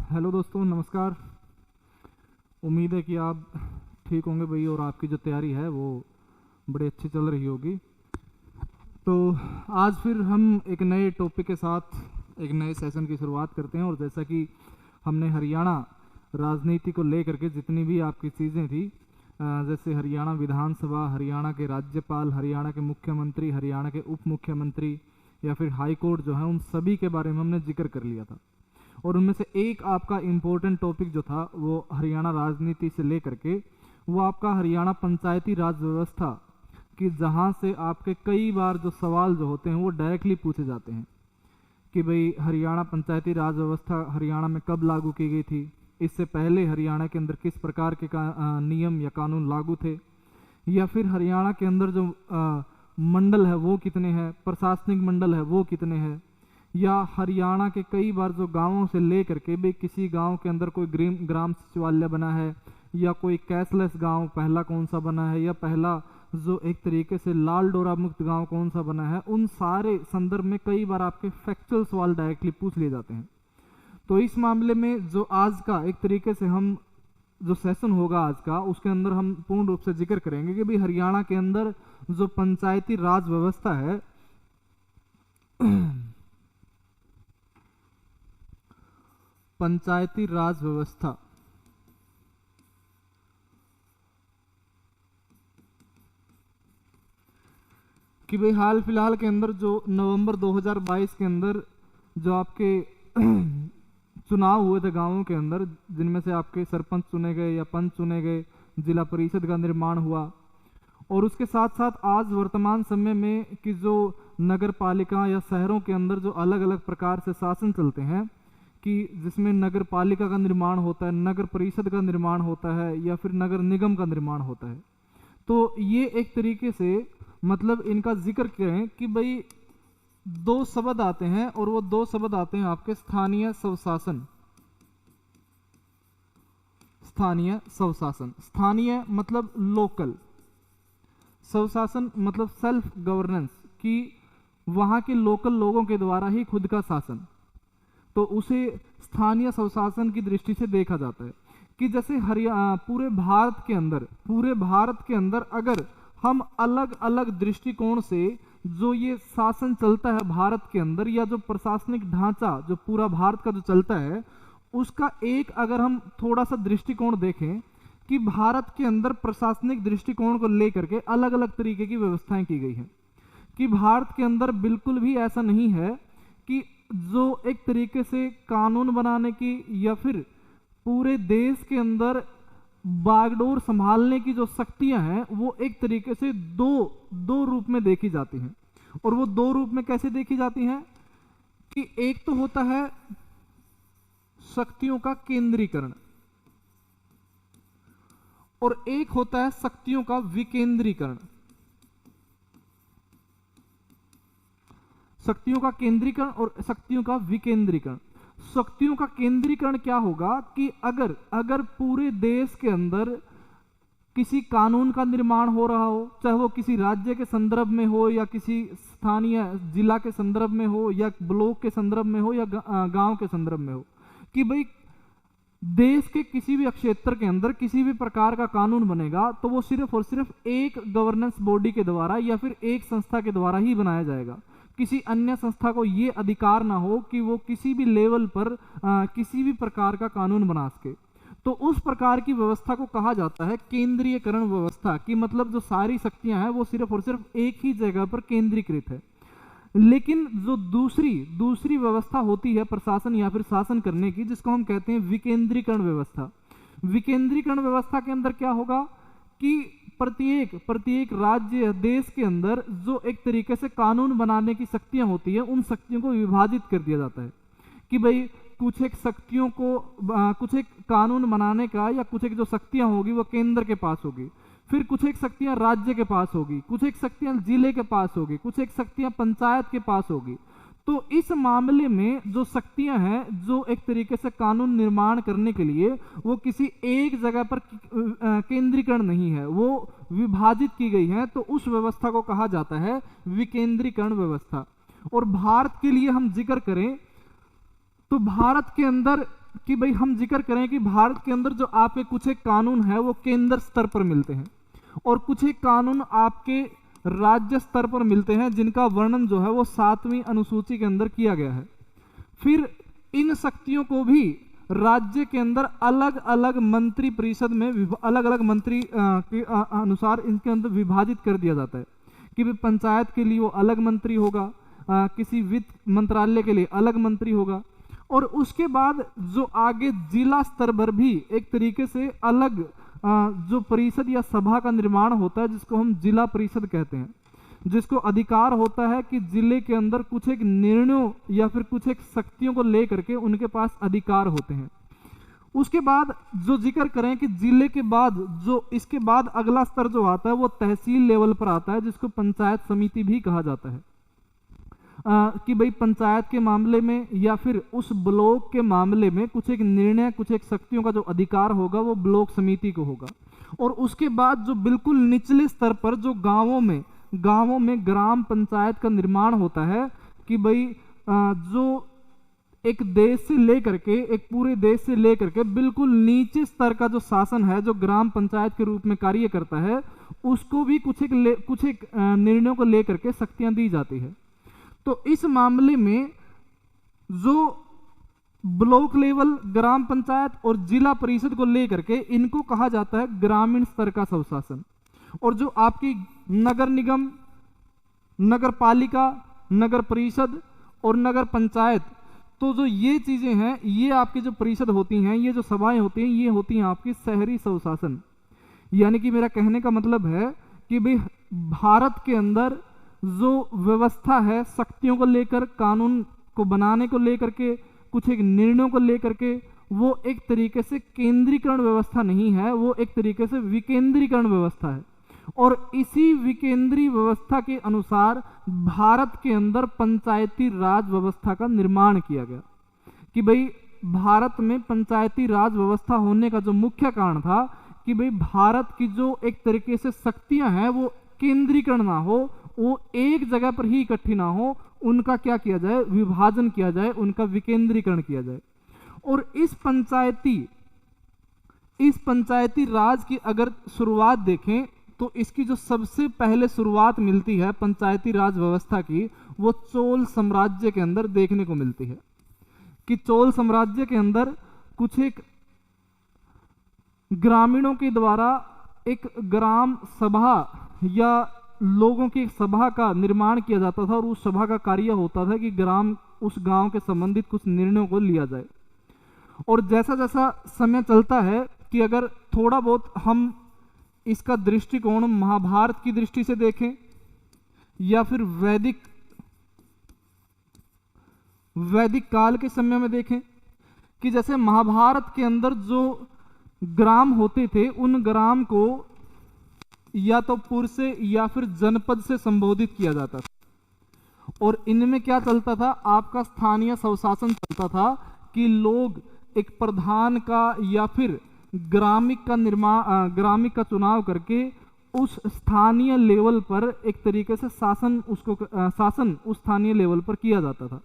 Hello दोस्तों, नमस्कार। उम्मीद है कि आप ठीक होंगे भाई, और आपकी जो तैयारी है वो बड़ी अच्छी चल रही होगी। तो आज फिर हम एक नए टॉपिक के साथ एक नए सेशन की शुरुआत करते हैं। और जैसा कि हमने हरियाणा राजनीति को लेकर के जितनी भी आपकी चीज़ें थी, जैसे हरियाणा विधानसभा, हरियाणा के राज्यपाल, हरियाणा के मुख्यमंत्री, हरियाणा के उप मुख्यमंत्री या फिर हाई कोर्ट जो है, उन सभी के बारे में हमने जिक्र कर लिया था। और उनमें से एक आपका इम्पोर्टेंट टॉपिक जो था वो हरियाणा राजनीति से लेकर के वो आपका हरियाणा पंचायती राज व्यवस्था कि जहाँ से आपके कई बार जो सवाल जो होते हैं वो डायरेक्टली पूछे जाते हैं कि भाई हरियाणा पंचायती राज व्यवस्था हरियाणा में कब लागू की गई थी, इससे पहले हरियाणा के अंदर किस प्रकार के नियम या कानून लागू थे, या फिर हरियाणा के अंदर जो मंडल है वो कितने हैं, प्रशासनिक मंडल है वो कितने हैं, या हरियाणा के कई बार जो गांवों से ले करके भी किसी गांव के अंदर कोई ग्राम सचिवालय बना है या कोई कैशलेस गांव पहला कौन सा बना है, या पहला जो एक तरीके से लाल डोरा मुक्त गांव कौन सा बना है, उन सारे संदर्भ में कई बार आपके फैक्चुअल सवाल डायरेक्टली पूछ लिए जाते हैं। तो इस मामले में जो आज का एक तरीके से हम जो सेशन होगा आज का, उसके अंदर हम पूर्ण रूप से जिक्र करेंगे कि भाई हरियाणा के अंदर जो पंचायती राज व्यवस्था है पंचायती राज व्यवस्था कि भाई हाल फिलहाल के अंदर जो नवंबर 2022 के अंदर जो आपके चुनाव हुए थे गांवों के अंदर, जिनमें से आपके सरपंच चुने गए या पंच चुने गए, जिला परिषद का निर्माण हुआ, और उसके साथ साथ आज वर्तमान समय में कि जो नगर पालिका या शहरों के अंदर जो अलग अलग प्रकार से शासन चलते हैं कि जिसमें नगर पालिका का निर्माण होता है, नगर परिषद का निर्माण होता है या फिर नगर निगम का निर्माण होता है। तो ये एक तरीके से मतलब इनका जिक्र करें कि भाई दो शब्द आते हैं, और वो दो शब्द आते हैं आपके स्थानीय स्वशासन। स्थानीय स्वशासन, स्थानीय मतलब लोकल, स्वशासन मतलब सेल्फ गवर्नेंस, कि वहां के लोकल लोगों के द्वारा ही खुद का शासन। तो उसे स्थानीय स्वशासन की दृष्टि से देखा जाता है कि जैसे पूरे भारत के अंदर अगर हम अलग अलग दृष्टिकोण से जो ये शासन चलता है भारत के अंदर, या जो प्रशासनिक ढांचा जो पूरा भारत का जो चलता है, उसका एक अगर हम थोड़ा सा दृष्टिकोण देखें कि भारत के अंदर प्रशासनिक दृष्टिकोण को लेकर के अलग अलग तरीके की व्यवस्थाएं की गई हैं। कि भारत के अंदर बिल्कुल भी ऐसा नहीं है कि जो एक तरीके से कानून बनाने की या फिर पूरे देश के अंदर बागडोर संभालने की जो शक्तियां हैं वो एक तरीके से दो रूप में देखी जाती हैं। और वो दो रूप में कैसे देखी जाती हैं कि एक तो होता है शक्तियों का केंद्रीकरण और एक होता है शक्तियों का विकेंद्रीकरण। शक्तियों का केंद्रीकरण और शक्तियों का विकेंद्रीकरण। शक्तियों का केंद्रीकरण क्या होगा कि अगर पूरे देश के अंदर किसी कानून का निर्माण हो रहा हो, चाहे वो किसी राज्य के संदर्भ में हो या किसी स्थानीय जिला के संदर्भ में हो या ब्लॉक के संदर्भ में हो या गांव के संदर्भ में हो, कि भाई देश के किसी भी क्षेत्र के अंदर किसी भी प्रकार का कानून बनेगा तो वो सिर्फ और सिर्फ एक गवर्नेंस बॉडी के द्वारा या फिर एक संस्था के द्वारा ही बनाया जाएगा। किसी अन्य संस्था को ये अधिकार ना हो कि वो किसी भी लेवल पर किसी भी प्रकार का कानून बना सके। तो उस प्रकार की व्यवस्था को कहा जाता है केंद्रीयकरण व्यवस्था, कि मतलब जो सारी शक्तियां हैं वो सिर्फ और सिर्फ एक ही जगह पर केंद्रीकृत है। लेकिन जो दूसरी व्यवस्था होती है प्रशासन या फिर शासन करने की, जिसको हम कहते हैं विकेंद्रीकरण व्यवस्था। विकेंद्रीकरण व्यवस्था के अंदर क्या होगा कि प्रत्येक राज्य देश के अंदर जो एक तरीके से कानून बनाने की शक्तियां होती है, उन शक्तियों को विभाजित कर दिया जाता है कि भाई कुछ एक शक्तियों को कुछ एक कानून बनाने का या कुछ एक जो शक्तियां होगी वो केंद्र के पास होगी, फिर कुछ एक शक्तियां राज्य के पास होगी, कुछ एक शक्तियां जिले के पास होगी, कुछ एक शक्तियां पंचायत के पास होगी। तो इस मामले में जो शक्तियां हैं जो एक तरीके से कानून निर्माण करने के लिए वो किसी एक जगह पर केंद्रीकरण नहीं है, वो विभाजित की गई है। तो उस व्यवस्था को कहा जाता है विकेंद्रीकरण व्यवस्था। और भारत के लिए हम जिक्र करें तो भारत के अंदर कि भाई हम जिक्र करें कि भारत के अंदर जो आपके कुछ एक कानून है वो केंद्र स्तर पर मिलते हैं और कुछ एक कानून आपके राज्य स्तर पर मिलते हैं, जिनका वर्णन जो है वो 7वीं अनुसूची के अंदर किया गया है। फिर इन शक्तियों को भी राज्य के अंदर अलग अलग मंत्री परिषद में अलग अलग मंत्री के अनुसार इनके अंदर विभाजित कर दिया जाता है कि भाई पंचायत के लिए वो अलग मंत्री होगा, किसी वित्त मंत्रालय के लिए अलग मंत्री होगा, और उसके बाद जो आगे जिला स्तर पर भी एक तरीके से अलग जो परिषद या सभा का निर्माण होता है, जिसको हम जिला परिषद कहते हैं, जिसको अधिकार होता है कि जिले के अंदर कुछ एक निर्णयों या फिर कुछ एक शक्तियों को लेकर के उनके पास अधिकार होते हैं। उसके बाद जो जिक्र करें कि जिले के बाद जो इसके बाद अगला स्तर जो आता है वो तहसील लेवल पर आता है, जिसको पंचायत समिति भी कहा जाता है। कि भाई पंचायत के मामले में या फिर उस ब्लॉक के मामले में कुछ एक निर्णय, कुछ एक शक्तियों का जो अधिकार होगा वो ब्लॉक समिति को होगा। और उसके बाद जो बिल्कुल निचले स्तर पर जो गांवों में ग्राम पंचायत का निर्माण होता है कि भाई जो एक देश से लेकर के, एक पूरे देश से लेकर के बिल्कुल नीचे स्तर का जो शासन है, जो ग्राम पंचायत के रूप में कार्य करता है, उसको भी कुछ एक निर्णयों को लेकर के शक्तियां दी जाती है। तो इस मामले में जो ब्लॉक लेवल, ग्राम पंचायत और जिला परिषद को लेकर के इनको कहा जाता है ग्रामीण स्तर का स्वशासन। और जो आपकी नगर निगम, नगर पालिका, नगर परिषद और नगर पंचायत, तो जो ये चीजें हैं, ये आपकी जो परिषद होती हैं, ये जो सभाएं होती हैं, ये होती हैं आपकी शहरी स्वशासन। यानी कि मेरा कहने का मतलब है कि भाई भारत के अंदर जो व्यवस्था है शक्तियों को लेकर, कानून को बनाने को लेकर के, कुछ एक निर्णयों को लेकर के, वो एक तरीके से केंद्रीकरण व्यवस्था नहीं है, वो एक तरीके से विकेंद्रीकरण व्यवस्था है। और इसी विकेंद्रीय व्यवस्था के अनुसार भारत के अंदर पंचायती राज व्यवस्था का निर्माण किया गया। कि भाई भारत में पंचायती राज व्यवस्था होने का जो मुख्य कारण था कि भाई भारत की जो एक तरीके से शक्तियां हैं वो केंद्रीकरण ना हो, वो एक जगह पर ही इकट्ठी ना हो, उनका क्या किया जाए, विभाजन किया जाए, उनका विकेंद्रीकरण किया जाए। और इस पंचायती राज की अगर शुरुआत देखें तो इसकी जो सबसे पहले शुरुआत मिलती है पंचायती राज व्यवस्था की, वो चोल साम्राज्य के अंदर देखने को मिलती है। कि चोल साम्राज्य के अंदर कुछ एक ग्रामीणों के द्वारा एक ग्राम सभा या लोगों की एक सभा का निर्माण किया जाता था, और उस सभा का कार्य होता था कि उस गांव के संबंधित कुछ निर्णयों को लिया जाए। और जैसा जैसा समय चलता है कि अगर थोड़ा बहुत हम इसका दृष्टिकोण महाभारत की दृष्टि से देखें या फिर वैदिक काल के समय में देखें, कि जैसे महाभारत के अंदर जो ग्राम होते थे, उन ग्राम को या तो पुर से या फिर जनपद से संबोधित किया जाता था। और इनमें क्या चलता था, आपका स्थानीय स्वशासन चलता था कि लोग एक प्रधान का या फिर ग्रामिक का चुनाव करके उस स्थानीय लेवल पर एक तरीके से शासन उस स्थानीय लेवल पर किया जाता था।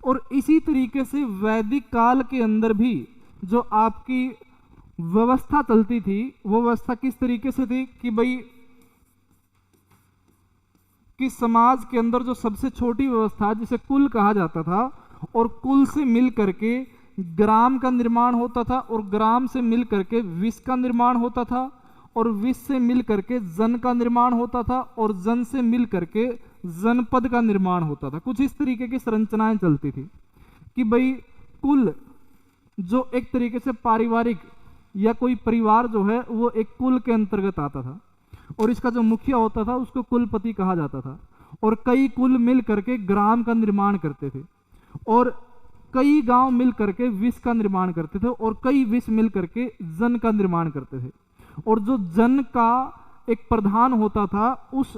और इसी तरीके से वैदिक काल के अंदर भी जो आपकी व्यवस्था चलती थी, वो व्यवस्था किस तरीके से थी कि भाई कि समाज के अंदर जो सबसे छोटी व्यवस्था जिसे कुल कहा जाता था, और कुल से मिल करके ग्राम का निर्माण होता था, और ग्राम से मिल करके विश्व का निर्माण होता था, और विश्व से मिल करके जन का निर्माण होता था, और जन से मिल करके जनपद का निर्माण होता था। कुछ इस तरीके की संरचनाएं चलती थी कि भाई कुल जो एक तरीके से पारिवारिक या कोई परिवार जो है वो एक कुल के अंतर्गत आता था, और इसका जो मुखिया होता था उसको कुलपति कहा जाता था। और कई कुल मिल करके ग्राम का निर्माण करते थे, और कई गांव मिल करके विश्व का निर्माण करते थे, और कई विश्व मिल करके जन का निर्माण करते थे। और जो जन का एक प्रधान होता था, उस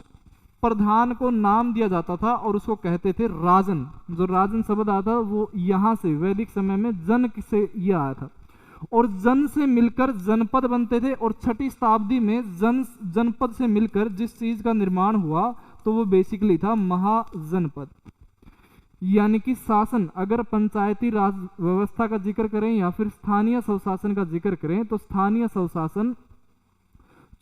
प्रधान को नाम दिया जाता था और उसको कहते थे राजन। जो राजन शब्द आता वो यहाँ से वैदिक समय में जन से ये आया था। और जन से मिलकर जनपद बनते थे, और 6ठी शताब्दी में जनपद से मिलकर जिस चीज का निर्माण हुआ तो वो बेसिकली था महाजनपद। यानी कि शासन, अगर पंचायती राज व्यवस्था का जिक्र करें या फिर स्थानीय स्वशासन का जिक्र करें तो स्थानीय स्वशासन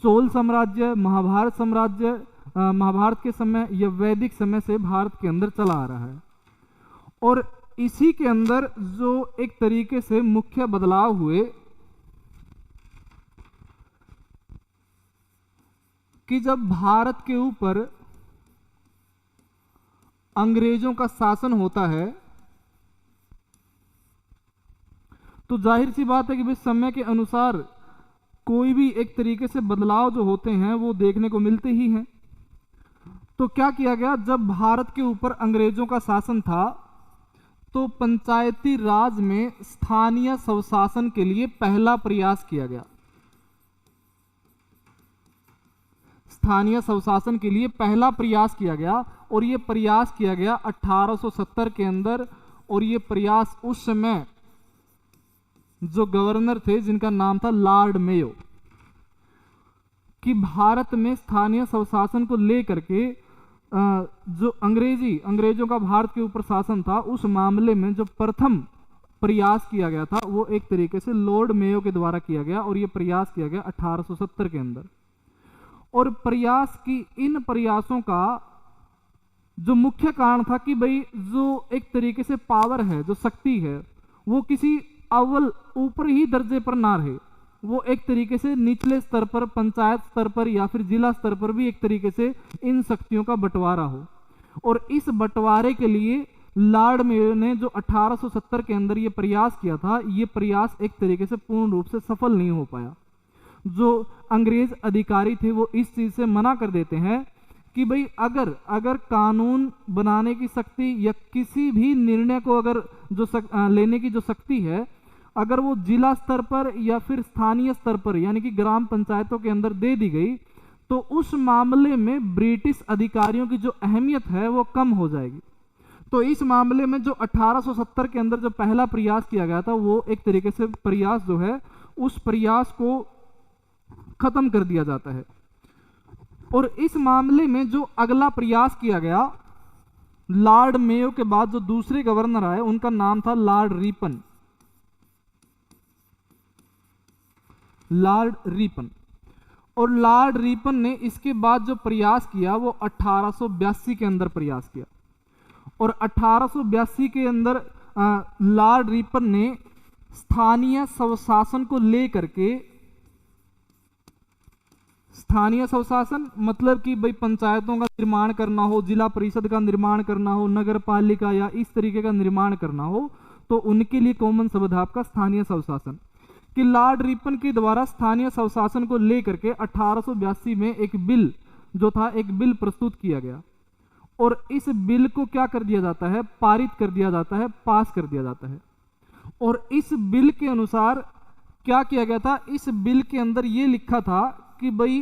चोल साम्राज्य, महाभारत साम्राज्य, महाभारत के समय या वैदिक समय से भारत के अंदर चला आ रहा है। और इसी के अंदर जो एक तरीके से मुख्य बदलाव हुए कि जब भारत के ऊपर अंग्रेजों का शासन होता है तो जाहिर सी बात है कि भाई समय के अनुसार कोई भी एक तरीके से बदलाव जो होते हैं वो देखने को मिलते ही हैं। तो क्या किया गया, जब भारत के ऊपर अंग्रेजों का शासन था तो पंचायती राज में स्थानीय स्वशासन के लिए पहला प्रयास किया गया। स्थानीय स्वशासन के लिए पहला प्रयास किया गया और ये प्रयास किया गया 1870 के अंदर। और ये प्रयास उस समय जो गवर्नर थे जिनका नाम था लॉर्ड मेयो, कि भारत में स्थानीय स्वशासन को लेकर के जो अंग्रेजों का भारत के ऊपर शासन था उस मामले में जो प्रथम प्रयास किया गया था वो एक तरीके से लॉर्ड मेयो के द्वारा किया गया। और ये प्रयास किया गया 1870 के अंदर। और इन प्रयासों का जो मुख्य कारण था कि भाई जो एक तरीके से पावर है, जो शक्ति है, वो किसी अव्वल ऊपर ही दर्जे पर ना रहे, वो एक तरीके से निचले स्तर पर, पंचायत स्तर पर या फिर जिला स्तर पर भी एक तरीके से इन शक्तियों का बंटवारा हो। और इस बंटवारे के लिए लॉर्ड मेयो ने जो 1870 के अंदर ये प्रयास किया था, ये प्रयास एक तरीके से पूर्ण रूप से सफल नहीं हो पाया। जो अंग्रेज अधिकारी थे वो इस चीज से मना कर देते हैं कि भाई अगर कानून बनाने की शक्ति या किसी भी निर्णय को अगर लेने की जो शक्ति है, अगर वो जिला स्तर पर या फिर स्थानीय स्तर पर यानी कि ग्राम पंचायतों के अंदर दे दी गई तो उस मामले में ब्रिटिश अधिकारियों की जो अहमियत है वो कम हो जाएगी। तो इस मामले में जो 1870 के अंदर जो पहला प्रयास किया गया था वो एक तरीके से प्रयास जो है उस प्रयास को खत्म कर दिया जाता है। और इस मामले में जो अगला प्रयास किया गया, लॉर्ड मेयो के बाद जो दूसरे गवर्नर आए उनका नाम था लॉर्ड रिपन। और लॉर्ड रिपन ने इसके बाद जो प्रयास किया वो 1882 के अंदर प्रयास किया। और 1882 के अंदर लॉर्ड रिपन ने स्थानीय स्वशासन को लेकर के, स्थानीय स्वशासन मतलब कि भाई पंचायतों का निर्माण करना हो, जिला परिषद का निर्माण करना हो, नगर पालिका या इस तरीके का निर्माण करना हो, तो उनके लिए कॉमन शब्द है आपका स्थानीय स्वशासन। कि लॉर्ड रिपन के द्वारा स्थानीय स्वशासन को लेकर के 1882 में एक बिल जो था, एक बिल प्रस्तुत किया गया। और इस बिल को क्या कर दिया जाता है, पारित कर दिया जाता है, पास कर दिया जाता है। और इस बिल के अनुसार क्या किया गया था, इस बिल के अंदर ये लिखा था कि भाई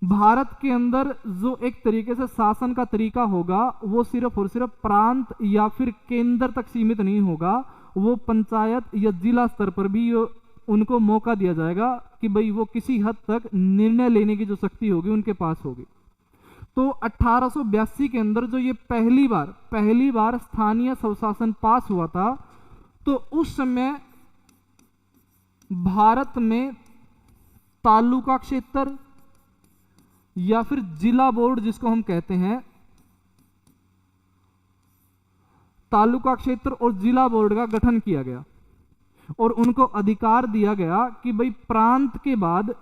भारत के अंदर जो एक तरीके से शासन का तरीका होगा वो सिर्फ और सिर्फ प्रांत या फिर केंद्र तक सीमित नहीं होगा, वो पंचायत या जिला स्तर पर भी उनको मौका दिया जाएगा कि भाई वो किसी हद तक निर्णय लेने की जो शक्ति होगी उनके पास होगी। तो 1882 के अंदर जो ये पहली बार स्थानीय स्वशासन पास हुआ था, तो उस समय भारत में तालुका क्षेत्र या फिर जिला बोर्ड जिसको हम कहते हैं, तालुका क्षेत्र और जिला बोर्ड का गठन किया गया। और उनको अधिकार दिया गया कि भाई प्रांत के बाद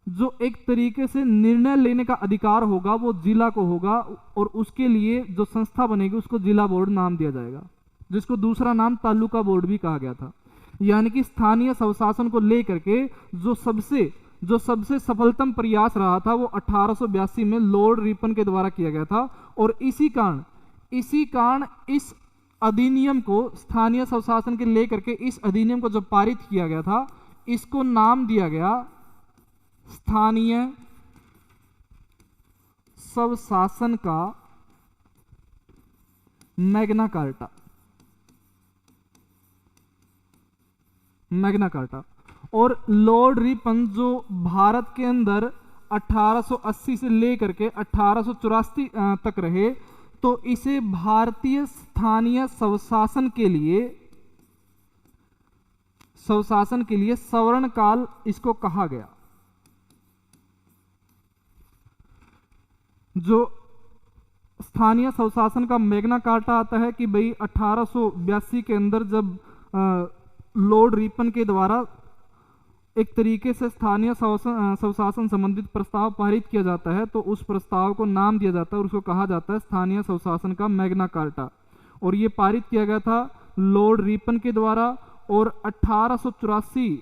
जो एक तरीके से निर्णय लेने का अधिकार होगा वो जिला को होगा। और उसके लिए जो संस्था बनेगी उसको जिला बोर्ड नाम दिया जाएगा, जिसको दूसरा नाम तालुका बोर्ड भी कहा गया था। यानी कि स्थानीय स्वशासन को लेकर के जो सबसे सफलतम प्रयास रहा था वो 1882 में लॉर्ड रिपन के द्वारा किया गया था। और इसी कारण इस अधिनियम को, स्थानीय स्वशासन के लेकर के इस अधिनियम को जो पारित किया गया था, इसको नाम दिया गया स्थानीय स्वशासन का मैग्ना कार्टा। और लॉर्ड रिपन जो भारत के अंदर 1880 से लेकर के 1884 तक रहे, तो इसे भारतीय स्थानीय स्वशासन के लिए सवर्ण काल इसको कहा गया। जो स्थानीय स्वशासन का मैग्ना कार्टा आता है कि भाई 1882 के अंदर जब लॉर्ड रिपन के द्वारा एक तरीके से स्थानीय स्वशासन संबंधित प्रस्ताव पारित किया जाता है, तो उस प्रस्ताव को नाम दिया जाता है और उसको कहा जाता है स्थानीय स्वशासन का मैग्ना कार्टा। और ये पारित किया गया था लॉर्ड रिपन के द्वारा, और 1884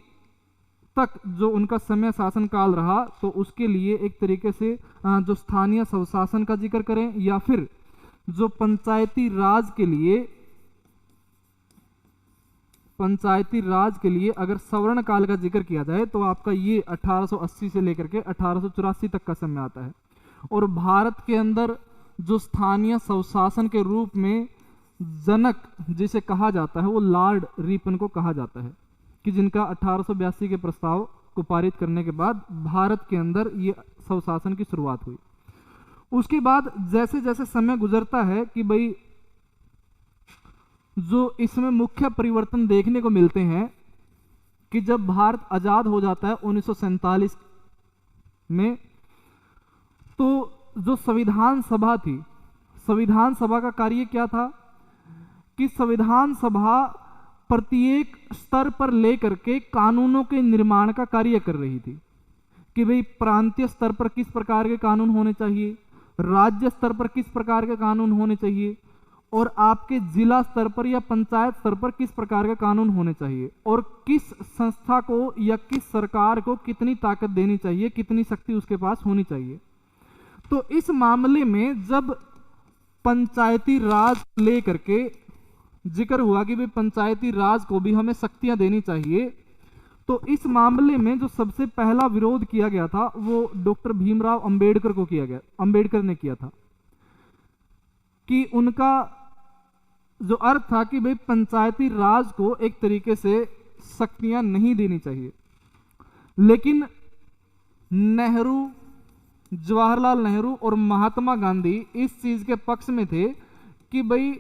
तक जो उनका समय शासन काल रहा, तो उसके लिए एक तरीके से जो स्थानीय स्वशासन का जिक्र करें या फिर जो पंचायती राज के लिए अगर सवर्ण काल का जिक्र किया जाए तो आपका ये 1880 से लेकर के 1884 तक का समय आता है। और भारत के अंदर जो स्थानीय स्वशासन के रूप में जनक जिसे कहा जाता है वो लॉर्ड रिपन को कहा जाता है, कि जिनका 1882 के प्रस्ताव को पारित करने के बाद भारत के अंदर ये स्वशासन की शुरुआत हुई। उसके बाद जैसे जैसे समय गुजरता है कि भाई जो इसमें मुख्य परिवर्तन देखने को मिलते हैं कि जब भारत आजाद हो जाता है 1947 में, तो जो संविधान सभा थी, संविधान सभा का कार्य क्या था कि संविधान सभा प्रत्येक स्तर पर लेकर के कानूनों के निर्माण का कार्य कर रही थी, कि भाई प्रांतीय स्तर पर किस प्रकार के कानून होने चाहिए, राज्य स्तर पर किस प्रकार के कानून होने चाहिए, और आपके जिला स्तर पर या पंचायत स्तर पर किस प्रकार के कानून होने चाहिए, और किस संस्था को या किस सरकार को कितनी ताकत देनी चाहिए, कितनी शक्ति उसके पास होनी चाहिए। तो इस मामले में जब पंचायती राज लेकर के जिक्र हुआ कि भाई पंचायती राज को भी हमें शक्तियां देनी चाहिए, तो इस मामले में जो सबसे पहला विरोध किया गया था वो डॉक्टर भीमराव अंबेडकर ने किया था, कि उनका जो अर्थ था कि भाई पंचायती राज को एक तरीके से शक्तियां नहीं देनी चाहिए। लेकिन नेहरू, जवाहरलाल नेहरू और महात्मा गांधी इस चीज के पक्ष में थे कि भाई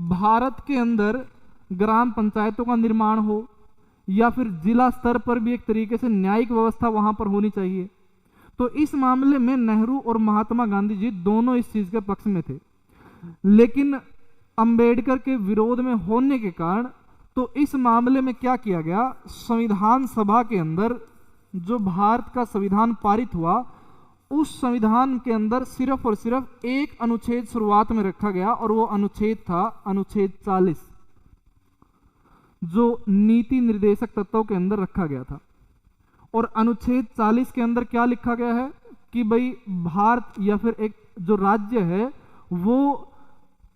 भारत के अंदर ग्राम पंचायतों का निर्माण हो या फिर जिला स्तर पर भी एक तरीके से न्यायिक व्यवस्था वहां पर होनी चाहिए। तो इस मामले में नेहरू और महात्मा गांधी जी दोनों इस चीज के पक्ष में थे। लेकिन अंबेडकर के विरोध में होने के कारण तो इस मामले में क्या किया गया, संविधान सभा के अंदर जो भारत का संविधान पारित हुआ, उस संविधान के अंदर सिर्फ और सिर्फ एक अनुच्छेद शुरुआत में रखा गया, और वो अनुच्छेद था अनुच्छेद 40, जो नीति निर्देशक तत्वों के अंदर रखा गया था। और अनुच्छेद 40 के अंदर क्या लिखा गया है कि भाई भारत या फिर एक जो राज्य है वो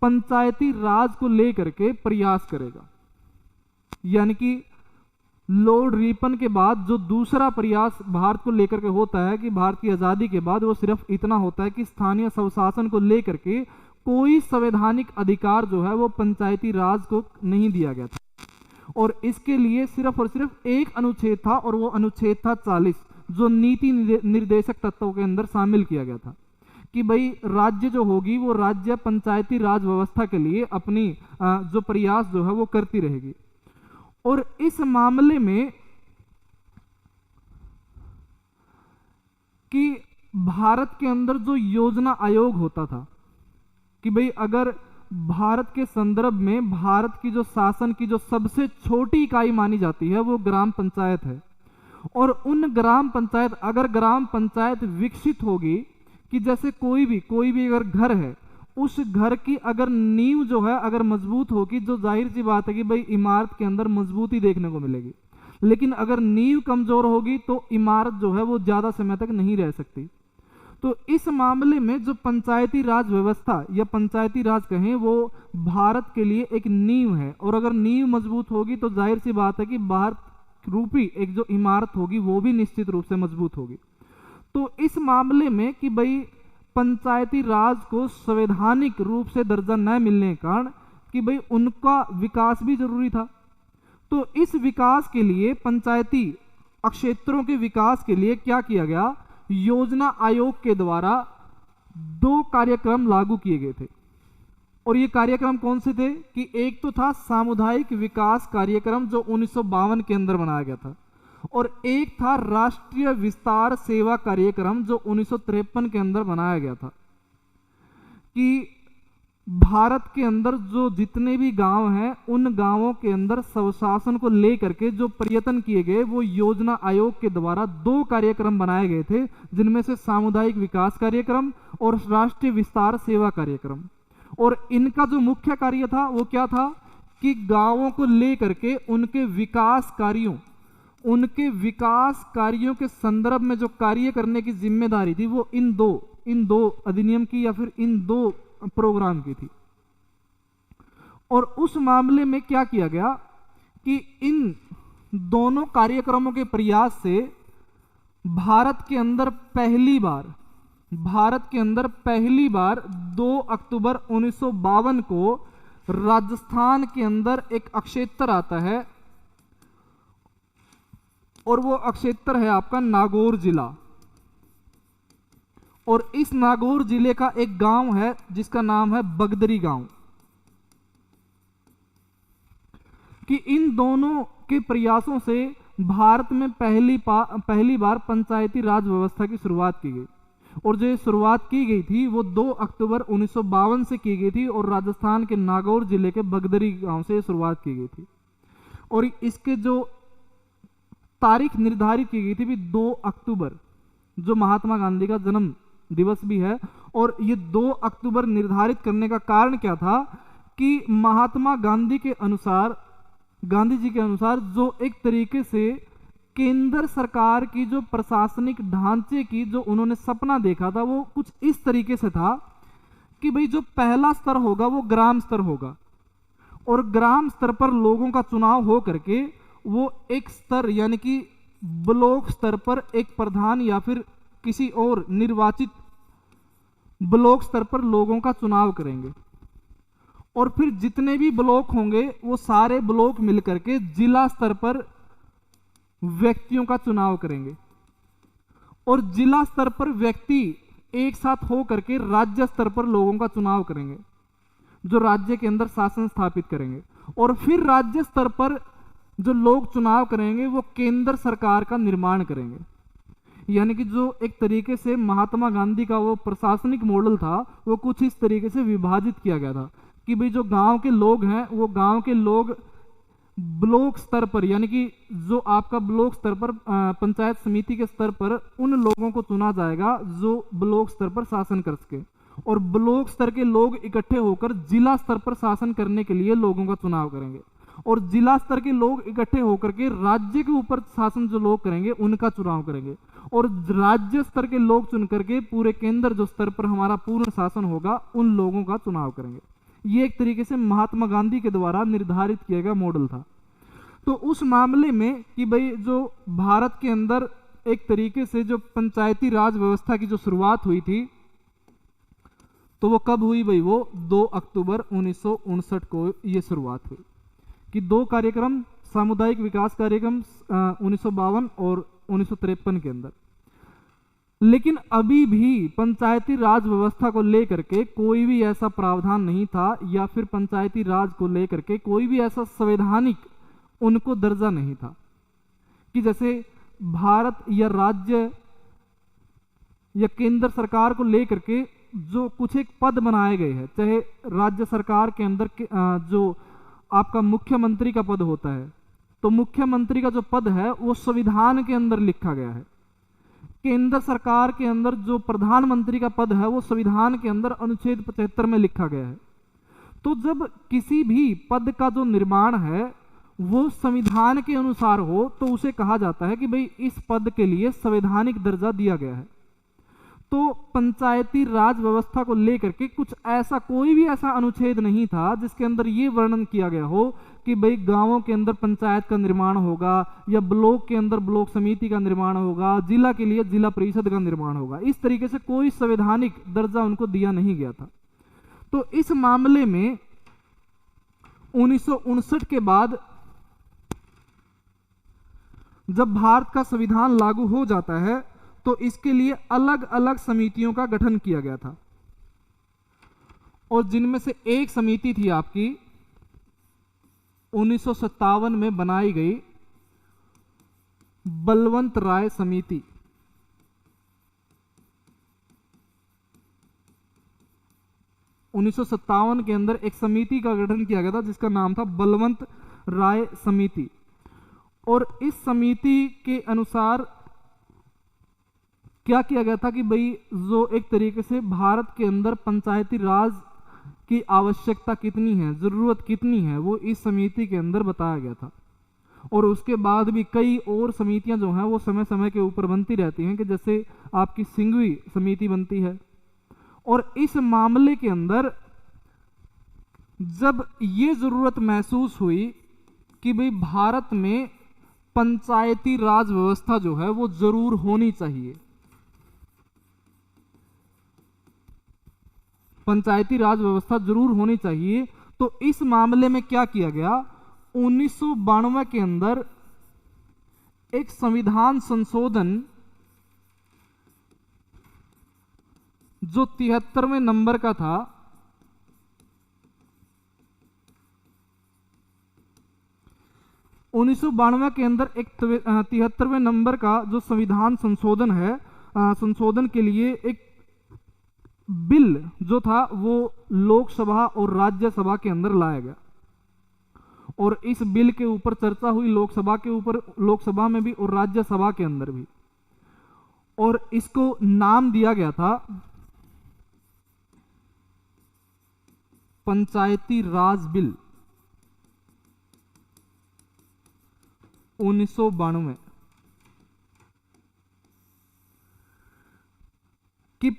पंचायती राज को लेकर के प्रयास करेगा। यानी कि लॉर्ड रिपन के बाद जो दूसरा प्रयास भारत को लेकर के होता है कि भारत की आजादी के बाद, वो सिर्फ इतना होता है कि स्थानीय स्वशासन को लेकर के कोई संवैधानिक अधिकार जो है वो पंचायती राज को नहीं दिया गया था, और इसके लिए सिर्फ और सिर्फ एक अनुच्छेद था, और वो अनुच्छेद था 40, जो नीति निर्देशक तत्वों के अंदर शामिल किया गया था कि भाई राज्य जो होगी वो राज्य पंचायती राज व्यवस्था के लिए अपनी जो प्रयास जो है वो करती रहेगी। और इस मामले में कि भारत के अंदर जो योजना आयोग होता था कि भाई अगर भारत के संदर्भ में भारत की जो शासन की जो सबसे छोटी इकाई मानी जाती है वो ग्राम पंचायत है, और उन ग्राम पंचायत अगर ग्राम पंचायत विकसित होगी कि जैसे कोई भी अगर घर है, उस घर की अगर नींव जो है अगर मजबूत होगी, जो जाहिर सी बात है कि भाई इमारत के अंदर मजबूती देखने को मिलेगी। लेकिन अगर नींव कमजोर होगी तो इमारत जो है वो ज्यादा समय तक नहीं रह सकती। तो इस मामले में जो पंचायती राज व्यवस्था या पंचायती राज कहें वो भारत के लिए एक नींव है, और अगर नींव मजबूत होगी तो जाहिर सी बात है कि भारत रूपी एक जो इमारत होगी वो भी निश्चित रूप से मजबूत होगी। तो इस मामले में कि भाई पंचायती राज को संवैधानिक रूप से दर्जा न मिलने के कारण कि भाई उनका विकास भी जरूरी था, तो इस विकास के लिए पंचायती क्षेत्रों के विकास के लिए क्या किया गया, योजना आयोग के द्वारा 2 कार्यक्रम लागू किए गए थे। और ये कार्यक्रम कौन से थे कि एक तो था सामुदायिक विकास कार्यक्रम जो 1952 के अंदर बनाया गया था, और एक था राष्ट्रीय विस्तार सेवा कार्यक्रम जो 1953 के अंदर बनाया गया था। कि भारत के अंदर जो जितने भी गांव हैं उन गांवों के अंदर स्वशासन को लेकर के जो प्रयत्न किए गए वो योजना आयोग के द्वारा 2 कार्यक्रम बनाए गए थे, जिनमें से सामुदायिक विकास कार्यक्रम और राष्ट्रीय विस्तार सेवा कार्यक्रम। और इनका जो मुख्य कार्य था वो क्या था कि गांवों को लेकर के उनके विकास कार्यों के संदर्भ में जो कार्य करने की जिम्मेदारी थी वो इन दो अधिनियम की या फिर इन 2 प्रोग्राम की थी। और उस मामले में क्या किया गया कि इन दोनों कार्यक्रमों के प्रयास से भारत के अंदर पहली बार 2 अक्टूबर 1952 को राजस्थान के अंदर एक अक्षेत्र आता है, और वो अक्षेत्र है आपका नागौर जिला। और इस नागौर जिले का एक गांव है जिसका नाम है बगदरी गांव। कि इन दोनों के प्रयासों से भारत में पहली बार पंचायती राज व्यवस्था की शुरुआत की गई। और जो शुरुआत की गई थी वो 2 अक्टूबर 1952 से की गई थी, और राजस्थान के नागौर जिले के बगदरी गांव से शुरुआत की गई थी। और इसके जो तारीख निर्धारित की गई थी भी 2 अक्टूबर, जो महात्मा गांधी का जन्म दिवस भी है। और ये 2 अक्टूबर निर्धारित करने का कारण क्या था कि महात्मा गांधी जी के अनुसार जो एक तरीके से केंद्र सरकार की जो प्रशासनिक ढांचे की जो उन्होंने सपना देखा था वो कुछ इस तरीके से था कि भाई जो पहला स्तर होगा वो ग्राम स्तर होगा, और ग्राम स्तर पर लोगों का चुनाव हो करके वो एक स्तर यानी कि ब्लॉक स्तर पर एक प्रधान या फिर किसी और निर्वाचित ब्लॉक स्तर पर लोगों का चुनाव करेंगे। और फिर जितने भी ब्लॉक होंगे वो सारे ब्लॉक मिलकर के जिला स्तर पर व्यक्तियों का चुनाव करेंगे, और जिला स्तर पर व्यक्ति एक साथ हो करके राज्य स्तर पर लोगों का चुनाव करेंगे जो राज्य के अंदर शासन स्थापित करेंगे। और फिर राज्य स्तर पर जो लोग चुनाव करेंगे वो केंद्र सरकार का निर्माण करेंगे। यानी कि जो एक तरीके से महात्मा गांधी का वो प्रशासनिक मॉडल था वो कुछ इस तरीके से विभाजित किया गया था कि भाई जो गांव के लोग हैं वो गांव के लोग ब्लॉक स्तर पर, यानी कि जो आपका ब्लॉक स्तर पर पंचायत समिति के स्तर पर उन लोगों को चुना जाएगा जो ब्लॉक स्तर पर शासन कर सके, और ब्लॉक स्तर के लोग इकट्ठे होकर जिला स्तर पर शासन करने के लिए लोगों का चुनाव करेंगे, और जिला स्तर के लोग इकट्ठे होकर के राज्य के ऊपर शासन जो लोग करेंगे उनका चुनाव करेंगे, और राज्य स्तर के लोग चुन करके पूरे केंद्र जो स्तर पर हमारा पूर्ण शासन होगा उन लोगों का चुनाव करेंगे। ये एक तरीके से महात्मा गांधी के द्वारा निर्धारित किया गया मॉडल था। तो उस मामले में कि भाई जो भारत के अंदर एक तरीके से जो पंचायती राज व्यवस्था की जो शुरुआत हुई थी तो वो कब हुई भाई, वो 2 अक्टूबर 1959 को ये शुरुआत हुई कि 2 कार्यक्रम सामुदायिक विकास कार्यक्रम 1952 और 1953 के अंदर। लेकिन अभी भी पंचायती राज व्यवस्था को लेकर के कोई भी ऐसा प्रावधान नहीं था या फिर पंचायती राज को लेकर के कोई भी ऐसा संवैधानिक उनको दर्जा नहीं था कि जैसे भारत या राज्य या केंद्र सरकार को लेकर के जो कुछ एक पद बनाए गए हैं, चाहे राज्य सरकार के अंदर जो आपका मुख्यमंत्री का पद होता है तो मुख्यमंत्री का जो पद है वो संविधान के अंदर लिखा गया है। केंद्र सरकार के अंदर जो प्रधानमंत्री का पद है वो संविधान के अंदर अनुच्छेद 75 में लिखा गया है। तो जब किसी भी पद का जो निर्माण है वो संविधान के अनुसार हो तो उसे कहा जाता है कि भाई इस पद के लिए संवैधानिक दर्जा दिया गया है। तो पंचायती राज व्यवस्था को लेकर के कुछ ऐसा कोई भी ऐसा अनुच्छेद नहीं था जिसके अंदर ये वर्णन किया गया हो कि भाई गांवों के अंदर पंचायत का निर्माण होगा या ब्लॉक के अंदर ब्लॉक समिति का निर्माण होगा, जिला के लिए जिला परिषद का निर्माण होगा। इस तरीके से कोई संवैधानिक दर्जा उनको दिया नहीं गया था। तो इस मामले में 1959 के बाद जब भारत का संविधान लागू हो जाता है तो इसके लिए अलग अलग समितियों का गठन किया गया था और जिनमें से एक समिति थी आपकी 1957 में बनाई गई बलवंत राय समिति। 1957 के अंदर एक समिति का गठन किया गया था जिसका नाम था बलवंत राय समिति। और इस समिति के अनुसार क्या किया गया था कि भाई जो एक तरीके से भारत के अंदर पंचायती राज की आवश्यकता कितनी है, जरूरत कितनी है, वो इस समिति के अंदर बताया गया था। और उसके बाद भी कई और समितियां जो हैं वो समय समय के ऊपर बनती रहती हैं, कि जैसे आपकी सिंघवी समिति बनती है। और इस मामले के अंदर जब ये जरूरत महसूस हुई कि भाई भारत में पंचायती राज व्यवस्था जो है वो जरूर होनी चाहिए, पंचायती राज व्यवस्था जरूर होनी चाहिए, तो इस मामले में क्या किया गया, 1992 के अंदर एक संविधान संशोधन जो 73वें नंबर का था, के अंदर एक 73वें नंबर का जो संविधान संशोधन है, संशोधन के लिए एक बिल जो था वो लोकसभा और राज्यसभा के अंदर लाया गया। और इस बिल के ऊपर चर्चा हुई लोकसभा के ऊपर, लोकसभा में भी और राज्यसभा के अंदर भी। और इसको नाम दिया गया था पंचायती राज बिल 1992 कि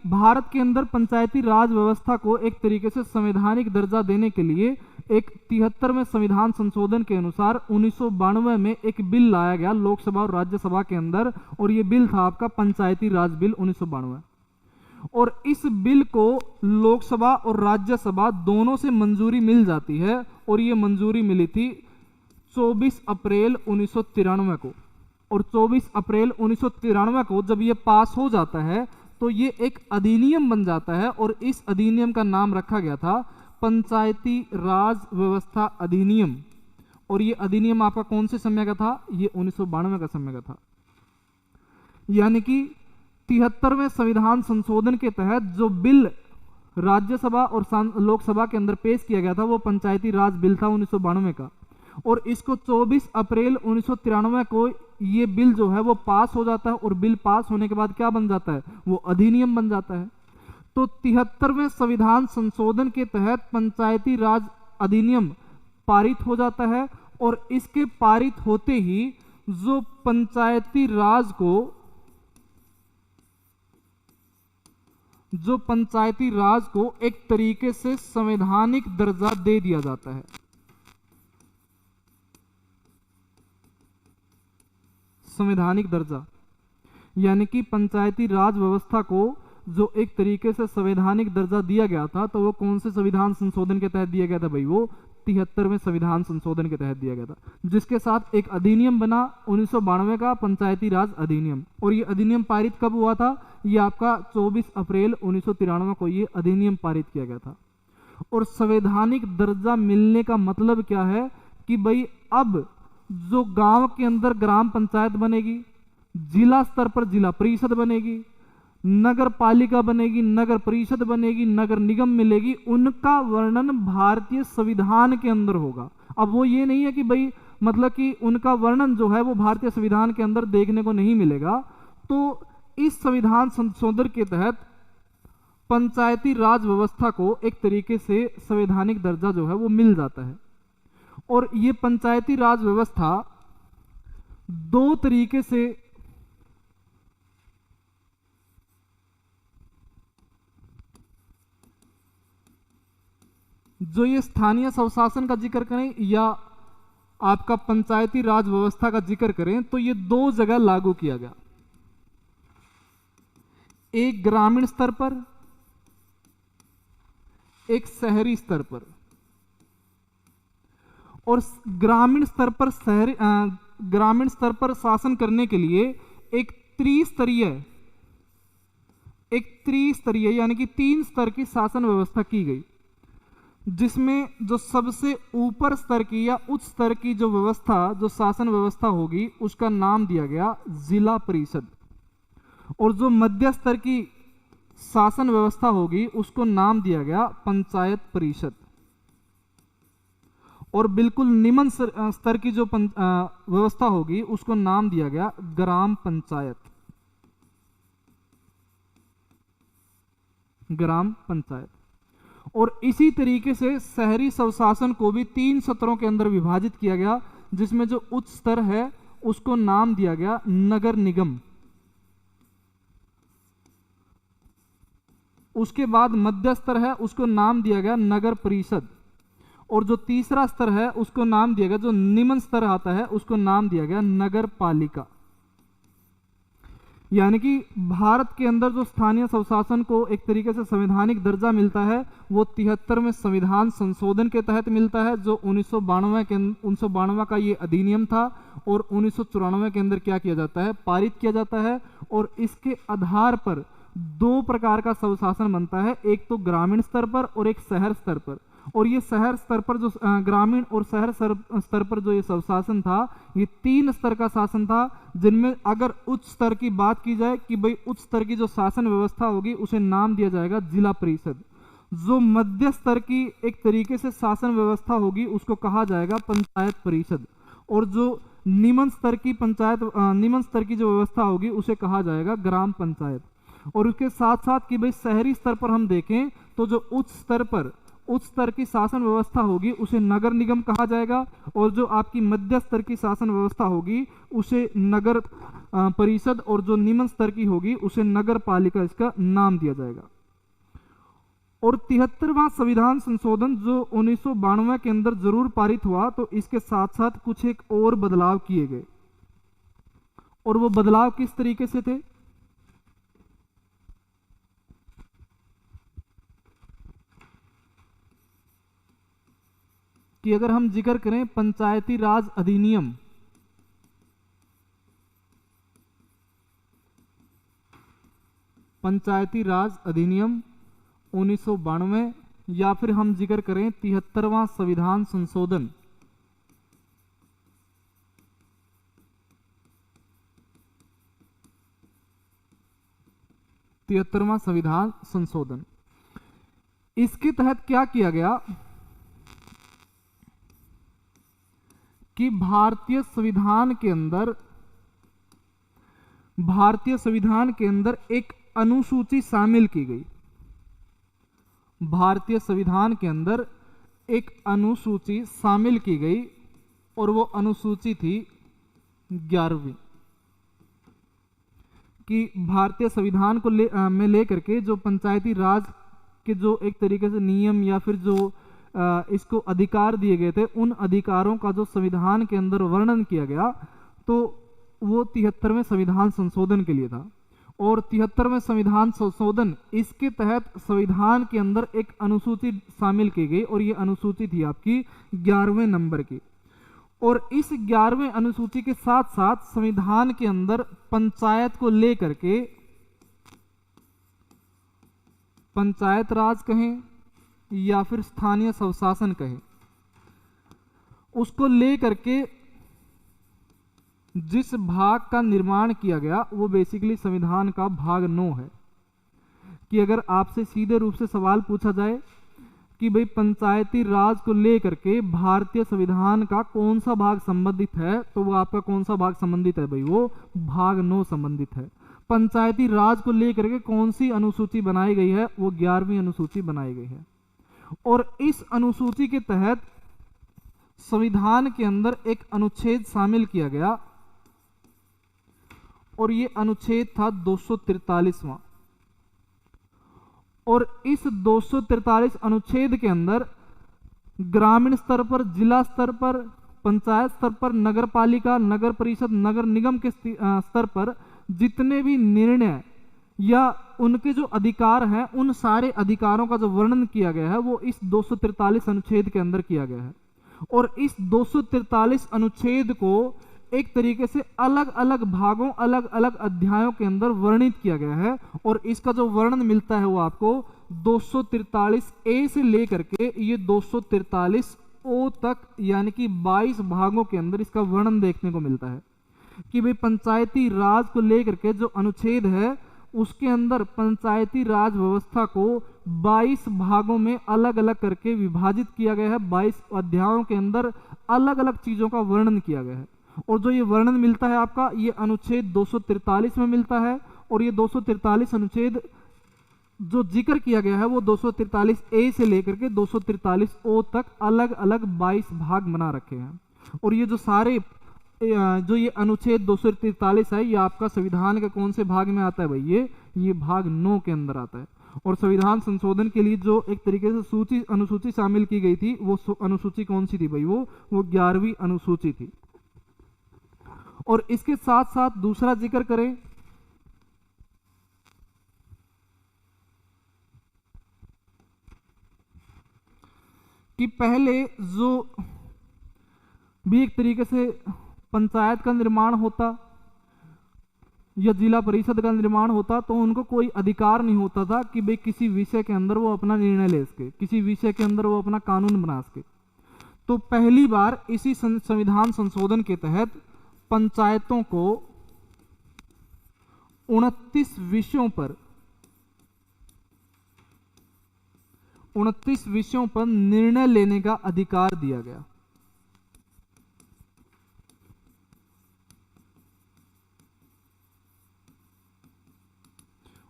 भारत के अंदर पंचायती राज व्यवस्था को एक तरीके से संवैधानिक दर्जा देने के लिए एक 73वें संविधान संशोधन के अनुसार 1992 में एक बिल लाया गया लोकसभा और राज्यसभा के अंदर। और ये बिल था आपका पंचायती राज बिल 1992। और इस बिल को लोकसभा और राज्यसभा दोनों से मंजूरी मिल जाती है। और ये मंजूरी मिली थी 24 अप्रैल 1993 को। और 24 अप्रैल 1993 को जब ये पास हो जाता है तो ये एक अधिनियम बन जाता है। और इस अधिनियम का नाम रखा गया था पंचायती राज व्यवस्था अधिनियम। और ये अधिनियम आपका कौन से समय का था, ये 1992 का समय का था। यानी कि 73वें संविधान संशोधन के तहत जो बिल राज्यसभा और लोकसभा के अंदर पेश किया गया था वो पंचायती राज बिल था 1992 का। और इसको 24 अप्रैल 1993 को ये बिल जो है वो पास हो जाता है। और बिल पास होने के बाद क्या बन जाता है, वो अधिनियम बन जाता है। तो 73वें संविधान संशोधन के तहत पंचायती राज अधिनियम पारित हो जाता है। और इसके पारित होते ही जो पंचायती राज को एक तरीके से संवैधानिक दर्जा दे दिया जाता है। संवैधानिक दर्जा यानी कि पंचायती राज व्यवस्था को जो एक तरीके से संवैधानिक दर्जा दिया गया था, तो वो कौन से संविधान संशोधन के तहत दिया गया था भाई, वो 73वें संविधान संशोधन के तहत दिया गया था, जिसके साथ एक अधिनियम बना 1992 का पंचायती राज अधिनियम। और ये अधिनियम पारित कब हुआ था, ये आपका 24 अप्रैल 1993 को ये अधिनियम पारित किया गया था। और संवैधानिक दर्जा मिलने का मतलब क्या है कि भाई अब जो गांव के अंदर ग्राम पंचायत बनेगी, जिला स्तर पर जिला परिषद बनेगी, नगर पालिका बनेगी, नगर परिषद बनेगी, नगर निगम मिलेगी, उनका वर्णन भारतीय संविधान के अंदर होगा। अब वो ये नहीं है कि भाई मतलब कि उनका वर्णन जो है वो भारतीय संविधान के अंदर देखने को नहीं मिलेगा। तो इस संविधान संशोधन के तहत पंचायती राज व्यवस्था को एक तरीके से संवैधानिक दर्जा जो है वो मिल जाता है। और ये पंचायती राज व्यवस्था दो तरीके से जो ये स्थानीय स्वशासन का जिक्र करें या आपका पंचायती राज व्यवस्था का जिक्र करें तो ये दो जगह लागू किया गया, एक ग्रामीण स्तर पर, एक शहरी स्तर पर। और ग्रामीण स्तर पर शासन करने के लिए एक त्रिस्तरीय एक त्रिस्तरीय यानी कि 3 स्तर की शासन व्यवस्था की गई, जिसमें जो सबसे ऊपर स्तर की या उच्च स्तर की जो व्यवस्था, जो शासन व्यवस्था होगी, उसका नाम दिया गया जिला परिषद, और जो मध्य स्तर की शासन व्यवस्था होगी उसको नाम दिया गया पंचायत परिषद, और बिल्कुल निम्न स्तर की जो व्यवस्था होगी उसको नाम दिया गया ग्राम पंचायत। ग्राम पंचायत। और इसी तरीके से शहरी स्वशासन को भी 3 सत्रों के अंदर विभाजित किया गया, जिसमें जो उच्च स्तर है उसको नाम दिया गया नगर निगम। उसके बाद मध्य स्तर है उसको नाम दिया गया नगर परिषद, और जो तीसरा स्तर है उसको नाम दिया गया, जो निम्न स्तर आता है उसको नाम दिया गया नगर पालिका। यानी कि भारत के अंदर जो स्थानीय स्वशासन को एक तरीके से संवैधानिक दर्जा मिलता है वो 73वें संविधान संशोधन के तहत मिलता है, जो 1992 का ये अधिनियम था, और 1994 के अंदर क्या किया जाता है, पारित किया जाता है। और इसके आधार पर 2 प्रकार का स्वशासन बनता है, एक तो ग्रामीण स्तर पर और एक शहर स्तर पर। और ये शहर स्तर पर जो ग्रामीण और शहर स्तर पर जो ये स्वशासन था, ये 3 स्तर का शासन था, जिनमें अगर उच्च स्तर की बात की जाए कि भाई उच्च स्तर की जो शासन व्यवस्था होगी उसे नाम दिया जाएगा जिला परिषद। जो मध्य स्तर की एक तरीके से शासन व्यवस्था होगी उसको कहा जाएगा पंचायत परिषद, और जो निम्न स्तर की जो व्यवस्था होगी उसे कहा जाएगा ग्राम पंचायत। और उसके साथ साथ कि भाई शहरी स्तर पर हम देखें तो जो उच्च स्तर की शासन व्यवस्था होगी उसे नगर निगम कहा जाएगा, और जो आपकी मध्य स्तर की शासन व्यवस्था होगी उसे नगर परिषद, और जो निम्न स्तर की होगी उसे नगर पालिका इसका नाम दिया जाएगा। और 73वां संविधान संशोधन जो 1992 के अंदर जरूर पारित हुआ, तो इसके साथ साथ कुछ एक और बदलाव किए गए, और वो बदलाव किस तरीके से थे कि अगर हम जिक्र करें पंचायती राज अधिनियम, पंचायती राज अधिनियम 1992, या फिर हम जिक्र करें 73वां संविधान संशोधन, संविधान संशोधन, इसके तहत क्या किया गया कि भारतीय संविधान के अंदर एक अनुसूची शामिल की गई। भारतीय संविधान के अंदर एक अनुसूची शामिल की गई, और वो अनुसूची थी 11वीं, कि भारतीय संविधान को में लेकर के जो पंचायती राज के जो एक तरीके से नियम या फिर जो इसको अधिकार दिए गए थे, उन अधिकारों का जो संविधान के अंदर वर्णन किया गया, तो वो 73वें संविधान संशोधन के लिए था। और 73वें संविधान संशोधन, इसके तहत संविधान के अंदर एक अनुसूची शामिल की गई, और ये अनुसूची थी आपकी 11वें नंबर की। और इस 11वें अनुसूची के साथ साथ संविधान के अंदर पंचायत को लेकर के, पंचायत राज कहें या फिर स्थानीय स्वशासन कहें, उसको लेकर के जिस भाग का निर्माण किया गया वो बेसिकली संविधान का भाग 9 है। कि अगर आपसे सीधे रूप से सवाल पूछा जाए कि भाई पंचायती राज को लेकर के भारतीय संविधान का कौन सा भाग संबंधित है, तो वो आपका कौन सा भाग संबंधित है भाई, वो भाग 9 संबंधित है। पंचायती राज को लेकर के कौन सी अनुसूची बनाई गई है, वो 11वीं अनुसूची बनाई गई है। और इस अनुसूची के तहत संविधान के अंदर एक अनुच्छेद शामिल किया गया, और ये अनुच्छेद था 243वां। और इस 243 अनुच्छेद के अंदर ग्रामीण स्तर पर, जिला स्तर पर, पंचायत स्तर पर, नगर पालिका, नगर परिषद, नगर निगम के स्तर पर जितने भी निर्णय या उनके जो अधिकार हैं, उन सारे अधिकारों का जो वर्णन किया गया है वो इस 243 अनुच्छेद के अंदर किया गया है। और इस 243 अनुच्छेद को एक तरीके से अलग अलग भागों, अलग अलग अध्यायों के अंदर वर्णित किया गया है। और इसका जो वर्णन मिलता है वो आपको 243 ए से लेकर के ये 243 ओ तक, यानी कि 22 भागों के अंदर इसका वर्णन देखने को मिलता है कि भाई पंचायती राज को लेकर के जो अनुच्छेद है उसके अंदर पंचायती राज व्यवस्था को 22 भागों में अलग अलग करके विभाजित किया गया है। 22 अध्यायों के अंदर अलग अलग चीजों का वर्णन किया गया है। और जो ये वर्णन मिलता है आपका, ये अनुच्छेद 243 में मिलता है। और ये 243 अनुच्छेद जो जिक्र किया गया है वो 243 ए से लेकर के 243 ओ तक अलग अलग 22 भाग बना रखे हैं। और ये जो सारे जो ये अनुच्छेद 243 है, ये आपका संविधान के कौन से भाग में आता है भाई? ये भाग 9 के अंदर आता है। और संविधान संशोधन के लिए जो एक तरीके से अनुसूची शामिल की गई थी, वो अनुसूची कौन सी थी भाई? वो 11वीं अनुसूची थी। और इसके साथ साथ दूसरा जिक्र करें कि पहले जो भी एक तरीके से पंचायत का निर्माण होता या जिला परिषद का निर्माण होता तो उनको कोई अधिकार नहीं होता था कि भाई किसी विषय के अंदर वो अपना निर्णय ले सके, किसी विषय के अंदर वो अपना कानून बना सके। तो पहली बार इसी संविधान संशोधन के तहत पंचायतों को 29 विषयों पर निर्णय लेने का अधिकार दिया गया।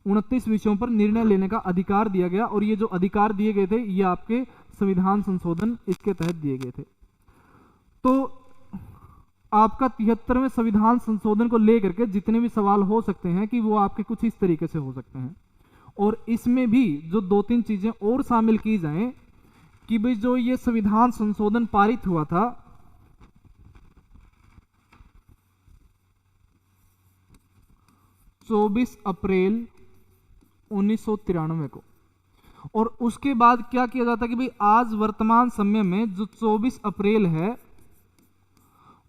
29 विषयों पर निर्णय लेने का अधिकार दिया गया। और ये जो अधिकार दिए गए थे ये आपके संविधान संशोधन इसके तहत दिए गए थे। तो आपका 73वें संविधान संशोधन को लेकर के जितने भी सवाल हो सकते हैं कि वो आपके कुछ इस तरीके से हो सकते हैं। और इसमें भी जो 2-3 चीजें और शामिल की जाएं कि भाई जो ये संविधान संशोधन पारित हुआ था 24 अप्रैल 1993 को, और उसके बाद क्या किया जाता कि भाई आज वर्तमान समय में जो 24 अप्रैल है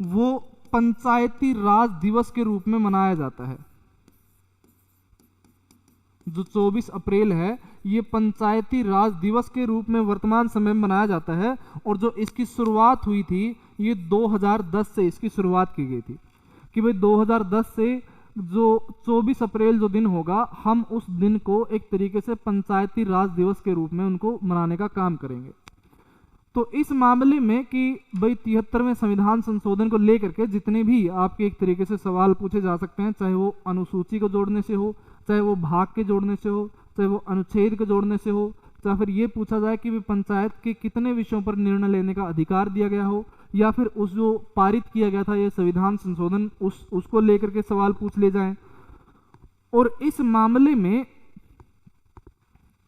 वो पंचायती राज दिवस के रूप में मनाया जाता है। जो 24 अप्रैल है ये पंचायती राज दिवस के रूप में वर्तमान समय में मनाया जाता है। और जो इसकी शुरुआत हुई थी ये 2010 से इसकी शुरुआत की गई थी कि भाई 2010 से जो 24 अप्रैल जो दिन होगा हम उस दिन को एक तरीके से पंचायती राज दिवस के रूप में उनको मनाने का काम करेंगे। तो इस मामले में कि भाई 73वें संविधान संशोधन को लेकर के जितने भी आपके एक तरीके से सवाल पूछे जा सकते हैं, चाहे वो अनुसूची को जोड़ने से हो, चाहे वो भाग के जोड़ने से हो, चाहे वो अनुच्छेद को जोड़ने से हो, चाहे फिर ये पूछा जाए कि पंचायत के कितने विषयों पर निर्णय लेने का अधिकार दिया गया हो, या फिर उस जो पारित किया गया था ये संविधान संशोधन उसको लेकर के सवाल पूछ ले जाएं। और इस मामले में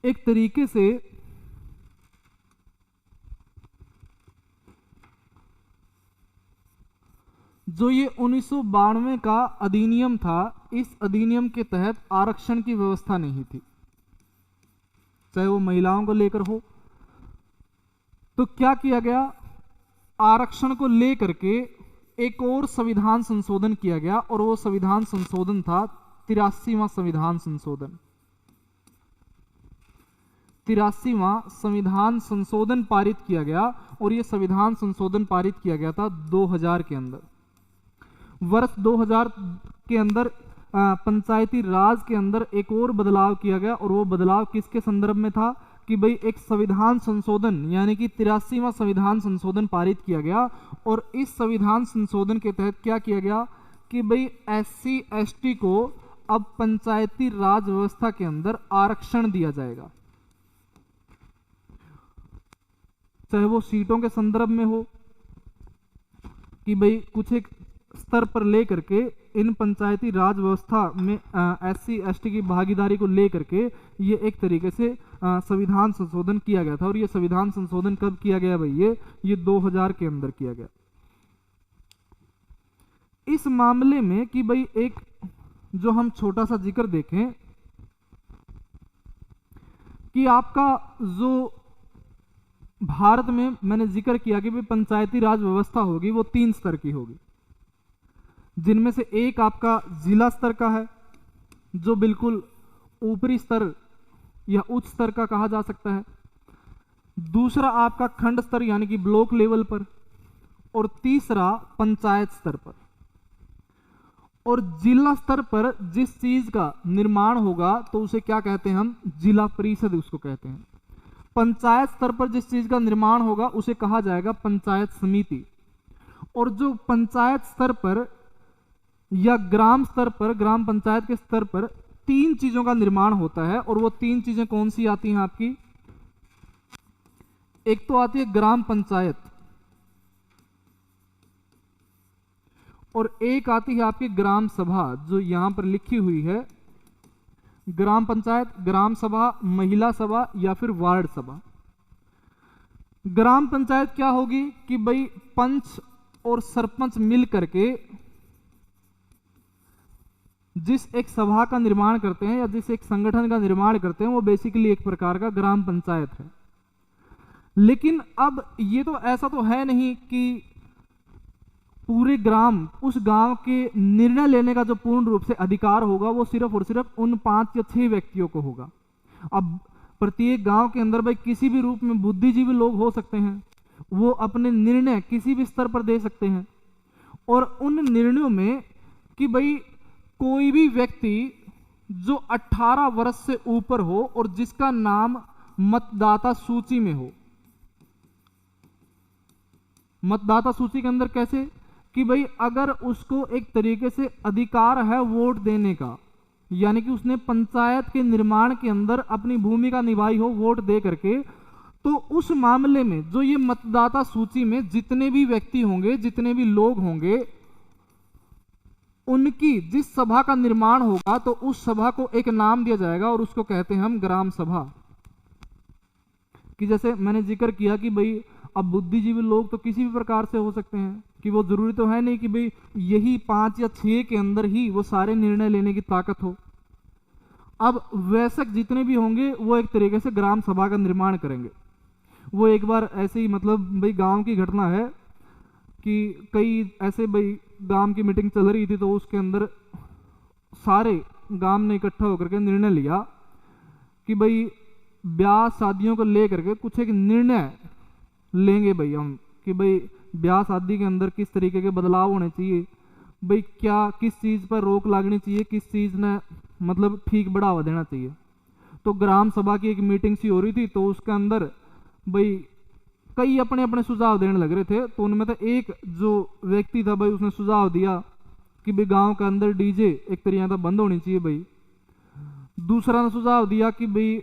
एक तरीके से जो ये 1992 का अधिनियम था, इस अधिनियम के तहत आरक्षण की व्यवस्था नहीं थी, चाहे वो महिलाओं को लेकर हो। तो क्या किया गया, आरक्षण को लेकर के एक और संविधान संशोधन किया गया और वो संविधान संशोधन था 83वां संविधान संशोधन। 83वां संविधान संशोधन पारित किया गया और ये संविधान संशोधन पारित किया गया था 2000 के अंदर। वर्ष 2000 के अंदर पंचायती राज के अंदर एक और बदलाव किया गया और वो बदलाव किसके संदर्भ में था कि भाई एक संविधान संशोधन यानी कि 83वां संविधान संशोधन पारित किया गया। और इस संविधान संशोधन के तहत क्या किया गया कि भाई SC ST को अब पंचायती राज व्यवस्था के अंदर आरक्षण दिया जाएगा, चाहे वो सीटों के संदर्भ में हो कि भाई कुछ एक स्तर पर लेकर के इन पंचायती राज व्यवस्था में SC ST की भागीदारी को लेकर के ये एक तरीके से संविधान संशोधन किया गया था। और ये संविधान संशोधन कब किया गया भाई? ये 2000 के अंदर किया गया। इस मामले में कि भाई एक जो हम छोटा सा जिक्र देखें कि आपका जो भारत में मैंने जिक्र किया कि भाई पंचायती राज व्यवस्था होगी वो 3 स्तर की होगी। जिनमें से एक आपका जिला स्तर का है, जो बिल्कुल ऊपरी स्तर या उच्च स्तर का कहा जा सकता है। दूसरा आपका खंड स्तर यानी कि ब्लॉक लेवल पर, और तीसरा पंचायत स्तर पर। और जिला स्तर पर जिस चीज का निर्माण होगा तो उसे क्या कहते हैं हम? जिला परिषद उसको कहते हैं। पंचायत स्तर पर जिस चीज का निर्माण होगा उसे कहा जाएगा पंचायत समिति। और जो पंचायत स्तर पर या ग्राम स्तर पर, ग्राम पंचायत के स्तर पर 3 चीजों का निर्माण होता है, और वो 3 चीजें कौन सी आती हैं आपकी? एक तो आती है ग्राम पंचायत, और एक आती है आपकी ग्राम सभा, जो यहां पर लिखी हुई है। ग्राम पंचायत, ग्राम सभा, महिला सभा या फिर वार्ड सभा। ग्राम पंचायत क्या होगी कि भाई पंच और सरपंच मिल करके जिस एक सभा का निर्माण करते हैं या जिस एक संगठन का निर्माण करते हैं, वो बेसिकली एक प्रकार का ग्राम पंचायत है। लेकिन अब ये तो ऐसा तो है नहीं कि पूरे ग्राम, उस गांव के निर्णय लेने का जो पूर्ण रूप से अधिकार होगा वो सिर्फ और सिर्फ उन 5 या 6 व्यक्तियों को होगा। अब प्रत्येक गांव के अंदर भाई किसी भी रूप में बुद्धिजीवी लोग हो सकते हैं, वो अपने निर्णय किसी भी स्तर पर दे सकते हैं। और उन निर्णयों में कि भाई कोई भी व्यक्ति जो 18 वर्ष से ऊपर हो और जिसका नाम मतदाता सूची में हो। मतदाता सूची के अंदर कैसे? कि भाई अगर उसको एक तरीके से अधिकार है वोट देने का, यानी कि उसने पंचायत के निर्माण के अंदर अपनी भूमिका निभाई हो वोट दे करके, तो उस मामले में जो ये मतदाता सूची में जितने भी व्यक्ति होंगे, जितने भी लोग होंगे, उनकी जिस सभा का निर्माण होगा तो उस सभा को एक नाम दिया जाएगा और उसको कहते हैं हम ग्राम सभा। कि जैसे मैंने जिक्र किया कि भाई अब बुद्धिजीवी लोग तो किसी भी प्रकार से हो सकते हैं, कि वो जरूरी तो है नहीं कि भाई यही 5 या 6 के अंदर ही वो सारे निर्णय लेने की ताकत हो। अब वयस्क जितने भी होंगे वो एक तरीके से ग्राम सभा का निर्माण करेंगे। वो एक बार ऐसे ही मतलब भाई गांव की घटना है कि कई ऐसे भाई गांव की मीटिंग चल रही थी, तो उसके अंदर सारे गांव ने इकट्ठा होकर के निर्णय लिया कि भाई ब्याह शादियों को लेकर के कुछ एक निर्णय लेंगे भाई हम, कि भाई ब्याह शादी के अंदर किस तरीके के बदलाव होने चाहिए, भाई क्या किस चीज़ पर रोक लगनी चाहिए, किस चीज़ ने मतलब ठीक बढ़ावा देना चाहिए। तो ग्राम सभा की एक मीटिंग सी हो रही थी, तो उसके अंदर भाई कई अपने अपने सुझाव देने लग रहे थे। तो उनमें तो एक जो व्यक्ति था भाई उसने सुझाव दिया कि भाई गांव के अंदर डीजे एक तरीके से बंद होनी चाहिए भाई। दूसरा ने सुझाव दिया कि भाई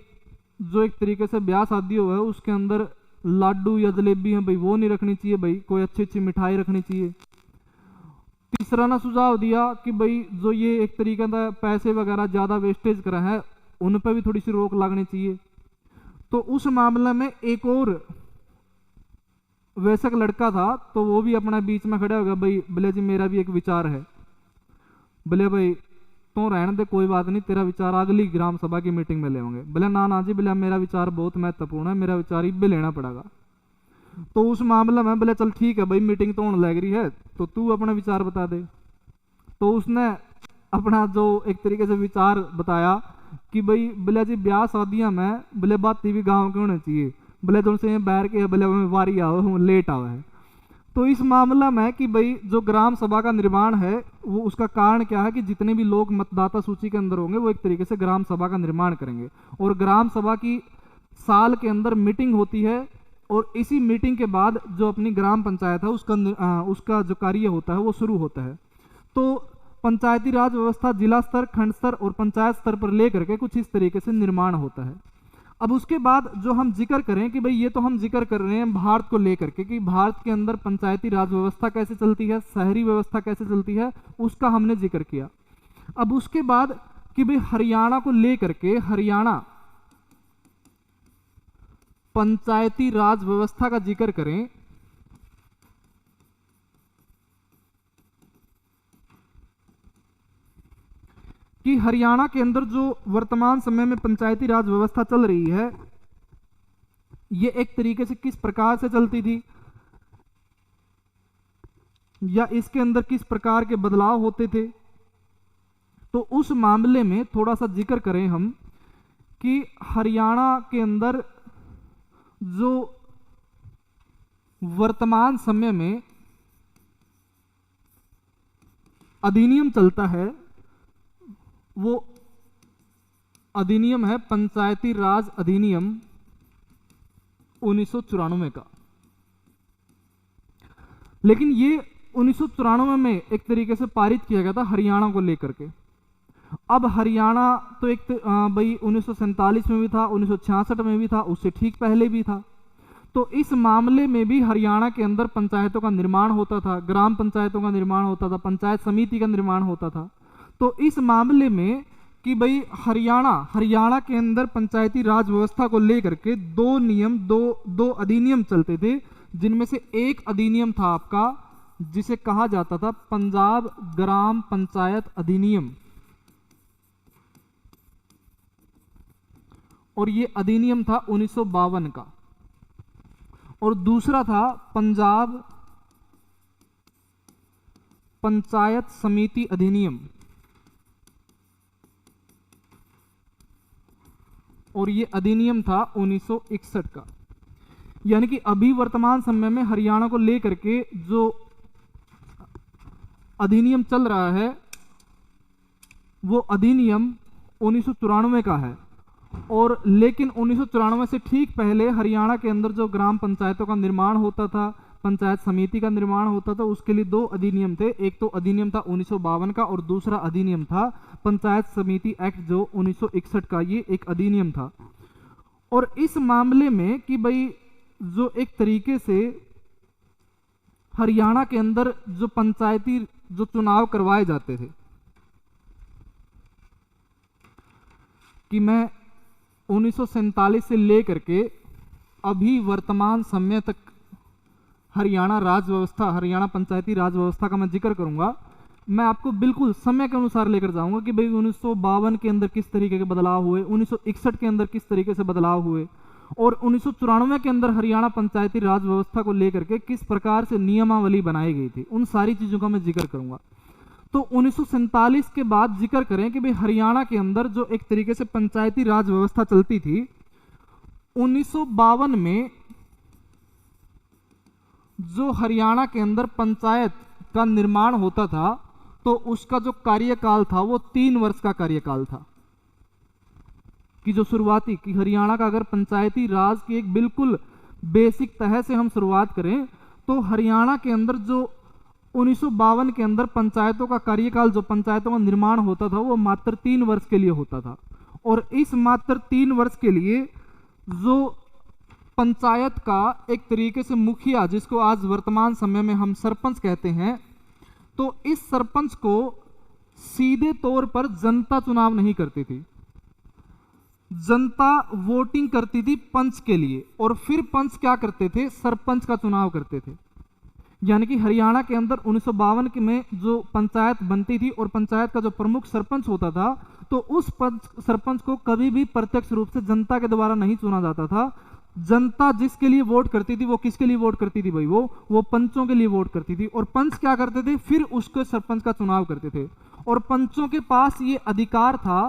जो एक तरीके से ब्याह शादी हुआ है उसके अंदर लाडू या जलेबी है भाई वो नहीं रखनी चाहिए, भाई कोई अच्छी अच्छी मिठाई रखनी चाहिए। तीसरा ने सुझाव दिया कि भाई जो ये एक तरीके का पैसे वगैरह ज़्यादा वेस्टेज करा है उन पर भी थोड़ी सी रोक लगनी चाहिए। तो उस मामले में एक और वयस्क लड़का था, तो वो भी अपना बीच में खड़ा हो गया, भाई बोले जी मेरा भी एक विचार है। बोले भाई तो रहने दे, कोई बात नहीं, तेरा विचार अगली ग्राम सभा की मीटिंग में ले होंगे। बोले ना ना जी, बोले मेरा विचार बहुत महत्वपूर्ण है, मेरा विचार ही भी लेना पड़ेगा। तो उस मामले में बोले चल ठीक है भाई, मीटिंग तो होने लग रही है तो तू अपना विचार बता दे। तो उसने अपना जो एक तरीके से विचार बताया कि भाई बोले जी ब्याह शादियां में बोले बाती भी गाँव के होने चाहिए, बोले तुमसे बैर के बोले वारी आओ लेट आवे है। तो इस मामला में कि भाई जो ग्राम सभा का निर्माण है वो उसका कारण क्या है कि जितने भी लोग मतदाता सूची के अंदर होंगे वो एक तरीके से ग्राम सभा का निर्माण करेंगे। और ग्राम सभा की साल के अंदर मीटिंग होती है, और इसी मीटिंग के बाद जो अपनी ग्राम पंचायत है उसका जो कार्य होता है वो शुरू होता है। तो पंचायती राज व्यवस्था जिला स्तर, खंड स्तर और पंचायत स्तर पर लेकर के कुछ इस तरीके से निर्माण होता है। अब उसके बाद जो हम जिक्र करें कि भाई ये तो हम जिक्र कर रहे हैं भारत को लेकर के कि भारत के अंदर पंचायती राज व्यवस्था कैसे चलती है, शहरी व्यवस्था कैसे चलती है, उसका हमने जिक्र किया। अब उसके बाद कि भाई हरियाणा को लेकर के, हरियाणा पंचायती राज व्यवस्था का जिक्र करें कि हरियाणा के अंदर जो वर्तमान समय में पंचायती राज व्यवस्था चल रही है ये एक तरीके से किस प्रकार से चलती थी या इसके अंदर किस प्रकार के बदलाव होते थे। तो उस मामले में थोड़ा सा जिक्र करें हम कि हरियाणा के अंदर जो वर्तमान समय में अधिनियम चलता है वो अधिनियम है पंचायती राज अधिनियम 1994 का। लेकिन ये 1994 में एक तरीके से पारित किया गया था हरियाणा को लेकर के। अब हरियाणा तो एक भाई 1947 में भी था, 1966 में भी था, उससे ठीक पहले भी था। तो इस मामले में भी हरियाणा के अंदर पंचायतों का निर्माण होता था, ग्राम पंचायतों का निर्माण होता था, पंचायत समिति का निर्माण होता था। तो इस मामले में कि भाई हरियाणा के अंदर पंचायती राज व्यवस्था को लेकर के दो अधिनियम चलते थे, जिनमें से एक अधिनियम था आपका जिसे कहा जाता था पंजाब ग्राम पंचायत अधिनियम, और ये अधिनियम था 1952 का। और दूसरा था पंजाब पंचायत समिति अधिनियम, और ये अधिनियम था 1961 का। यानी कि अभी वर्तमान समय में हरियाणा को लेकर के जो अधिनियम चल रहा है वो अधिनियम 1994 का है। और लेकिन 1994 से ठीक पहले हरियाणा के अंदर जो ग्राम पंचायतों का निर्माण होता था, पंचायत समिति का निर्माण होता था, उसके लिए दो अधिनियम थे। एक तो अधिनियम था 1952 का और दूसरा अधिनियम था पंचायत समिति एक्ट जो 1961 का, ये एक अधिनियम था। और इस मामले में कि भाई जो एक तरीके से हरियाणा के अंदर जो पंचायती जो चुनाव करवाए जाते थे, कि मैं 1947 से लेकर के अभी वर्तमान समय तक हरियाणा राज व्यवस्था, हरियाणा पंचायती राज व्यवस्था का मैं जिक्र करूंगा। मैं आपको बिल्कुल समय के अनुसार लेकर जाऊंगा कि भाई 1952 के अंदर किस तरीके के बदलाव हुए, 1961 के अंदर किस तरीके से बदलाव हुए, और 1994 के अंदर हरियाणा पंचायती राज व्यवस्था को लेकर के किस प्रकार से नियमावली बनाई गई थी, उन सारी चीजों का मैं जिक्र करूंगा। तो 1947 के बाद जिक्र करें कि भाई हरियाणा के अंदर जो एक तरीके से पंचायती राज व्यवस्था चलती थी, 1952 में जो हरियाणा के अंदर पंचायत का निर्माण होता था तो उसका जो कार्यकाल था वो 3 वर्ष का कार्यकाल था। कि जो शुरुआती कि हरियाणा का अगर पंचायती राज की एक बिल्कुल बेसिक तह से हम शुरुआत करें तो हरियाणा के अंदर जो 1952 के अंदर पंचायतों का कार्यकाल, जो पंचायतों का निर्माण होता था वो मात्र 3 वर्ष के लिए होता था। और इस मात्र 3 वर्ष के लिए जो पंचायत का एक तरीके से मुखिया, जिसको आज वर्तमान समय में हम सरपंच कहते हैं, तो इस सरपंच को सीधे तौर पर जनता चुनाव नहीं करती थी, जनता वोटिंग करती थी पंच के लिए, और फिर पंच क्या करते थे, सरपंच का चुनाव करते थे। यानी कि हरियाणा के अंदर 1952 में जो पंचायत बनती थी और पंचायत का जो प्रमुख सरपंच होता था, तो उस सरपंच को कभी भी प्रत्यक्ष रूप से जनता के द्वारा नहीं चुना जाता था। जनता जिसके लिए वोट करती थी वो किसके लिए वोट करती थी भाई, वो पंचों के लिए वोट करती थी। और पंच क्या करते थे, फिर उसके सरपंच का चुनाव करते थे। और पंचों के पास ये अधिकार था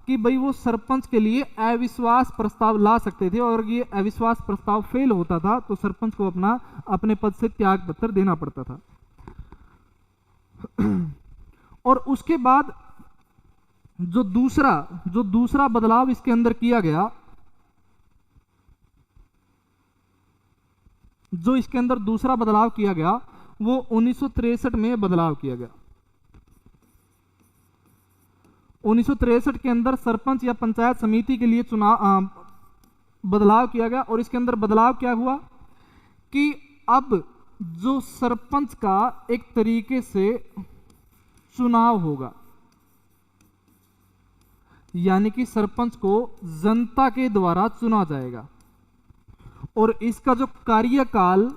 कि भाई वो सरपंच के लिए अविश्वास प्रस्ताव ला सकते थे, और ये अविश्वास प्रस्ताव फेल होता था तो सरपंच को अपने पद से त्याग पत्र देना पड़ता था। और उसके बाद जो दूसरा बदलाव इसके अंदर किया गया, जो इसके अंदर दूसरा बदलाव किया गया वो 1963 में बदलाव किया गया। 1963 के अंदर सरपंच या पंचायत समिति के लिए चुनाव बदलाव किया गया। और इसके अंदर बदलाव क्या हुआ कि अब जो सरपंच का एक तरीके से चुनाव होगा, यानी कि सरपंच को जनता के द्वारा चुना जाएगा, और इसका जो कार्यकाल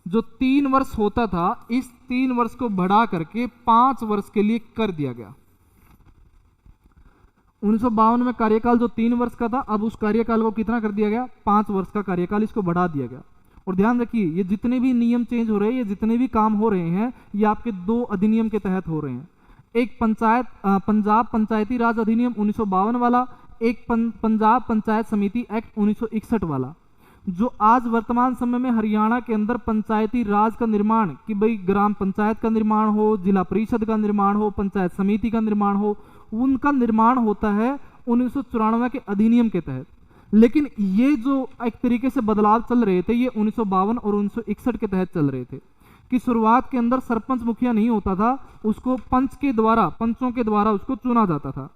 जो 3 वर्ष होता था, इस 3 वर्ष को बढ़ा करके 5 वर्ष के लिए कर दिया गया। 1952 में कार्यकाल जो 3 वर्ष का था, अब उस कार्यकाल को कितना कर दिया गया, 5 वर्ष का कार्यकाल इसको बढ़ा दिया गया। और ध्यान रखिए, ये जितने भी नियम चेंज हो रहे हैं, ये जितने भी काम हो रहे हैं, ये आपके 2 अधिनियम के तहत हो रहे हैं। एक पंजाब पंचायती राज अधिनियम 1952 वाला, एक पंजाब पंचायत समिति एक्ट 1961 वाला, जो आज वर्तमान समय में हरियाणा के अंदर पंचायती राज का निर्माण, कि भाई ग्राम पंचायत का निर्माण हो, जिला परिषद का निर्माण हो, पंचायत समिति का निर्माण हो, उनका निर्माण होता है 1994 के अधिनियम के तहत। लेकिन ये जो एक तरीके से बदलाव चल रहे थे, ये 1952 और 1961 के तहत चल रहे थे, कि शुरुआत के अंदर सरपंच मुखिया नहीं होता था, उसको पंचों के द्वारा उसको चुना जाता था।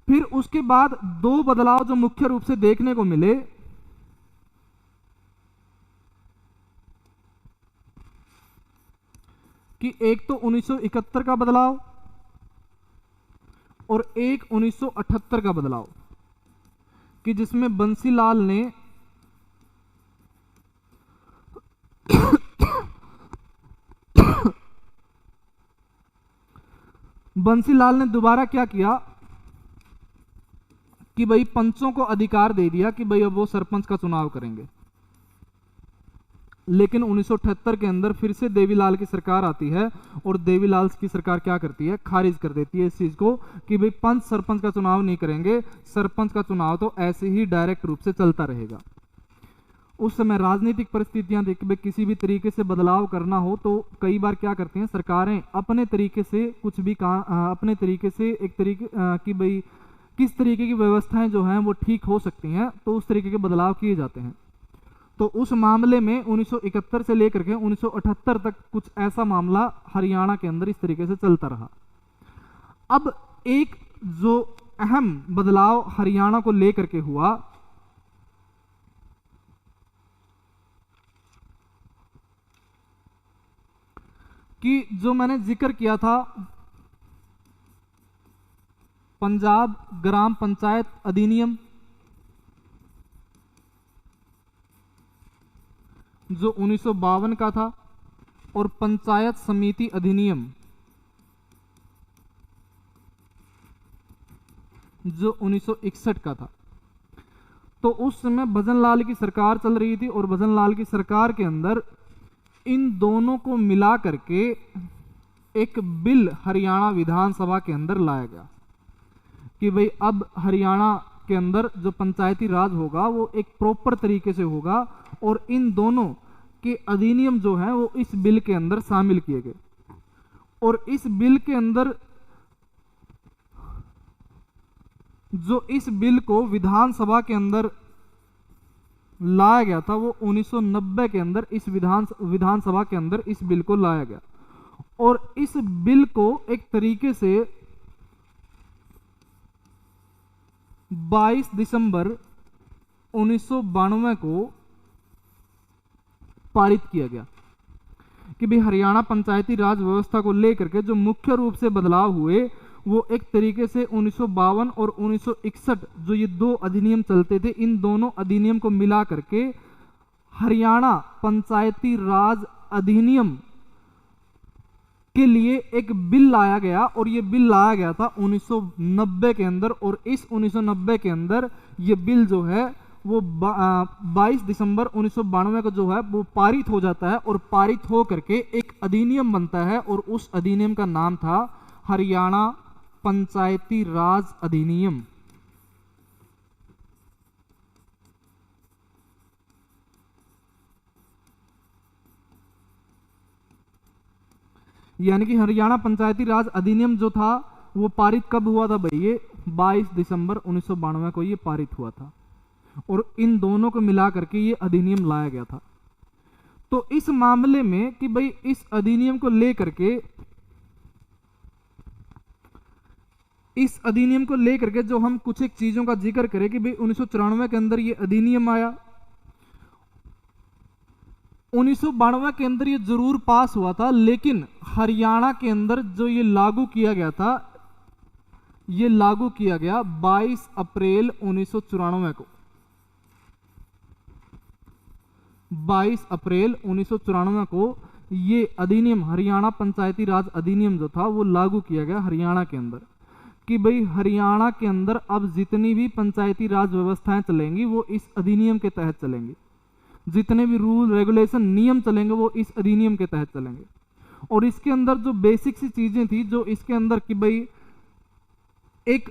फिर उसके बाद 2 बदलाव जो मुख्य रूप से देखने को मिले, कि एक तो 1971 का बदलाव और एक 1978 का बदलाव, कि जिसमें बंसीलाल ने दोबारा क्या किया कि भाई पंचों को अधिकार दे दिया कि भाई अब वो सरपंच का चुनाव करेंगे। लेकिन 1978 के अंदर फिर से देवीलाल की सरकार आती है और देवीलाल की सरकार क्या करती है, खारिज कर देती है इस चीज को कि भाई पंच सरपंच का चुनाव नहीं करेंगे, सरपंच का चुनाव तो ऐसे ही डायरेक्ट रूप से चलता रहेगा। उस समय राजनीतिक परिस्थितियां देख के किसी भी तरीके से बदलाव करना हो तो कई बार क्या करती हैं सरकारें, अपने तरीके से कुछ भी अपने तरीके से एक तरीके कि भाई किस तरीके की व्यवस्थाएं जो हैं वो ठीक हो सकती हैं, तो उस तरीके के बदलाव किए जाते हैं। तो उस मामले में 1971 से लेकर के 1978 तक कुछ ऐसा मामला हरियाणा के अंदर इस तरीके से चलता रहा। अब एक जो अहम बदलाव हरियाणा को लेकर के हुआ, कि जो मैंने जिक्र किया था पंजाब ग्राम पंचायत अधिनियम जो 1952 का था और पंचायत समिति अधिनियम जो 1961 का था। तो उस समय भजनलाल की सरकार चल रही थी और भजनलाल की सरकार के अंदर इन दोनों को मिला करके एक बिल हरियाणा विधानसभा के अंदर लाया गया कि भाई अब हरियाणा के अंदर जो पंचायती राज होगा वो एक प्रॉपर तरीके से होगा और इन दोनों के अधिनियम जो हैं वो इस बिल के अंदर शामिल किए गए। और इस बिल के अंदर जो इस बिल को विधानसभा के अंदर लाया गया था वो 1990 के अंदर इस विधानसभा के अंदर इस बिल को लाया गया। और इस बिल को एक तरीके से 22 दिसंबर 1992 को पारित किया गया कि भाई हरियाणा पंचायती राज व्यवस्था को लेकर के जो मुख्य रूप से बदलाव हुए वो एक तरीके से 1952 और 1961 जो ये 2 अधिनियम चलते थे, इन दोनों अधिनियम को मिला करके हरियाणा पंचायती राज अधिनियम के लिए एक बिल लाया गया। और ये बिल लाया गया था 1990 के अंदर और इस 1990 के अंदर ये बिल जो है वो 22 दिसंबर 1992 को जो है वो पारित हो जाता है और पारित हो करके एक अधिनियम बनता है और उस अधिनियम का नाम था हरियाणा पंचायती राज अधिनियम। यानी कि हरियाणा पंचायती राज अधिनियम जो था वो पारित कब हुआ था भाई, ये 22 दिसंबर 1992 को ये पारित हुआ था और इन दोनों को मिला करके ये अधिनियम लाया गया था। तो इस मामले में कि भाई इस अधिनियम को लेकर के जो हम कुछ एक चीजों का जिक्र करें कि भाई 1994 के अंदर ये अधिनियम आया, 1992 के अंदर ये जरूर पास हुआ था, लेकिन हरियाणा के अंदर जो ये लागू किया गया था, ये लागू किया गया 22 अप्रैल 1994 को। 22 अप्रैल 1994 को ये अधिनियम हरियाणा पंचायती राज अधिनियम जो था वो लागू किया गया हरियाणा के अंदर कि भाई हरियाणा के अंदर अब जितनी भी पंचायती राज व्यवस्थाएं चलेंगी वो इस अधिनियम के तहत चलेंगी, जितने भी रूल रेगुलेशन नियम चलेंगे वो इस अधिनियम के तहत चलेंगे। और इसके अंदर जो बेसिक सी चीजें थी जो इसके अंदर कि भाई एक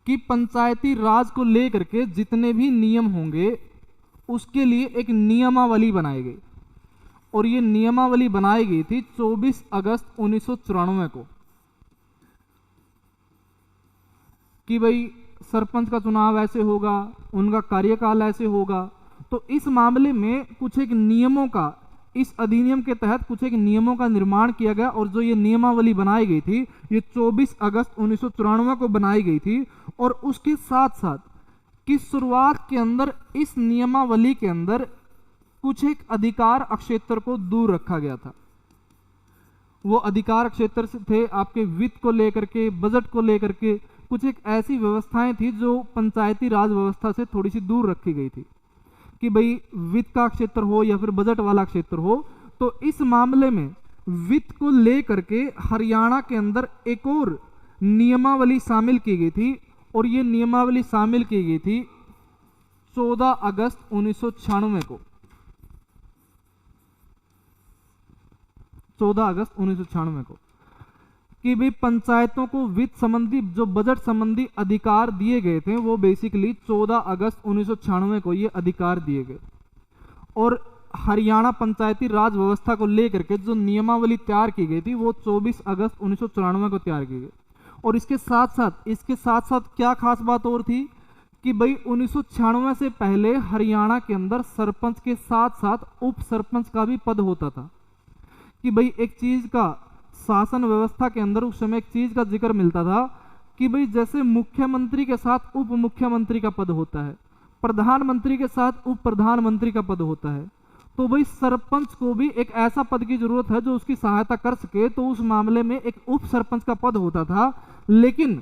कि पंचायती राज को लेकर के जितने भी नियम होंगे उसके लिए एक नियमावली बनाई गई, और ये नियमावली बनाई गई थी 24 अगस्त 1994 को कि भाई सरपंच का चुनाव ऐसे होगा, उनका कार्यकाल ऐसे होगा। तो इस मामले में कुछ एक नियमों का, इस अधिनियम के तहत कुछ एक नियमों का निर्माण किया गया, और जो ये नियमावली बनाई गई थी ये 24 अगस्त 1994 को बनाई गई थी। और उसके साथ साथ कि शुरुआत के अंदर इस नियमावली के अंदर कुछ एक अधिकार क्षेत्र को दूर रखा गया था। वो अधिकार क्षेत्र से थे आपके वित्त को लेकर के, बजट को लेकर के, कुछ एक ऐसी व्यवस्थाएं थी जो पंचायती राज व्यवस्था से थोड़ी सी दूर रखी गई थी कि भाई वित्त का क्षेत्र हो या फिर बजट वाला क्षेत्र हो। तो इस मामले में वित्त को लेकर के हरियाणा के अंदर एक और नियमावली शामिल की गई थी, और ये नियमावली शामिल की गई थी 14 अगस्त 1996 को। 14 अगस्त 1996 को कि भाई पंचायतों को वित्त संबंधी जो बजट संबंधी अधिकार दिए गए थे वो बेसिकली 14 अगस्त 1996 को ये अधिकार दिए गए। और हरियाणा पंचायती राज व्यवस्था को लेकर के जो नियमावली तैयार की गई थी वो 24 अगस्त 1994 को तैयार की गई। और इसके साथ साथ क्या खास बात और थी कि भाई 1996 से पहले हरियाणा के अंदर सरपंच के साथ साथ उप सरपंच का भी पद होता था। कि भाई एक चीज का शासन व्यवस्था के अंदर उस समय एक चीज का जिक्र मिलता था कि भाई जैसे मुख्यमंत्री के साथ उप मुख्यमंत्री का पद होता है, प्रधानमंत्री के साथ उप प्रधानमंत्री का पद होता है, तो भाई सरपंच को भी एक ऐसा पद की जरूरत है जो उसकी सहायता कर सके। तो उस मामले में एक उप सरपंच का पद होता था, लेकिन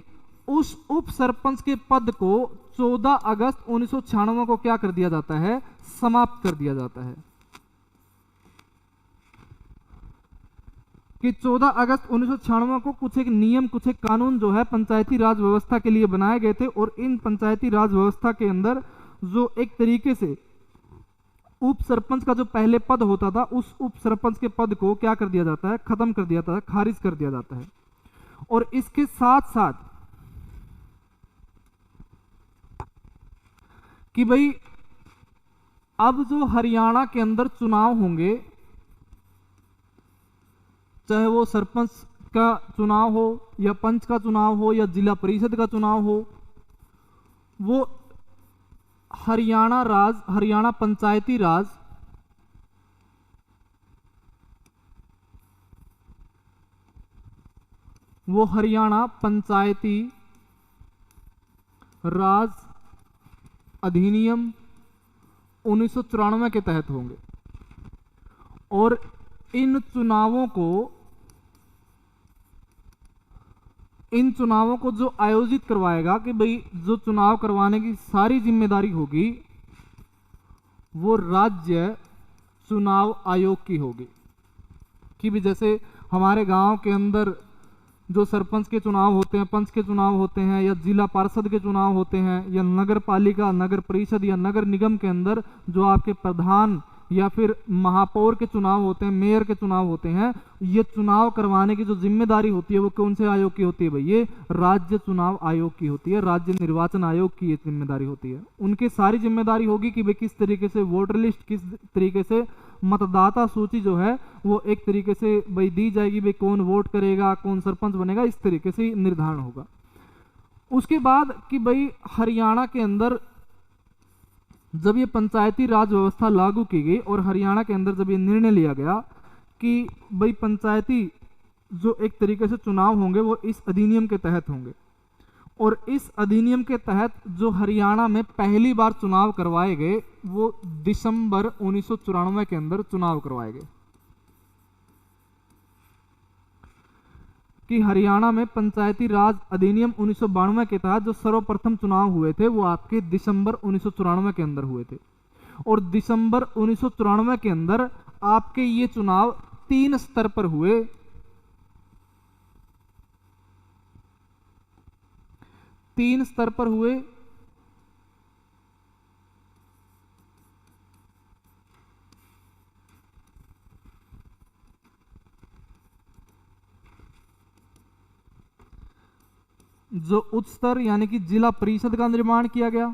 उस उप सरपंच के पद को 14 अगस्त 1996 को क्या कर दिया जाता है, समाप्त कर दिया जाता है। कि 14 अगस्त 1996 को कुछ एक नियम, कुछ एक कानून जो है पंचायती राज व्यवस्था के लिए बनाए गए थे, और इन पंचायती राज व्यवस्था के अंदर जो एक तरीके से उप सरपंच का जो पहले पद होता था उस उप सरपंच के पद को क्या कर दिया जाता है, खत्म कर दिया जाता है, खारिज कर दिया जाता है। और इसके साथ साथ कि भाई अब जो हरियाणा के अंदर चुनाव होंगे, चाहे वो सरपंच का चुनाव हो या पंच का चुनाव हो या जिला परिषद का चुनाव हो, वो हरियाणा पंचायती राज वो हरियाणा पंचायती राज अधिनियम 1994 के तहत होंगे। और इन चुनावों को जो आयोजित करवाएगा कि भाई जो चुनाव करवाने की सारी जिम्मेदारी होगी वो राज्य चुनाव आयोग की होगी। कि भी जैसे हमारे गांव के अंदर जो सरपंच के चुनाव होते हैं, पंच के चुनाव होते हैं, या जिला पार्षद के चुनाव होते हैं, या नगर पालिका, नगर परिषद या नगर निगम के अंदर जो आपके प्रधान या फिर महापौर के चुनाव होते हैं, मेयर के चुनाव होते हैं, ये चुनाव करवाने की जो जिम्मेदारी होती है वो कौन से आयोग की होती है भाई, ये राज्य चुनाव आयोग की होती है, राज्य निर्वाचन आयोग की ये जिम्मेदारी होती है। उनकी सारी जिम्मेदारी होगी कि भाई किस तरीके से वोटर लिस्ट, किस तरीके से मतदाता सूची जो है वो एक तरीके से भाई दी जाएगी, भाई कौन वोट करेगा, कौन सरपंच बनेगा, इस तरीके से निर्धारण होगा। उसके बाद कि भाई हरियाणा के अंदर जब ये पंचायती राज व्यवस्था लागू की गई और हरियाणा के अंदर जब ये निर्णय लिया गया कि भाई पंचायती जो एक तरीके से चुनाव होंगे वो इस अधिनियम के तहत होंगे, और इस अधिनियम के तहत जो हरियाणा में पहली बार चुनाव करवाए गए वो दिसंबर 1994 के अंदर चुनाव करवाए गए। कि हरियाणा में पंचायती राज अधिनियम 1992 के तहत जो सर्वप्रथम चुनाव हुए थे वो आपके दिसंबर 1994 के अंदर हुए थे। और दिसंबर 1994 के अंदर आपके ये चुनाव 3 स्तर पर हुए, 3 स्तर पर हुए। जो उच्च स्तर यानी कि जिला परिषद का निर्माण किया गया,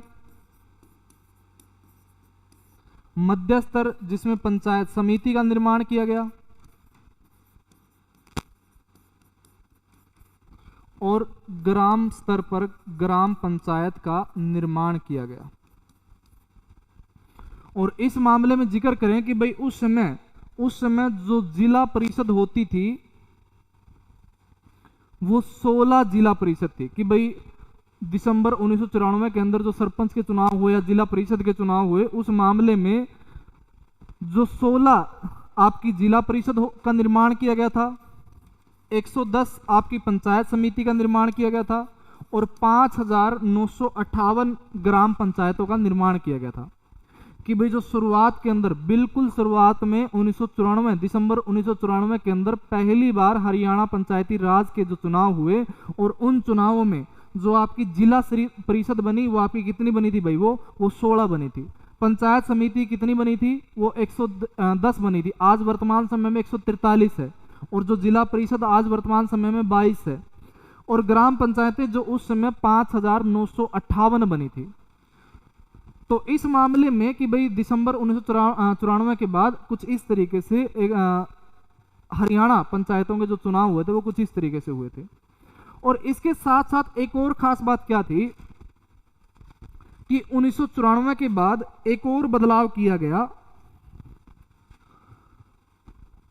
मध्य स्तर जिसमें पंचायत समिति का निर्माण किया गया, और ग्राम स्तर पर ग्राम पंचायत का निर्माण किया गया। और इस मामले में जिक्र करें कि भाई उस समय जो जिला परिषद होती थी वो 16 जिला परिषद थी। कि भाई दिसंबर 1994 के अंदर जो सरपंच के चुनाव हुए या जिला परिषद के चुनाव हुए, उस मामले में जो 16 आपकी जिला परिषद का निर्माण किया गया था, 110 आपकी पंचायत समिति का निर्माण किया गया था, और 5958 ग्राम पंचायतों का निर्माण किया गया था। कि भाई जो शुरुआत के अंदर, बिल्कुल शुरुआत में 1994 दिसंबर 1994 के अंदर पहली बार हरियाणा पंचायती राज के जो चुनाव हुए, और उन चुनावों में जो आपकी जिला परिषद बनी वो आपकी कितनी बनी थी भाई? वो 16 बनी थी। पंचायत समिति कितनी बनी थी? वो 110 बनी थी। आज वर्तमान समय में 143 है। और जो जिला परिषद आज वर्तमान समय में 22 है। और ग्राम पंचायतें जो उस समय 5958 बनी थी। तो इस मामले में कि भाई दिसंबर 1994 के बाद कुछ इस तरीके से हरियाणा पंचायतों के जो चुनाव हुए थे वो कुछ इस तरीके से हुए थे। और इसके साथ साथ एक और खास बात क्या थी कि 1994 के बाद एक और बदलाव किया गया,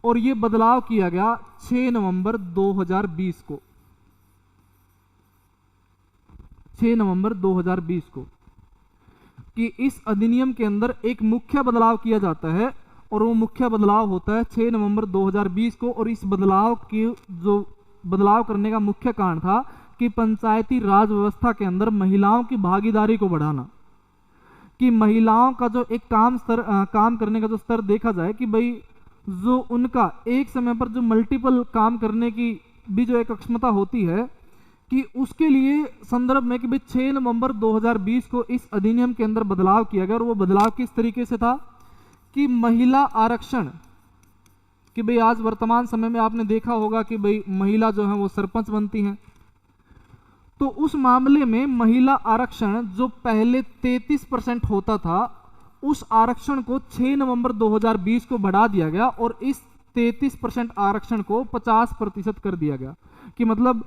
और ये बदलाव किया गया 6 नवंबर 2020 को। 6 नवंबर 2020 को कि इस अधिनियम के अंदर एक मुख्य बदलाव किया जाता है, और वो मुख्य बदलाव होता है 6 नवंबर 2020 को। और इस बदलाव की जो बदलाव करने का मुख्य कारण था कि पंचायती राज व्यवस्था के अंदर महिलाओं की भागीदारी को बढ़ाना। कि महिलाओं का जो एक काम करने का जो स्तर देखा जाए कि भाई जो उनका एक समय पर जो मल्टीपल काम करने की भी जो एक क्षमता होती है, कि उसके लिए संदर्भ में कि भाई 6 नवंबर 2020 को इस अधिनियम के अंदर बदलाव किया गया। और वो बदलाव किस तरीके से था कि महिला आरक्षण, कि भाई आज वर्तमान समय में आपने देखा होगा कि भाई महिला जो है वो सरपंच बनती हैं। तो उस मामले में महिला आरक्षण जो पहले 33% होता था, उस आरक्षण को 6 नवंबर 2020 को बढ़ा दिया गया, और इस 33% आरक्षण को 50% कर दिया गया। कि मतलब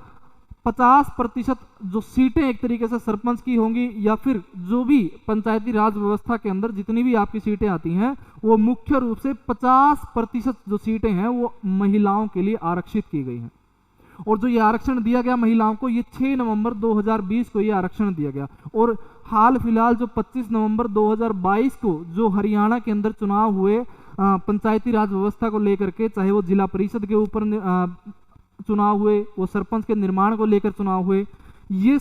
50% जो सीटें एक तरीके से सरपंच की होंगी, या फिर जो भी पंचायती राज व्यवस्था के अंदर जितनी भी आपकी सीटें आती हैं, वो मुख्य रूप से 50% जो सीटें हैं वो महिलाओं के लिए आरक्षित की गई हैं। और जो ये आरक्षण दिया गया महिलाओं को, ये 6 नवंबर 2020 को ये आरक्षण दिया गया। और हाल फिलहाल जो 25 नवंबर 2022 को जो हरियाणा के अंदर चुनाव हुए पंचायती राज व्यवस्था को लेकर के, चाहे वो जिला परिषद के ऊपर चुनाव हुए, वो सरपंच के निर्माण को लेकर चुनाव हुए, ये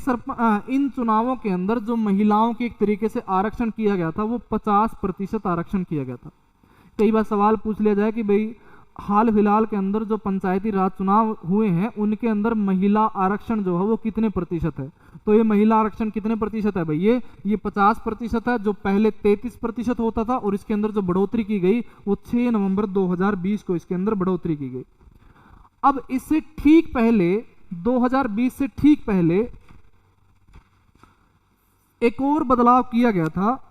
इन चुनावों के अंदर जो महिलाओं के एक तरीके से आरक्षण किया गया था वो 50% आरक्षण किया गया था। कई बार सवाल पूछ लिया जाए कि भाई हाल फिलहाल के अंदर जो पंचायती राज चुनाव हुए हैं उनके अंदर महिला आरक्षण जो है वो कितने प्रतिशत है? तो ये महिला आरक्षण कितने प्रतिशत है भाई? ये 50% है, जो पहले 33% होता था। और इसके अंदर जो बढ़ोतरी की गई वो 6 नवंबर 2020 को इसके अंदर बढ़ोतरी की गई। अब इससे ठीक पहले 2020 से ठीक पहले एक और बदलाव किया गया था।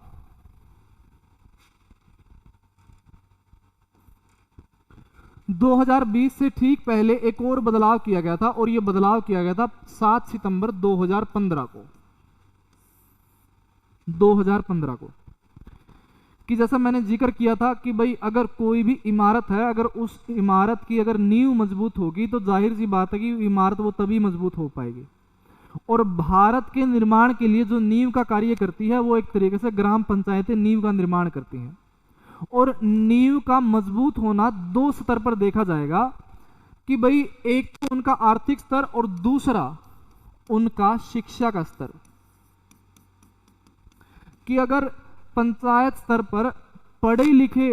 2020 से ठीक पहले एक और बदलाव किया गया था, और यह बदलाव किया गया था 7 सितंबर 2015 को। 2015 को कि जैसा मैंने जिक्र किया था कि भाई अगर कोई भी इमारत है, अगर उस इमारत की अगर नींव मजबूत होगी तो जाहिर सी बात है कि इमारत वो तभी मजबूत हो पाएगी। और भारत के निर्माण के लिए जो नींव का कार्य करती है वो एक तरीके से ग्राम पंचायतें नींव का निर्माण करती हैं। और नींव का मजबूत होना 2 स्तर पर देखा जाएगा कि भाई एक तो उनका आर्थिक स्तर और दूसरा उनका शिक्षा का स्तर। कि अगर पंचायत स्तर पर पढ़े लिखे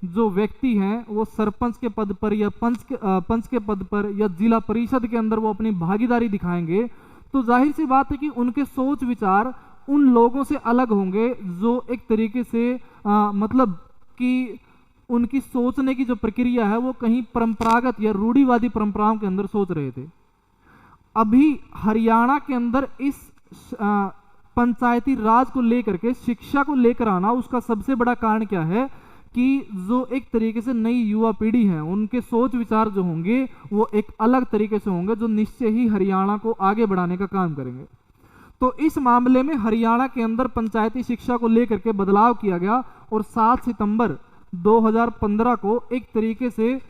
जो व्यक्ति हैं वो सरपंच के पद पर या पंच के पद पर या जिला परिषद के अंदर वो अपनी भागीदारी दिखाएंगे, तो जाहिर सी बात है कि उनके सोच विचार उन लोगों से अलग होंगे जो एक तरीके से मतलब कि उनकी सोचने की जो प्रक्रिया है वो कहीं परंपरागत या रूढ़िवादी परंपराओं के अंदर सोच रहे थे। अभी हरियाणा के अंदर इस पंचायती राज को लेकर के, शिक्षा को लेकर आना, उसका सबसे बड़ा कारण क्या है कि जो एक तरीके से नई युवा पीढ़ी है उनके सोच विचार जो होंगे वो एक अलग तरीके से होंगे, जो निश्चय ही हरियाणा को आगे बढ़ाने का काम करेंगे। तो इस मामले में हरियाणा के अंदर पंचायती शिक्षा को लेकर के बदलाव किया गया और 7 सितंबर 2015 को एक तरीके से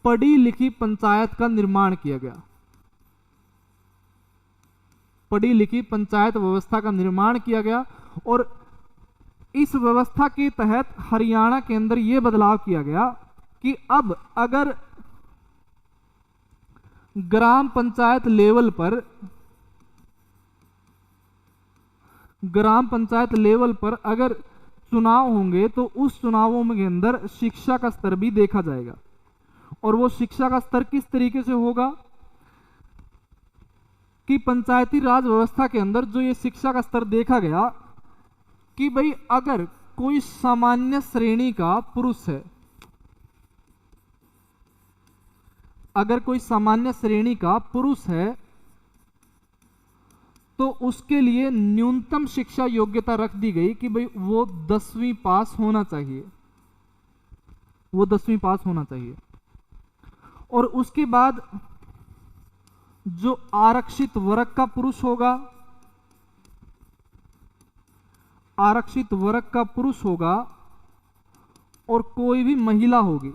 पढ़ी लिखी पंचायत का निर्माण किया गया। पढ़ी लिखी पंचायत व्यवस्था का निर्माण किया गया और इस व्यवस्था के तहत हरियाणा के अंदर यह बदलाव किया गया कि अब अगर ग्राम पंचायत लेवल पर अगर चुनाव होंगे तो उस चुनावों के अंदर शिक्षा का स्तर भी देखा जाएगा। और वो शिक्षा का स्तर किस तरीके से होगा कि पंचायती राज व्यवस्था के अंदर जो ये शिक्षा का स्तर देखा गया कि भाई अगर कोई सामान्य श्रेणी का पुरुष है, अगर कोई सामान्य श्रेणी का पुरुष है तो उसके लिए न्यूनतम शिक्षा योग्यता रख दी गई कि भाई वो 10वीं पास होना चाहिए, वो 10वीं पास होना चाहिए। और उसके बाद जो आरक्षित वर्ग का पुरुष होगा, आरक्षित वर्ग का पुरुष होगा और कोई भी महिला होगी,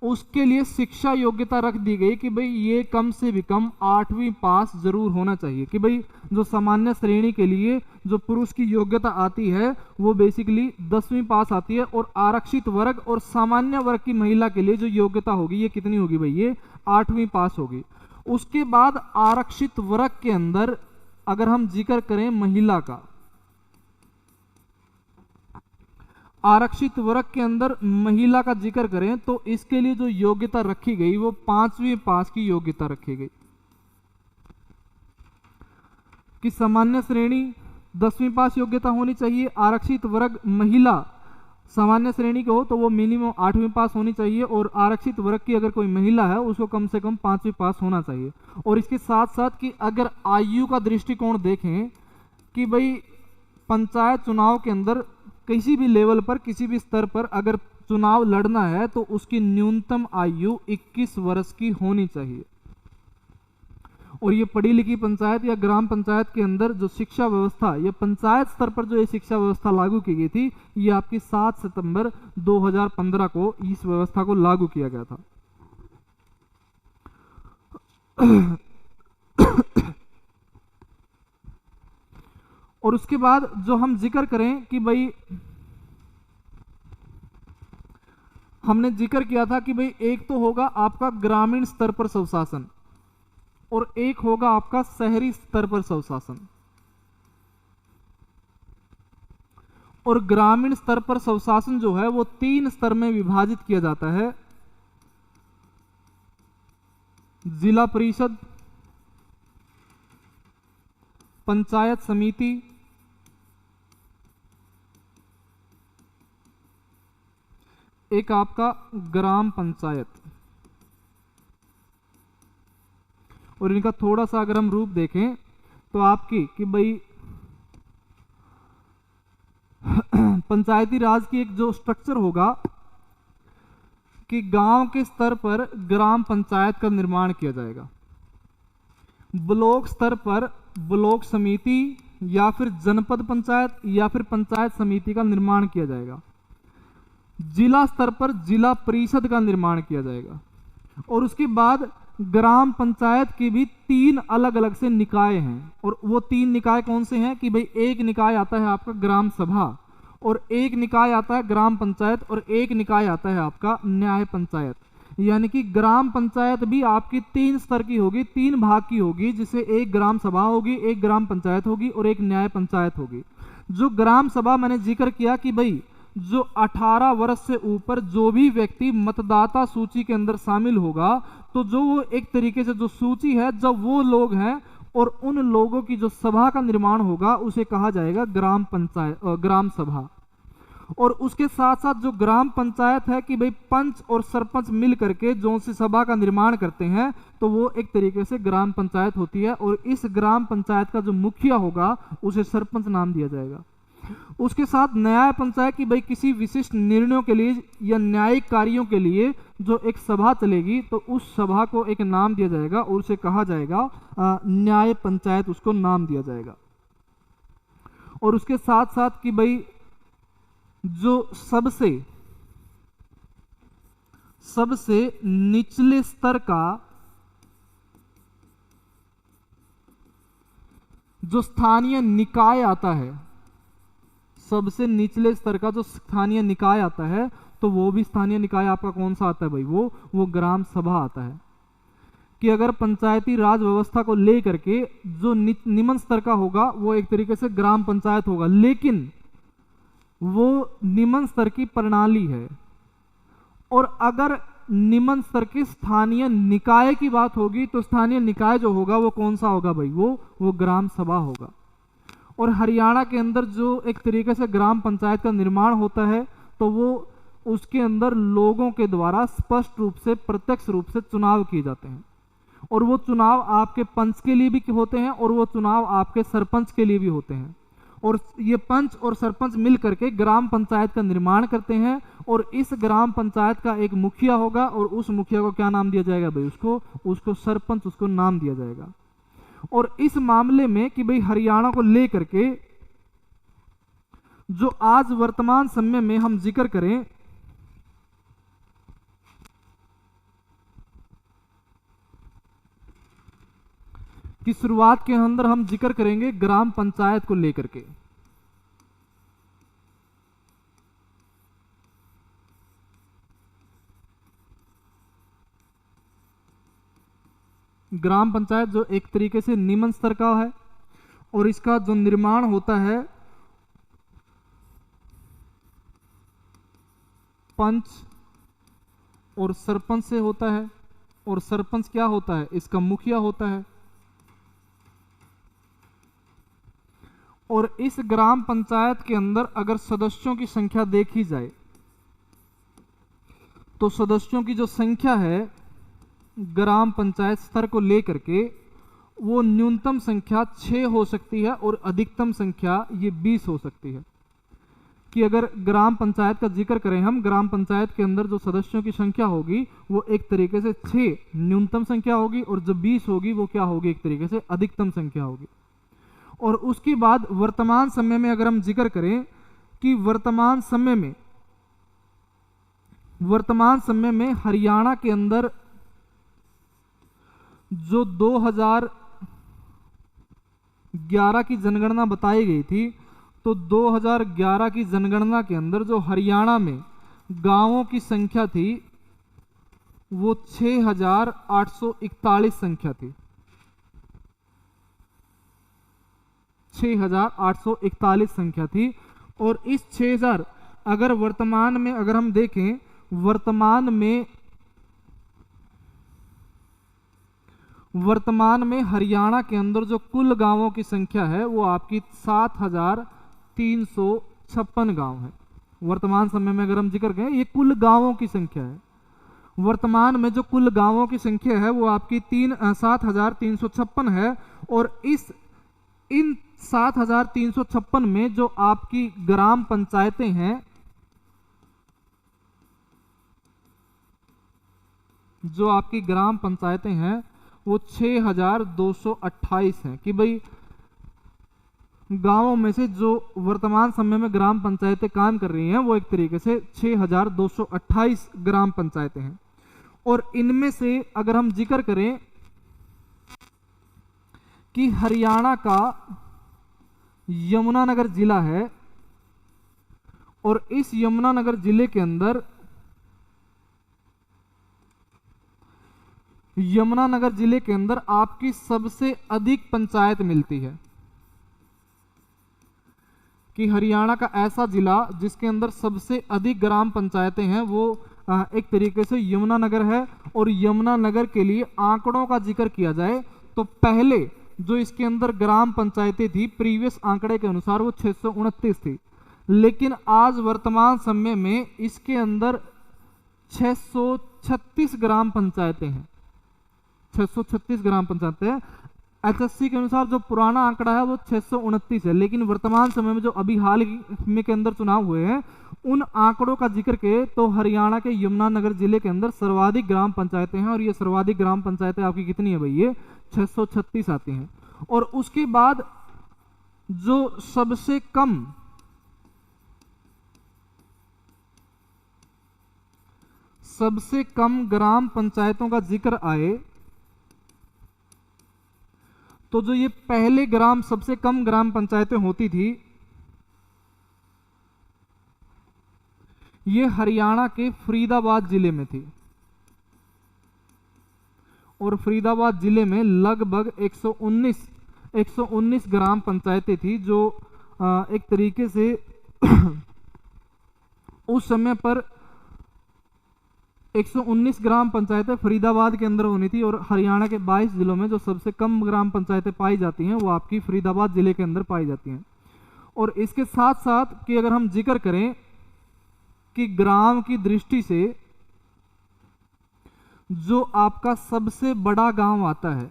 उसके लिए शिक्षा योग्यता रख दी गई कि भाई ये कम से भी कम 8वीं पास जरूर होना चाहिए। कि भाई जो सामान्य श्रेणी के लिए जो पुरुष की योग्यता आती है वो बेसिकली 10वीं पास आती है और आरक्षित वर्ग और सामान्य वर्ग की महिला के लिए जो योग्यता होगी ये कितनी होगी भाई, ये 8वीं पास होगी। उसके बाद आरक्षित वर्ग के अंदर अगर हम जिक्र करें महिला का, आरक्षित वर्ग के अंदर महिला का जिक्र करें तो इसके लिए जो योग्यता रखी गई वो 5वीं पास की योग्यता रखी गई कि सामान्य श्रेणी 10वीं पास योग्यता होनी चाहिए, आरक्षित वर्ग महिला सामान्य श्रेणी के हो तो वो मिनिमम 8वीं पास होनी चाहिए और आरक्षित वर्ग की अगर कोई महिला है उसको कम से कम 5वीं पास होना चाहिए। और इसके साथ साथ कि अगर आयु का दृष्टिकोण देखें कि भाई पंचायत चुनाव के अंदर किसी भी लेवल पर, किसी भी स्तर पर अगर चुनाव लड़ना है तो उसकी न्यूनतम आयु 21 वर्ष की होनी चाहिए। और ये पढ़ी लिखी पंचायत या ग्राम पंचायत के अंदर जो शिक्षा व्यवस्था या पंचायत स्तर पर जो ये शिक्षा व्यवस्था लागू की गई थी ये आपकी 7 सितंबर 2015 को इस व्यवस्था को लागू किया गया था। और उसके बाद जो हम जिक्र करें कि भाई हमने जिक्र किया था कि भाई एक तो होगा आपका ग्रामीण स्तर पर स्वशासन और एक होगा आपका शहरी स्तर पर स्वशासन। और ग्रामीण स्तर पर स्वशासन जो है वो 3 स्तर में विभाजित किया जाता है, जिला परिषद, पंचायत समिति एक आपका ग्राम पंचायत। और इनका थोड़ा सा अगर हम रूप देखें तो आपकी कि भाई पंचायती राज की एक जो स्ट्रक्चर होगा कि गांव के स्तर पर ग्राम पंचायत का निर्माण किया जाएगा, ब्लॉक स्तर पर ब्लॉक समिति या फिर जनपद पंचायत या फिर पंचायत समिति का निर्माण किया जाएगा, जिला स्तर पर जिला परिषद का निर्माण किया जाएगा। और उसके बाद ग्राम पंचायत के भी 3 अलग अलग से निकाय हैं। और वो 3 निकाय कौन से हैं कि भाई एक निकाय आता है आपका ग्राम सभा और एक निकाय आता है ग्राम पंचायत और एक निकाय आता है आपका न्याय पंचायत। यानी कि ग्राम पंचायत भी आपकी 3 स्तर की होगी, 3 भाग की होगी, जिसे एक ग्राम सभा होगी, एक ग्राम पंचायत होगी और एक न्याय पंचायत होगी। जो ग्राम सभा मैंने जिक्र किया कि भाई जो 18 वर्ष से ऊपर जो भी व्यक्ति मतदाता सूची के अंदर शामिल होगा, तो जो वो एक तरीके से जो सूची है, जब वो लोग हैं और उन लोगों की जो सभा का निर्माण होगा उसे कहा जाएगा ग्राम पंचायत, ग्राम सभा। और उसके साथ साथ जो ग्राम पंचायत है कि भाई पंच और सरपंच मिल करके जो सी सभा का निर्माण करते हैं, तो वो एक तरीके से ग्राम पंचायत होती है। और इस ग्राम पंचायत का जो मुखिया होगा उसे सरपंच नाम दिया जाएगा। उसके साथ न्याय पंचायत की भाई किसी विशिष्ट निर्णयों के लिए या न्यायिक कार्यों के लिए जो एक सभा चलेगी, तो उस सभा को एक नाम दिया जाएगा और उसे कहा जाएगा न्याय पंचायत, उसको नाम दिया जाएगा। और उसके साथ साथ कि भाई जो सबसे निचले स्तर का जो स्थानीय निकाय आता है, सबसे निचले स्तर का जो स्थानीय निकाय आता है, तो वो भी स्थानीय निकाय आपका कौन सा आता है भाई? वो ग्राम सभा आता है। कि अगर पंचायती राज व्यवस्था को लेकर के जो निम्न स्तर का होगा वो एक तरीके से ग्राम पंचायत होगा, लेकिन वो निम्न स्तर की प्रणाली है। और अगर निम्न स्तर के स्थानीय निकाय की बात होगी, तो स्थानीय निकाय जो होगा वो कौन सा होगा भाई? वो ग्राम सभा होगा। और हरियाणा के अंदर जो एक तरीके से ग्राम पंचायत का निर्माण होता है, तो वो उसके अंदर लोगों के द्वारा स्पष्ट रूप से, प्रत्यक्ष रूप से चुनाव किए जाते हैं। और वो चुनाव आपके पंच के लिए भी होते हैं और वो चुनाव आपके सरपंच के लिए भी होते हैं। और ये पंच और सरपंच मिल करके ग्राम पंचायत का निर्माण करते हैं। और इस ग्राम पंचायत का एक मुखिया होगा और उस मुखिया को क्या नाम दिया जाएगा भाई? उसको सरपंच, उसको नाम दिया जाएगा। और इस मामले में कि भाई हरियाणा को लेकर के जो आज वर्तमान समय में हम जिक्र करें, कि शुरुआत के अंदर हम जिक्र करेंगे ग्राम पंचायत को लेकर के। ग्राम पंचायत जो एक तरीके से निम्न स्तर का है और इसका जो निर्माण होता है पंच और सरपंच से होता है। और सरपंच क्या होता है? इसका मुखिया होता है। और इस ग्राम पंचायत के अंदर अगर सदस्यों की संख्या देखी जाए, तो सदस्यों की जो संख्या है ग्राम पंचायत स्तर को लेकर के, वो न्यूनतम संख्या 6 हो सकती है और अधिकतम संख्या ये 20 हो सकती है। कि अगर ग्राम पंचायत का जिक्र करें हम, ग्राम पंचायत के अंदर जो सदस्यों की संख्या होगी वो एक तरीके से 6 न्यूनतम संख्या होगी, और जो 20 होगी वो क्या होगी? एक तरीके से अधिकतम संख्या होगी। और उसके बाद वर्तमान समय में अगर हम जिक्र करें कि वर्तमान समय में हरियाणा के अंदर जो 2011 की जनगणना बताई गई थी, तो 2011 की जनगणना के अंदर जो हरियाणा में गांवों की संख्या थी वो 6,841 संख्या थी। 6,841 संख्या थी। और इस 6,000 अगर वर्तमान में अगर हम देखें, वर्तमान में हरियाणा के अंदर जो कुल गांवों की संख्या है वो आपकी 7,356 गांव है। वर्तमान समय में अगर हम जिक्र करें, ये कुल गांवों की संख्या है। वर्तमान में जो कुल गांवों की संख्या है वो आपकी 7,356 है। और इन 7,356 में जो आपकी ग्राम पंचायतें हैं, वो 6,228 हैं। कि भाई गांवों में से जो वर्तमान समय में ग्राम पंचायतें काम कर रही हैं वो एक तरीके से 6,228 ग्राम पंचायतें हैं। और इनमें से अगर हम जिक्र करें कि हरियाणा का यमुनानगर जिला है, और इस यमुनानगर जिले के अंदर आपकी सबसे अधिक पंचायत मिलती है। कि हरियाणा का ऐसा जिला जिसके अंदर सबसे अधिक ग्राम पंचायतें हैं वो एक तरीके से यमुनानगर है। और यमुनानगर के लिए आंकड़ों का जिक्र किया जाए तो पहले जो इसके अंदर ग्राम पंचायतें थी प्रीवियस आंकड़े के अनुसार वो 629 थी, लेकिन आज वर्तमान समय में इसके अंदर 636 ग्राम पंचायतें हैं। 636 ग्राम पंचायतें। एचएससी के अनुसार जो पुराना आंकड़ा है वो 629 है, लेकिन वर्तमान समय में जो अभी हाल में के अंदर चुनाव हुए हैं उन आंकड़ों का जिक्र के तो हरियाणा के यमुनानगर जिले के अंदर सर्वाधिक ग्राम पंचायतें हैं। और ये सर्वाधिक ग्राम पंचायतें आपकी कितनी है भाई? ये 636 आती हैं। और उसके बाद जो सबसे कम ग्राम पंचायतों का जिक्र आए तो जो ये पहले सबसे कम ग्राम पंचायतें होती थी ये हरियाणा के फरीदाबाद जिले में थी। और फरीदाबाद जिले में लगभग 119 ग्राम पंचायतें थी जो एक तरीके से उस समय पर 119 ग्राम पंचायतें फरीदाबाद के अंदर होनी थी। और हरियाणा के 22 जिलों में जो सबसे कम ग्राम पंचायतें पाई जाती हैं वो आपकी फरीदाबाद जिले के अंदर पाई जाती हैं। और इसके साथ साथ कि अगर हम जिक्र करें कि ग्राम की दृष्टि से जो आपका सबसे बड़ा गांव आता है,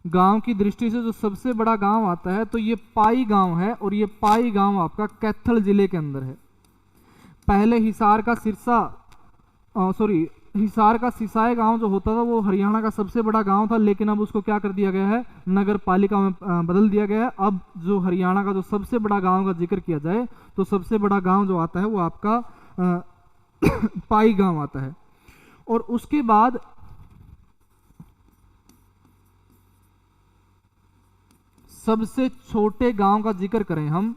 गांव की दृष्टि से जो सबसे बड़ा गांव आता है तो ये पाई गांव है। और ये पाई गांव आपका कैथल जिले के अंदर है। पहले हिसार का सिसाई गांव जो होता था वो हरियाणा का सबसे बड़ा गांव था, लेकिन अब उसको क्या कर दिया गया है? नगर पालिका में बदल दिया गया है। अब जो हरियाणा का जो सबसे बड़ा गांव का जिक्र किया जाए तो सबसे बड़ा गांव जो आता है वो आपका पाई गांव आता है। और उसके बाद सबसे छोटे गांव का जिक्र करें हम,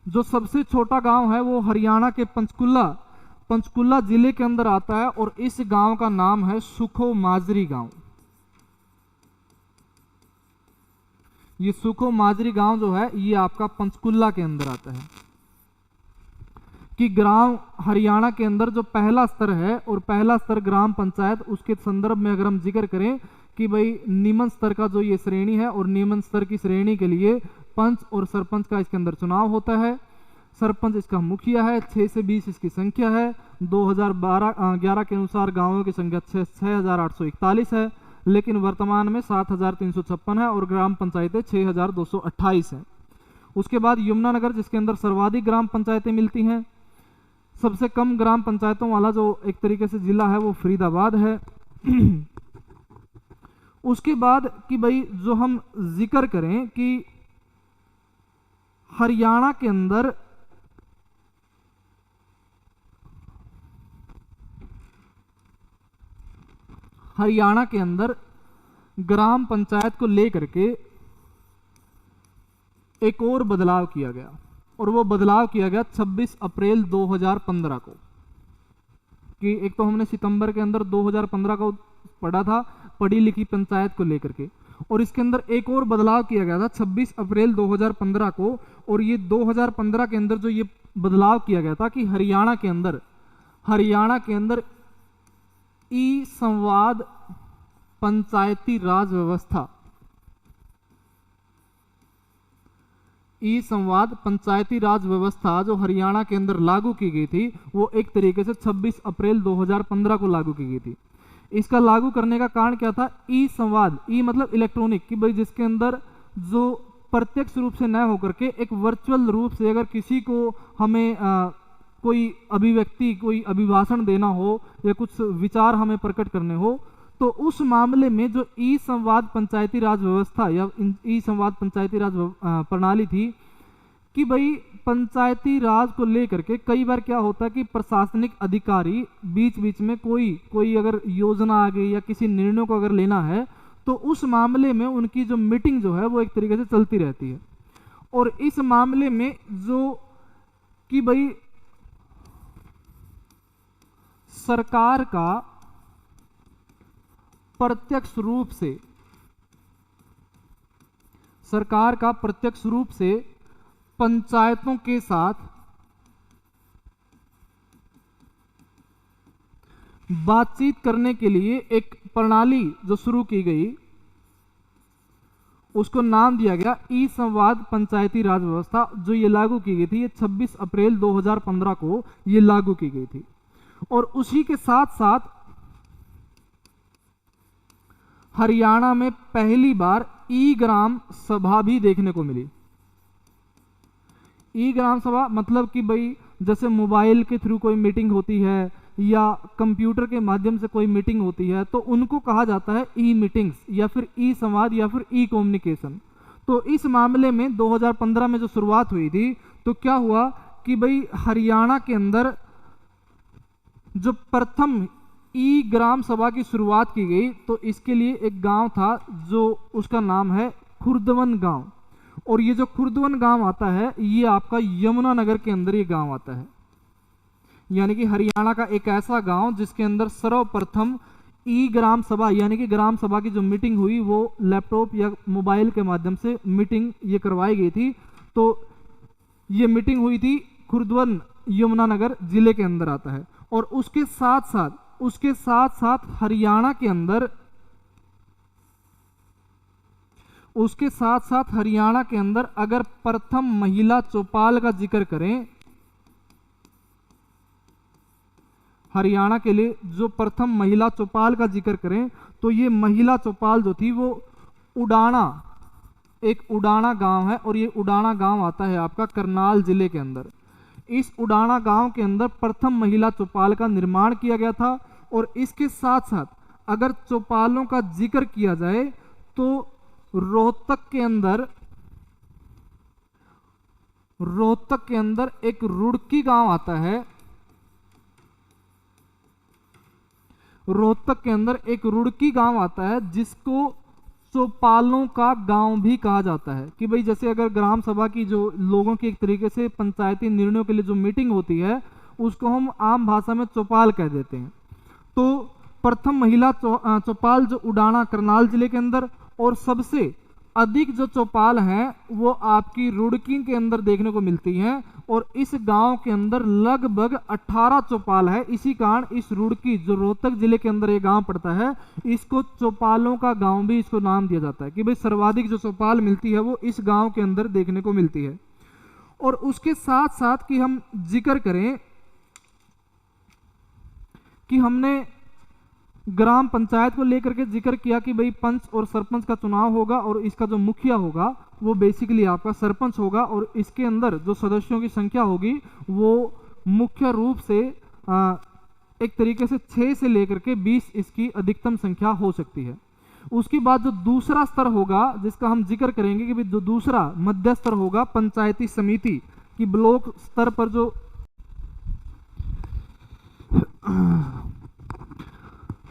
जो सबसे छोटा गांव है वो हरियाणा के पंचकुला जिले के अंदर आता है। और इस गांव का नाम है सुखो माजरी गांव। ये सुखो माजरी गांव जो है ये आपका पंचकुला के अंदर आता है। कि ग्राम हरियाणा के अंदर जो पहला स्तर है और पहला स्तर ग्राम पंचायत, उसके संदर्भ में अगर हम जिक्र करें कि भाई निम्न स्तर का जो ये श्रेणी है और निम्न स्तर की श्रेणी के लिए पंच और सरपंच का इसके अंदर चुनाव होता है। सरपंच इसका मुखिया है। 6 से 20 इसकी संख्या है। 2011 के अनुसार गांवों की संख्या 6841 है, लेकिन वर्तमान में 7356 है और ग्राम पंचायतें 6228 है। उसके बाद यमुनानगर जिसके अंदर सर्वाधिक ग्राम पंचायतें मिलती हैं। सबसे कम ग्राम पंचायतों वाला जो एक तरीके से जिला है वो फरीदाबाद है। उसके बाद कि भाई जो हम जिक्र करें कि हरियाणा के अंदर ग्राम पंचायत को लेकर के एक और बदलाव किया गया। और वो बदलाव किया गया 26 अप्रैल 2015 को। कि एक तो हमने सितंबर के अंदर 2015 को पढ़ा था पढ़ी लिखी पंचायत को लेकर के, और इसके अंदर एक और बदलाव किया गया था 26 अप्रैल 2015 को। और ये 2015 के अंदर जो ये बदलाव किया गया था कि हरियाणा के अंदर ई संवाद पंचायती राज व्यवस्था, ई संवाद पंचायती राज व्यवस्था जो हरियाणा के अंदर लागू की गई थी वो एक तरीके से 26 अप्रैल 2015 को लागू की गई थी। इसका लागू करने का कारण क्या था? ई संवाद, ई मतलब इलेक्ट्रॉनिक, कि भाई जिसके अंदर जो प्रत्यक्ष रूप से न होकर के एक वर्चुअल रूप से अगर किसी को हमें कोई अभिव्यक्ति, कोई अभिभाषण देना हो या कुछ विचार हमें प्रकट करने हो, तो उस मामले में जो ई संवाद पंचायती राज व्यवस्था या ई संवाद पंचायती राज प्रणाली थी कि भाई पंचायती राज को लेकर के कई बार क्या होता है कि प्रशासनिक अधिकारी बीच बीच में कोई अगर योजना आ गई या किसी निर्णय को अगर लेना है तो उस मामले में उनकी जो मीटिंग जो है वो एक तरीके से चलती रहती है। और इस मामले में जो कि भाई सरकार का प्रत्यक्ष रूप से, सरकार का प्रत्यक्ष रूप से पंचायतों के साथ बातचीत करने के लिए एक प्रणाली जो शुरू की गई, उसको नाम दिया गया ई संवाद पंचायती राज व्यवस्था, जो ये लागू की गई थी। ये 26 अप्रैल 2015 को ये लागू की गई थी। और उसी के साथ साथ हरियाणा में पहली बार ई ग्राम सभा भी देखने को मिली। ई ग्राम सभा मतलब कि भाई जैसे मोबाइल के थ्रू कोई मीटिंग होती है या कंप्यूटर के माध्यम से कोई मीटिंग होती है, तो उनको कहा जाता है ई मीटिंग्स या फिर ई संवाद या फिर ई कम्युनिकेशन। तो इस मामले में 2015 में जो शुरुआत हुई थी, तो क्या हुआ कि भाई हरियाणा के अंदर जो प्रथम ई ग्राम सभा की शुरुआत की गई, तो इसके लिए एक गांव था जो उसका नाम है खुर्दवन गांव। और ये जो खुर्दवन गांव आता है, ये आपका यमुनानगर के अंदर ये गांव आता है। यानी कि हरियाणा का एक ऐसा गांव जिसके अंदर सर्वप्रथम ई ग्राम सभा यानी कि ग्राम सभा की जो मीटिंग हुई वो लैपटॉप या मोबाइल के माध्यम से मीटिंग ये करवाई गई थी। तो ये मीटिंग हुई थी खुर्दवन यमुनानगर जिले के अंदर आता है। और उसके साथ साथ हरियाणा के अंदर अगर प्रथम महिला चौपाल का जिक्र करें, हरियाणा के लिए जो प्रथम महिला चौपाल का जिक्र करें, तो ये महिला चौपाल जो थी वो एक उडाणा गांव है। और ये उडाणा गांव आता है आपका करनाल जिले के अंदर। इस उडाणा गांव के अंदर प्रथम महिला चौपाल का निर्माण किया गया था। और इसके साथ साथ अगर चौपालों का जिक्र किया जाए तो रोहतक के अंदर एक रुड़की गांव आता है। रोहतक के अंदर एक रुड़की गांव आता है जिसको चौपालों का गांव भी कहा जाता है। कि भाई जैसे अगर ग्राम सभा की जो लोगों की एक तरीके से पंचायती निर्णयों के लिए जो मीटिंग होती है, उसको हम आम भाषा में चौपाल कह देते हैं। तो प्रथम महिला चौपाल जो उडाणा करनाल जिले के अंदर, और सबसे अधिक जो चौपाल हैं वो आपकी रुड़की के अंदर देखने को मिलती हैं। और इस गांव के अंदर लगभग 18 चौपाल है। इसी कारण इस रुड़की जो रोहतक जिले के अंदर ये गांव पड़ता है, इसको चौपालों का गांव भी इसको नाम दिया जाता है। कि भाई सर्वाधिक जो चौपाल मिलती है वो इस गांव के अंदर देखने को मिलती है। और उसके साथ साथ कि हम जिक्र करें कि हमने ग्राम पंचायत को लेकर के जिक्र किया कि भाई पंच और सरपंच का चुनाव होगा और इसका जो मुखिया होगा वो बेसिकली आपका सरपंच होगा। और इसके अंदर जो सदस्यों की संख्या होगी वो मुख्य रूप से एक तरीके से 6 से लेकर के 20 इसकी अधिकतम संख्या हो सकती है। उसके बाद जो दूसरा स्तर होगा जिसका हम जिक्र करेंगे कि भाई जो दूसरा मध्य स्तर होगा पंचायती समिति की ब्लॉक स्तर पर जो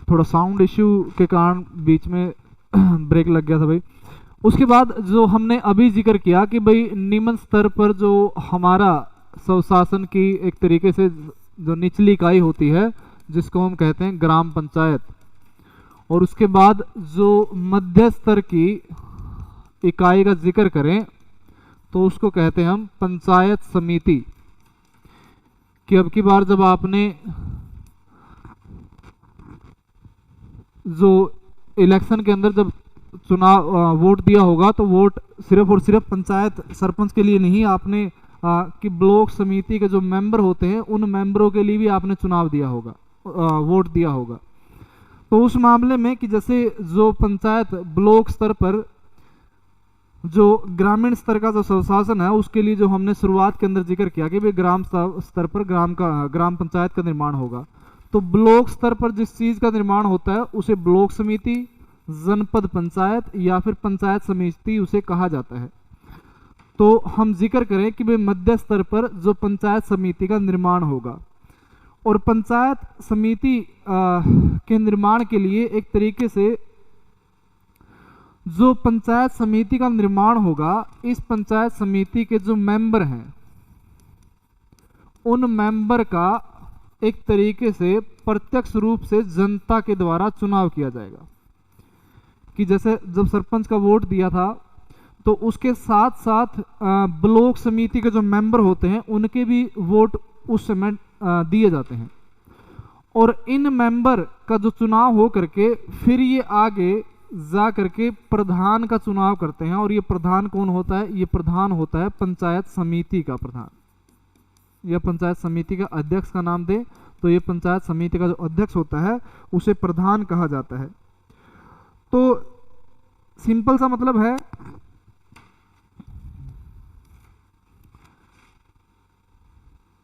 थोड़ा साउंड इश्यू के कारण बीच में ब्रेक लग गया था भाई। उसके बाद जो हमने अभी जिक्र किया कि भाई निम्न स्तर पर जो हमारा स्वशासन की एक तरीके से जो निचली इकाई होती है जिसको हम कहते हैं ग्राम पंचायत, और उसके बाद जो मध्य स्तर की इकाई का जिक्र करें तो उसको कहते हैं हम पंचायत समिति। कि अब की बार जब आपने जो इलेक्शन के अंदर जब चुनाव वोट दिया होगा तो वोट सिर्फ और सिर्फ पंचायत सरपंच के लिए नहीं, आपने कि ब्लॉक समिति के जो मेंबर होते हैं उन मेंबरों के लिए भी आपने चुनाव दिया होगा, वोट दिया होगा। तो उस मामले में कि जैसे जो पंचायत ब्लॉक स्तर पर जो ग्रामीण स्तर का जो स्वशासन है उसके लिए जो हमने शुरुआत के अंदर जिक्र किया कि भाई ग्राम स्तर पर ग्राम पंचायत का निर्माण होगा। तो ब्लॉक स्तर पर जिस चीज का निर्माण होता है उसे ब्लॉक समिति, जनपद पंचायत या फिर पंचायत समिति उसे कहा जाता है। तो हम जिक्र करें कि भाई मध्य स्तर पर जो पंचायत समिति का निर्माण होगा, और पंचायत समिति के निर्माण के लिए एक तरीके से जो पंचायत समिति का निर्माण होगा, इस पंचायत समिति के जो मेंबर हैं उन मेंबर का एक तरीके से प्रत्यक्ष रूप से जनता के द्वारा चुनाव किया जाएगा। कि जैसे जब सरपंच का वोट दिया था तो उसके साथ साथ ब्लॉक समिति के जो मेंबर होते हैं उनके भी वोट उस समय दिए जाते हैं, और इन मेंबर का जो चुनाव हो करके फिर ये आगे जा करके प्रधान का चुनाव करते हैं। और ये प्रधान कौन होता है? ये प्रधान होता है पंचायत समिति का प्रधान, या पंचायत समिति का अध्यक्ष का नाम दे तो ये पंचायत समिति का जो अध्यक्ष होता है उसे प्रधान कहा जाता है। तो सिंपल सा मतलब है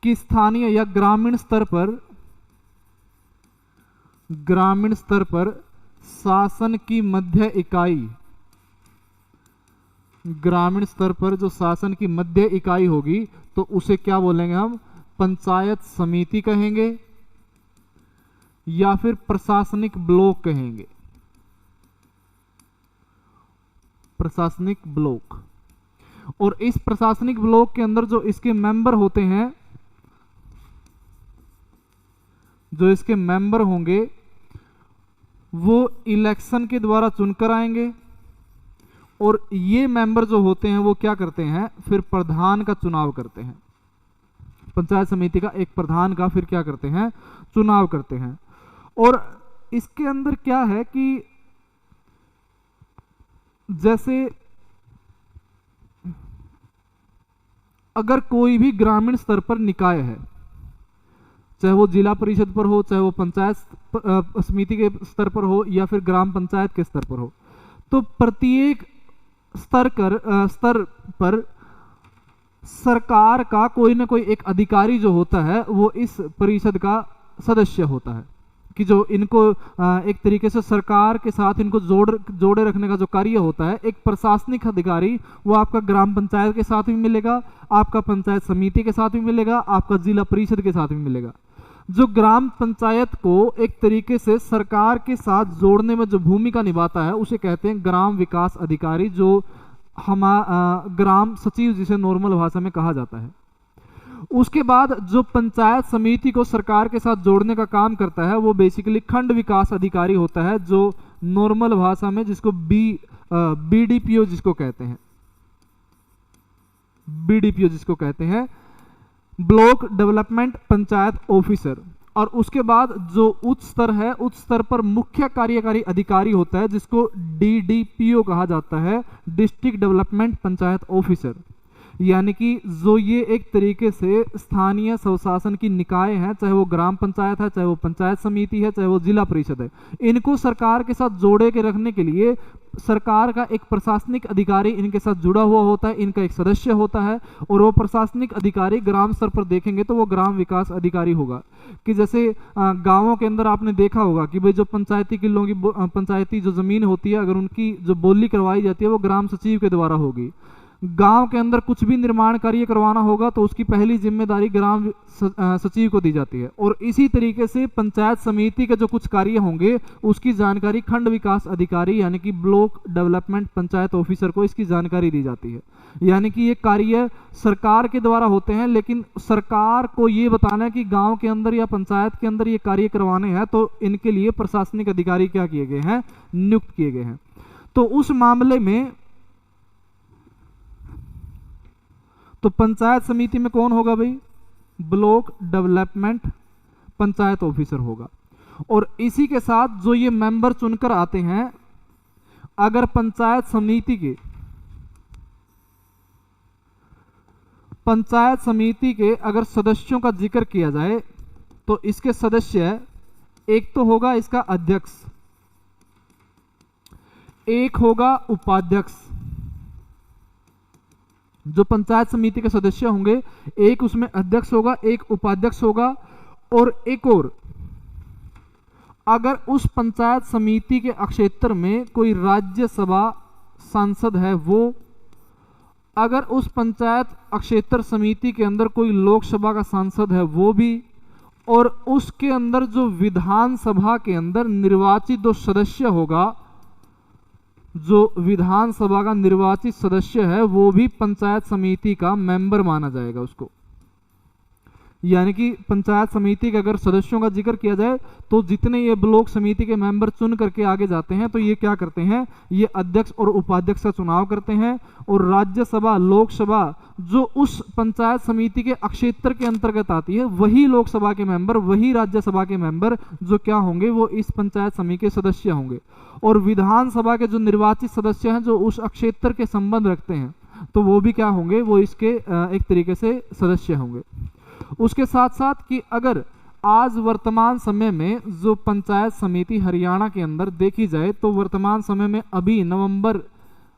कि स्थानीय या ग्रामीण स्तर पर शासन की मध्य इकाई, ग्रामीण स्तर पर जो शासन की मध्य इकाई होगी तो उसे क्या बोलेंगे हम? पंचायत समिति कहेंगे या फिर प्रशासनिक ब्लॉक कहेंगे, प्रशासनिक ब्लॉक। और इस प्रशासनिक ब्लॉक के अंदर जो इसके मेंबर होते हैं, जो इसके मेंबर होंगे वो इलेक्शन के द्वारा चुनकर आएंगे, और ये मेंबर जो होते हैं वो क्या करते हैं? फिर प्रधान का चुनाव करते हैं। पंचायत समिति का एक प्रधान का फिर क्या करते हैं? चुनाव करते हैं। और इसके अंदर क्या है कि जैसे अगर कोई भी ग्रामीण स्तर पर निकाय है, चाहे वो जिला परिषद पर हो, चाहे वो पंचायत समिति के स्तर पर हो या फिर ग्राम पंचायत के स्तर पर हो, तो प्रत्येक स्तर पर सरकार का कोई ना कोई एक अधिकारी जो होता है वो इस परिषद का सदस्य होता है, कि जो इनको एक तरीके से सरकार के साथ इनको जोड़े रखने का जो कार्य होता है। एक प्रशासनिक अधिकारी वो आपका ग्राम पंचायत के साथ भी मिलेगा, आपका पंचायत समिति के साथ भी मिलेगा, आपका जिला परिषद के साथ भी मिलेगा। जो ग्राम पंचायत को एक तरीके से सरकार के साथ जोड़ने में जो भूमिका निभाता है उसे कहते हैं ग्राम विकास अधिकारी, जो ग्राम सचिव जिसे नॉर्मल भाषा में कहा जाता है। उसके बाद जो पंचायत समिति को सरकार के साथ जोड़ने का काम करता है वो बेसिकली खंड विकास अधिकारी होता है, जो नॉर्मल भाषा में जिसको बीडीपीओ जिसको कहते हैं, बीडीपीओ जिसको कहते हैं, ब्लॉक डेवलपमेंट पंचायत ऑफिसर। और उसके बाद जो उच्च स्तर है, उच्च स्तर पर मुख्य कार्यकारी अधिकारी होता है जिसको डीडीपीओ कहा जाता है, डिस्ट्रिक्ट डेवलपमेंट पंचायत ऑफिसर। यानी कि जो ये एक तरीके से स्थानीय स्वशासन की निकाय है, चाहे वो ग्राम पंचायत है, चाहे वो पंचायत समिति है, चाहे वो जिला परिषद है, इनको सरकार के साथ जोड़े के रखने के लिए सरकार का एक प्रशासनिक अधिकारी इनके साथ जुड़ा हुआ होता है, इनका एक सदस्य होता है। और वो प्रशासनिक अधिकारी ग्राम स्तर पर देखेंगे तो वो ग्राम विकास अधिकारी होगा। कि जैसे गांवों के अंदर आपने देखा होगा कि भाई जो पंचायती किलों की पंचायती जो जमीन होती है, अगर उनकी जो बोली करवाई जाती है वो ग्राम सचिव के द्वारा होगी। गांव के अंदर कुछ भी निर्माण कार्य करवाना होगा तो उसकी पहली जिम्मेदारी ग्राम सचिव को दी जाती है। और इसी तरीके से पंचायत समिति के जो कुछ कार्य होंगे उसकी जानकारी खंड विकास अधिकारी यानी कि ब्लॉक डेवलपमेंट पंचायत ऑफिसर को इसकी जानकारी दी जाती है। यानी कि ये कार्य सरकार के द्वारा होते हैं, लेकिन सरकार को ये बताना है कि गांव के अंदर या पंचायत के अंदर ये कार्य करवाने हैं तो इनके लिए प्रशासनिक अधिकारी क्या किए गए हैं? नियुक्त किए गए हैं। तो उस मामले में तो पंचायत समिति में कौन होगा भाई? ब्लॉक डेवलपमेंट पंचायत ऑफिसर होगा। और इसी के साथ जो ये मेंबर चुनकर आते हैं, अगर पंचायत समिति के अगर सदस्यों का जिक्र किया जाए तो इसके सदस्य एक तो होगा इसका अध्यक्ष, एक होगा उपाध्यक्ष। जो पंचायत समिति के सदस्य होंगे एक उसमें अध्यक्ष होगा, एक उपाध्यक्ष होगा, और एक और अगर उस पंचायत समिति के क्षेत्र में कोई राज्यसभा सांसद है वो, अगर उस पंचायत क्षेत्र समिति के अंदर कोई लोकसभा का सांसद है वो भी, और उसके अंदर जो विधानसभा के अंदर निर्वाचित जो सदस्य होगा, जो विधानसभा का निर्वाचित सदस्य है वो भी पंचायत समिति का मेंबर माना जाएगा उसको। यानी कि पंचायत समिति के अगर सदस्यों का जिक्र किया जाए तो जितने ये ब्लॉक समिति के मेंबर चुन करके आगे जाते हैं तो ये क्या करते हैं, ये अध्यक्ष और उपाध्यक्ष का चुनाव करते हैं। और राज्यसभा लोकसभा जो उस पंचायत समिति के अक्षेत्र के अंतर्गत आती है, वही लोकसभा के मेंबर वही राज्यसभा के मेंबर जो क्या होंगे, वो इस पंचायत समिति के सदस्य होंगे। और विधानसभा के जो निर्वाचित सदस्य हैं जो उस अक्षेत्र के संबंध रखते हैं तो वो भी क्या होंगे, वो इसके एक तरीके से सदस्य होंगे। उसके साथ साथ कि अगर आज वर्तमान समय में जो पंचायत समिति हरियाणा के अंदर देखी जाए तो वर्तमान समय में अभी नवंबर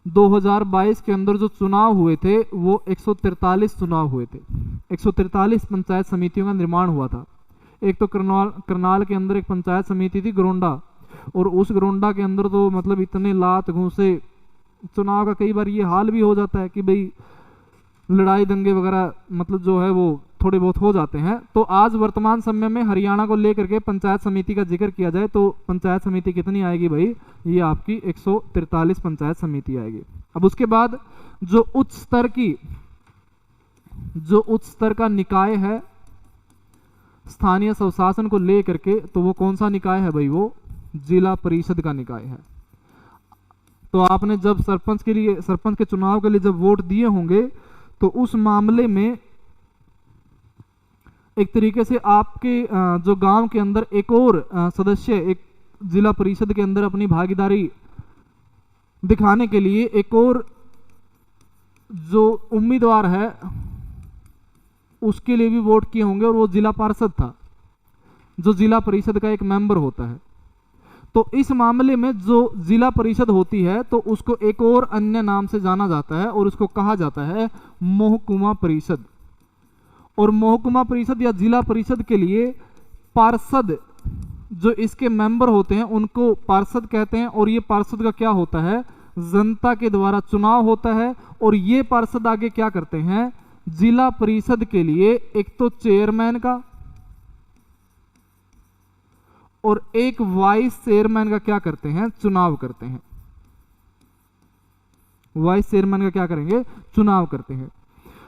2022 के अंदर जो चुनाव हुए थे वो 143 चुनाव हुए थे। 143 पंचायत समितियों का निर्माण हुआ था। एक तो करनाल के अंदर एक पंचायत समिति थी गरोंडा, और उस गरोंडा के अंदर तो मतलब इतने लात घूंसे चुनाव का कई बार ये हाल भी हो जाता है कि भाई लड़ाई दंगे वगैरह मतलब जो है वो थोड़े बहुत हो जाते हैं। तो आज वर्तमान समय में हरियाणा को लेकर के पंचायत समिति का जिक्र किया जाए तो पंचायत समिति कितनी आएगी भाई, ये आपकी 143 पंचायत समिति आएगी। अब उसके बाद जो उच्च स्तर का निकाय है स्थानीय स्वशासन को लेकर के, तो वो कौन सा निकाय है भाई, वो जिला परिषद का निकाय है। तो आपने जब सरपंच के चुनाव के लिए जब वोट दिए होंगे तो उस मामले में एक तरीके से आपके जो गांव के अंदर एक और सदस्य एक जिला परिषद के अंदर अपनी भागीदारी दिखाने के लिए एक और जो उम्मीदवार है उसके लिए भी वोट किए होंगे, और वो जिला पार्षद था जो जिला परिषद का एक मेंबर होता है। तो इस मामले में जो जिला परिषद होती है तो उसको एक और अन्य नाम से जाना जाता है और उसको कहा जाता है महकुमा परिषद। और महकुमा परिषद या जिला परिषद के लिए पार्षद जो इसके मेंबर होते हैं उनको पार्षद कहते हैं। और ये पार्षद का क्या होता है, जनता के द्वारा चुनाव होता है। और ये पार्षद आगे क्या करते हैं, जिला परिषद के लिए एक तो चेयरमैन का और एक वाइस चेयरमैन का क्या करते हैं, चुनाव करते हैं। वाइस चेयरमैन का क्या करेंगे, चुनाव करते हैं।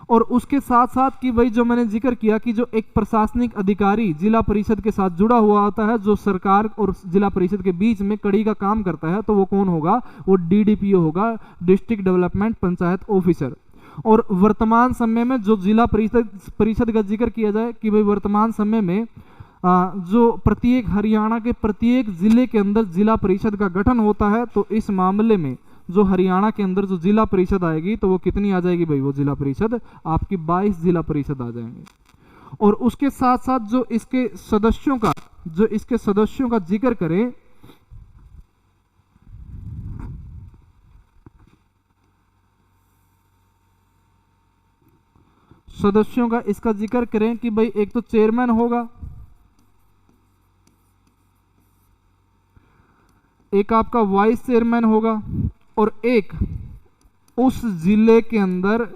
और उसके साथ साथ कि भाई जो मैंने जिक्र किया कि जो एक प्रशासनिक अधिकारी जिला परिषद के साथ जुड़ा हुआ होता है जो सरकार और जिला परिषद के बीच में कड़ी का काम करता है, तो वो कौन होगा, वो डीडीपीओ होगा, डिस्ट्रिक्ट डेवलपमेंट पंचायत ऑफिसर। और वर्तमान समय में जो जिला परिषद का जिक्र किया जाए कि भाई वर्तमान समय में जो प्रत्येक हरियाणा के प्रत्येक जिले के अंदर जिला परिषद का गठन होता है, तो इस मामले में जो हरियाणा के अंदर जो जिला परिषद आएगी तो वो कितनी आ जाएगी भाई, वो जिला परिषद आपकी 22 जिला परिषद आ जाएंगे। और उसके साथ साथ जो इसके सदस्यों का जिक्र करें इसका जिक्र करें कि भाई एक तो चेयरमैन होगा, एक आपका वाइस चेयरमैन होगा, और एक उस जिले के अंदर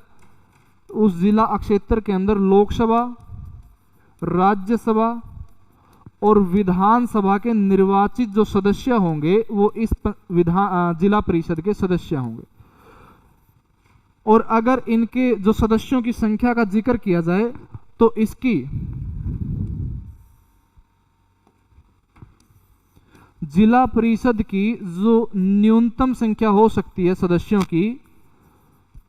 उस जिला क्षेत्र के अंदर लोकसभा, राज्यसभा और विधानसभा के निर्वाचित जो सदस्य होंगे वो इस जिला परिषद के सदस्य होंगे। और अगर इनके जो सदस्यों की संख्या का जिक्र किया जाए तो इसकी जिला परिषद की जो न्यूनतम संख्या हो सकती है सदस्यों की,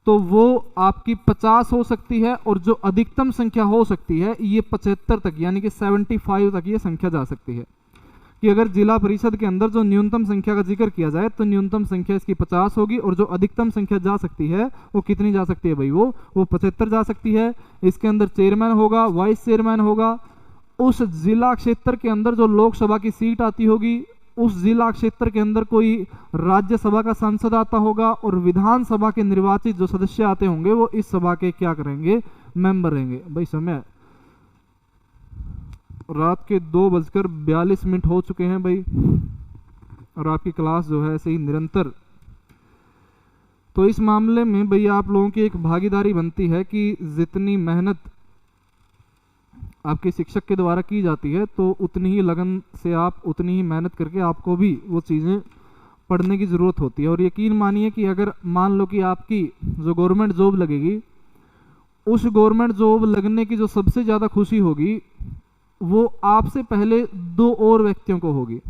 तो वो आपकी 50 हो सकती है, और जो अधिकतम संख्या हो सकती है ये 75 तक यानी कि 75 तक ये संख्या जा सकती है। कि अगर जिला परिषद के अंदर जो न्यूनतम संख्या का जिक्र किया जाए तो न्यूनतम संख्या इसकी 50 होगी, और जो अधिकतम संख्या जा सकती है वो कितनी जा सकती है भाई, वो 75 जा सकती है। इसके अंदर चेयरमैन होगा, वाइस चेयरमैन होगा, उस जिला क्षेत्र के अंदर जो लोकसभा की सीट आती होगी उस जिला क्षेत्र के अंदर कोई राज्यसभा का सांसद आता होगा, और विधानसभा के निर्वाचित जो सदस्य आते होंगे वो इस सभा के क्या करेंगे, मेंबर रहेंगे। भाई समय रात के 2:42 हो चुके हैं भाई, और आपकी क्लास जो है ऐसे ही निरंतर। तो इस मामले में भाई आप लोगों की एक भागीदारी बनती है कि जितनी मेहनत आपके शिक्षक के द्वारा की जाती है तो उतनी ही लगन से आप उतनी ही मेहनत करके आपको भी वो चीज़ें पढ़ने की ज़रूरत होती है। और यकीन मानिए कि अगर मान लो कि आपकी जो गवर्नमेंट जॉब लगेगी उस गवर्नमेंट जॉब लगने की जो सबसे ज़्यादा खुशी होगी वो आपसे पहले 2 और व्यक्तियों को होगी,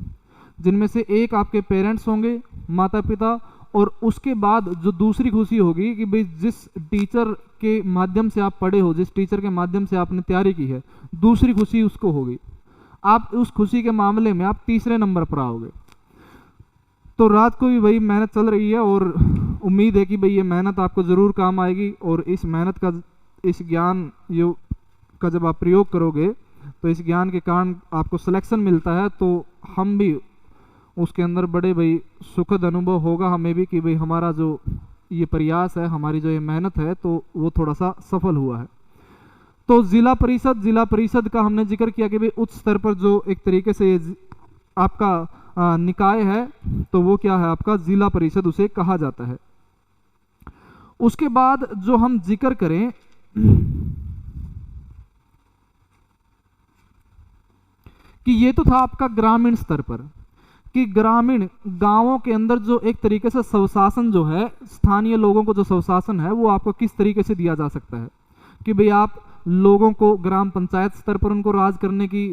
जिनमें से एक आपके पेरेंट्स होंगे, माता पिता, और उसके बाद जो दूसरी खुशी होगी कि भाई जिस टीचर के माध्यम से आप पढ़े हो, जिस टीचर के माध्यम से आपने तैयारी की है, दूसरी खुशी उसको होगी। आप उस खुशी के मामले में आप तीसरे नंबर पर आओगे। तो रात को भी भाई मेहनत चल रही है और उम्मीद है कि भाई ये मेहनत आपको ज़रूर काम आएगी, और इस मेहनत का, इस ज्ञान का जब आप प्रयोग करोगे तो इस ज्ञान के कारण आपको सिलेक्शन मिलता है, तो हम भी उसके अंदर बड़े भाई सुखद अनुभव होगा हमें भी कि भाई हमारा जो ये प्रयास है, हमारी जो ये मेहनत है, तो वो थोड़ा सा सफल हुआ है। तो जिला परिषद का हमने जिक्र किया कि भाई उच्च स्तर पर जो एक तरीके से ये आपका निकाय है, तो वो क्या है, आपका जिला परिषद उसे कहा जाता है। उसके बाद जो हम जिक्र करें कि ये तो था आपका ग्रामीण स्तर पर, कि ग्रामीण गांवों के अंदर जो एक तरीके से स्वशासन जो है, स्थानीय लोगों को जो स्वशासन है वो आपको किस तरीके से दिया जा सकता है, कि भाई आप लोगों को ग्राम पंचायत स्तर पर उनको राज करने की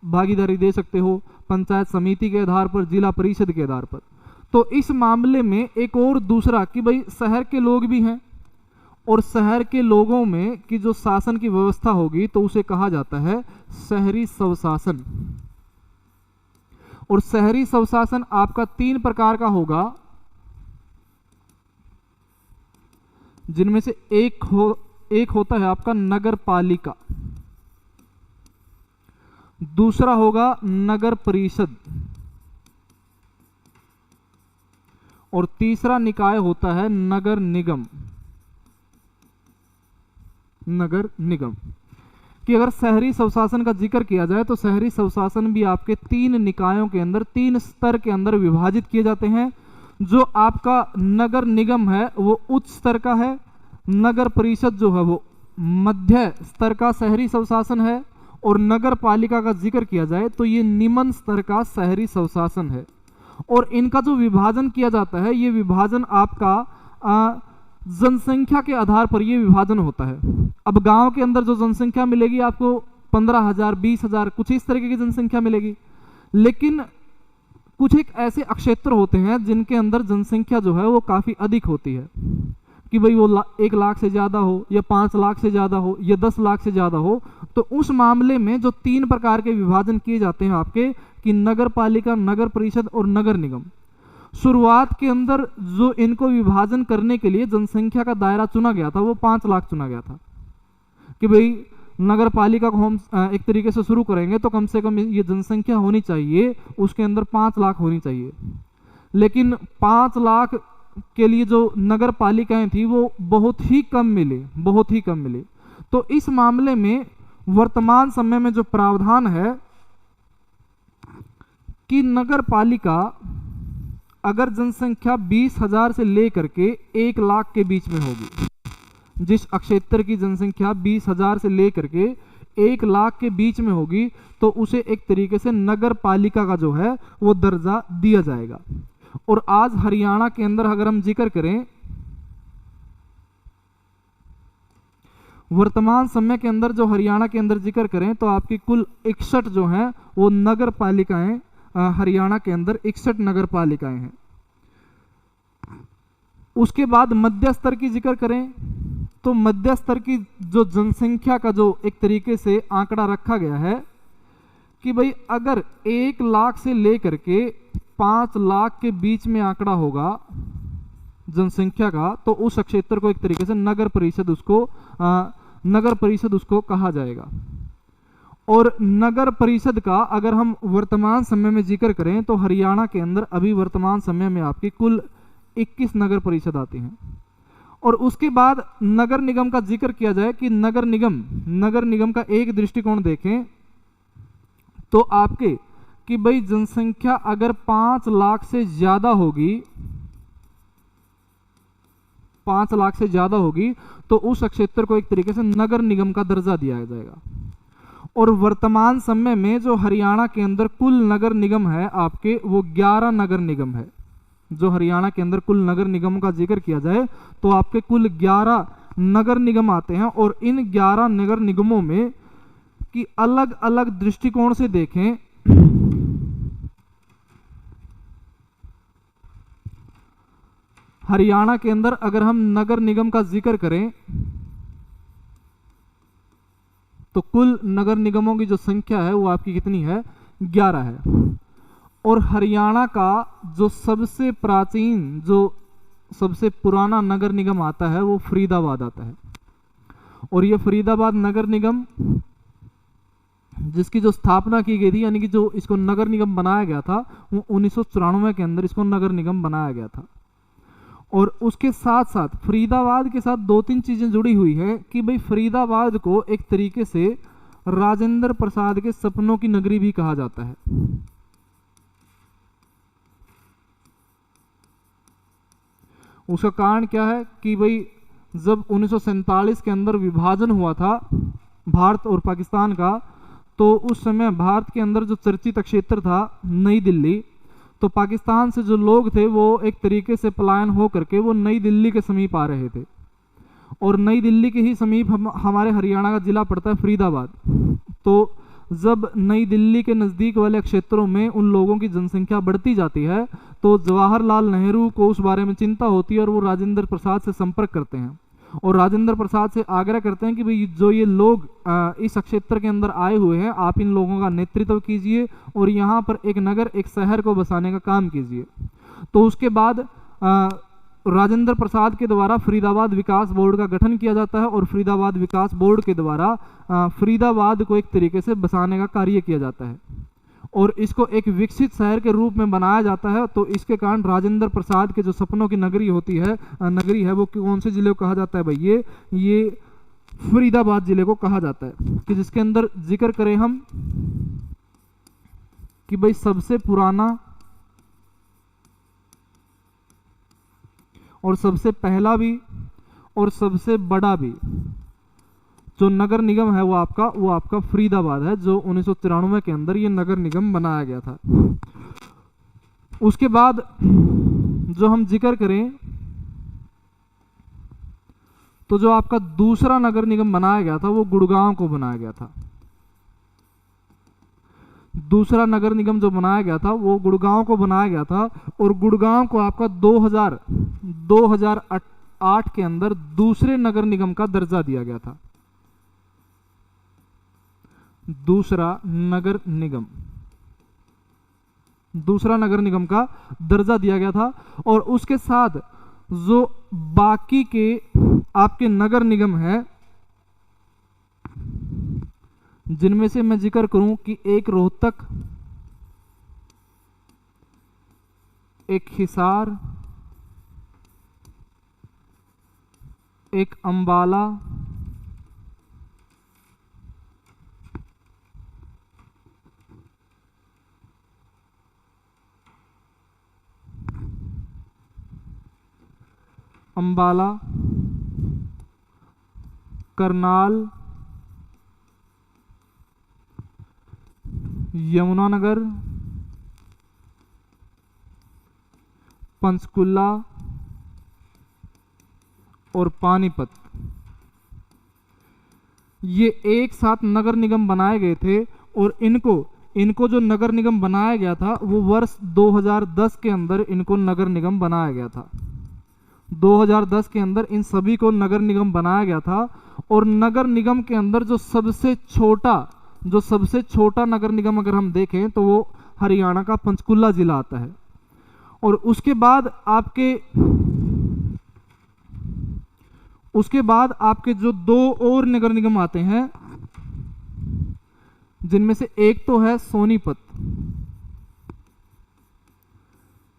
भागीदारी दे सकते हो, पंचायत समिति के आधार पर, जिला परिषद के आधार पर। तो इस मामले में एक और दूसरा कि भाई शहर के लोग भी हैं, और शहर के लोगों में कि जो शासन की व्यवस्था होगी तो उसे कहा जाता है शहरी स्वशासन। और शहरी स्वशासन आपका 3 प्रकार का होगा, जिनमें से एक होता है आपका नगर पालिका, दूसरा होगा नगर परिषद, और तीसरा निकाय होता है नगर निगम। नगर निगम कि अगर शहरी स्वशासन का जिक्र किया जाए तो शहरी स्वशासन भी आपके 3 निकायों के अंदर, 3 स्तर के अंदर विभाजित किए जाते हैं। जो आपका नगर निगम है वो उच्च स्तर का है, नगर परिषद जो है वो मध्य स्तर का शहरी स्वशासन है, और नगर पालिका का जिक्र किया जाए तो ये निम्न स्तर का शहरी स्वशासन है। और इनका जो विभाजन किया जाता है, ये विभाजन आपका जनसंख्या के आधार पर ये विभाजन होता है। अब गांव के अंदर जो जनसंख्या मिलेगी आपको 15,000, 20,000 कुछ इस तरीके की जनसंख्या मिलेगी, लेकिन कुछ एक ऐसे क्षेत्र होते हैं जिनके अंदर जनसंख्या जो है वो काफ़ी अधिक होती है, कि भाई वो 1 लाख से ज़्यादा हो, या 5 लाख से ज़्यादा हो, या 10 लाख से ज़्यादा हो। तो उस मामले में जो 3 प्रकार के विभाजन किए जाते हैं आपके, कि नगर पालिका, नगर परिषद और नगर निगम। शुरुआत के अंदर जो इनको विभाजन करने के लिए जनसंख्या का दायरा चुना गया था वो 5 लाख चुना गया था, कि भाई नगर पालिका को हम एक तरीके से शुरू करेंगे तो कम से कम ये जनसंख्या होनी चाहिए, उसके अंदर 5 लाख होनी चाहिए। लेकिन 5 लाख के लिए जो नगर पालिकाएं थी वो बहुत ही कम मिली। तो इस मामले में वर्तमान समय में जो प्रावधान है कि नगर पालिका अगर जनसंख्या 20,000 से लेकर के 1 लाख के बीच में होगी, जिस क्षेत्र की जनसंख्या 20,000 से लेकर के 1 लाख के बीच में होगी, तो उसे एक तरीके से नगर पालिका का जो है वो दर्जा दिया जाएगा। और आज हरियाणा के अंदर अगर हम जिक्र करें, वर्तमान समय के अंदर जो हरियाणा के अंदर जिक्र करें तो आपकी कुल 61 जो हैं वो नगर पालिकाएं, हरियाणा के अंदर 61 नगर पालिकाएं हैं। उसके बाद मध्य स्तर की जिक्र करें तो मध्य स्तर की जो जनसंख्या का जो एक तरीके से आंकड़ा रखा गया है कि भाई अगर 1 लाख से लेकर के 5 लाख के बीच में आंकड़ा होगा जनसंख्या का, तो उस क्षेत्र को एक तरीके से नगर परिषद उसको कहा जाएगा। और नगर परिषद का अगर हम वर्तमान समय में जिक्र करें तो हरियाणा के अंदर अभी वर्तमान समय में आपकी कुल 21 नगर परिषद आती हैं। और उसके बाद नगर निगम का जिक्र किया जाए कि नगर निगम का एक दृष्टिकोण देखें तो आपके कि भाई जनसंख्या अगर 5 लाख से ज्यादा होगी, 5 लाख से ज्यादा होगी तो उस क्षेत्र को एक तरीके से नगर निगम का दर्जा दिया जाएगा। और वर्तमान समय में जो हरियाणा के अंदर कुल नगर निगम है आपके वो 11 नगर निगम है। जो हरियाणा के अंदर कुल नगर निगमों का जिक्र किया जाए तो आपके कुल 11 नगर निगम आते हैं और इन 11 नगर निगमों में कि अलग अलग दृष्टिकोण से देखें हरियाणा के अंदर अगर हम नगर निगम का जिक्र करें तो कुल नगर निगमों की जो संख्या है वो आपकी कितनी है, 11 है। और हरियाणा का जो सबसे प्राचीन, जो सबसे पुराना नगर निगम आता है वो फरीदाबाद आता है। और ये फरीदाबाद नगर निगम जिसकी जो स्थापना की गई थी, यानी कि जो इसको नगर निगम बनाया गया था, वो 1994 के अंदर इसको नगर निगम बनाया गया था। और उसके साथ साथ फरीदाबाद के साथ 2-3 चीजें जुड़ी हुई है कि भाई फरीदाबाद को एक तरीके से राजेंद्र प्रसाद के सपनों की नगरी भी कहा जाता है। उसका कारण क्या है कि भाई जब 1947 के अंदर विभाजन हुआ था भारत और पाकिस्तान का, तो उस समय भारत के अंदर जो चर्चित क्षेत्र था नई दिल्ली, तो पाकिस्तान से जो लोग थे वो एक तरीके से पलायन हो करके वो नई दिल्ली के समीप आ रहे थे। और नई दिल्ली के ही समीप हमारे हरियाणा का जिला पड़ता है फरीदाबाद। तो जब नई दिल्ली के नज़दीक वाले क्षेत्रों में उन लोगों की जनसंख्या बढ़ती जाती है तो जवाहरलाल नेहरू को उस बारे में चिंता होती है और वो राजेंद्र प्रसाद से संपर्क करते हैं और राजेंद्र प्रसाद से आग्रह करते हैं कि भाई जो ये लोग इस क्षेत्र के अंदर आए हुए हैं, आप इन लोगों का नेतृत्व कीजिए और यहाँ पर एक नगर, एक शहर को बसाने का काम कीजिए। तो उसके बाद राजेंद्र प्रसाद के द्वारा फरीदाबाद विकास बोर्ड का गठन किया जाता है और फरीदाबाद विकास बोर्ड के द्वारा फरीदाबाद को एक तरीके से बसाने का कार्य किया जाता है और इसको एक विकसित शहर के रूप में बनाया जाता है। तो इसके कारण राजेंद्र प्रसाद के जो सपनों की नगरी होती है, नगरी है, वो कौन से जिले को कहा जाता है भाई, ये फरीदाबाद जिले को कहा जाता है। कि जिसके अंदर जिक्र करें हम कि भाई सबसे पुराना और सबसे पहला भी और सबसे बड़ा भी जो नगर निगम है वो आपका फरीदाबाद है, जो 1993 के अंदर ये नगर निगम बनाया गया था। उसके बाद जो हम जिक्र करें तो जो आपका दूसरा नगर निगम बनाया गया था वो गुड़गांव को बनाया गया था। दूसरा नगर निगम जो बनाया गया था वो गुड़गांव को बनाया गया था और गुड़गांव को आपका 2008 के अंदर दूसरे नगर निगम का दर्जा दिया गया था। दूसरा नगर निगम का दर्जा दिया गया था। और उसके साथ जो बाकी के आपके नगर निगम है, जिनमें से मैं जिक्र करूं कि एक रोहतक, एक हिसार, एक अंबाला, करनाल, यमुनानगर, पंचकुला और पानीपत, ये एक साथ नगर निगम बनाए गए थे। और इनको जो नगर निगम बनाया गया था वो वर्ष 2010 के अंदर इनको नगर निगम बनाया गया था। 2010 के अंदर इन सभी को नगर निगम बनाया गया था। और नगर निगम के अंदर जो सबसे छोटा नगर निगम अगर हम देखें तो वो हरियाणा का पंचकुला जिला आता है। और उसके बाद आपके जो 2 और नगर निगम आते हैं, जिनमें से एक तो है सोनीपत,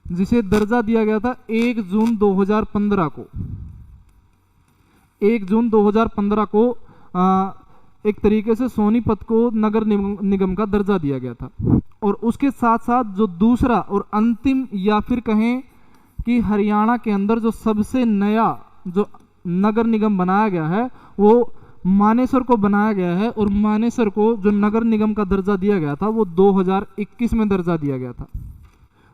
जिसे दर्जा दिया गया था 1 जून 2015 को। 1 जून 2015 को एक तरीके से सोनीपत को नगर निगम का दर्जा दिया गया था। और उसके साथ साथ जो दूसरा और अंतिम, या फिर कहें कि हरियाणा के अंदर जो सबसे नया जो नगर निगम बनाया गया है वो मानेसर को बनाया गया है। और मानेसर को जो नगर निगम का दर्जा दिया गया था वो 2021 में दर्जा दिया गया था।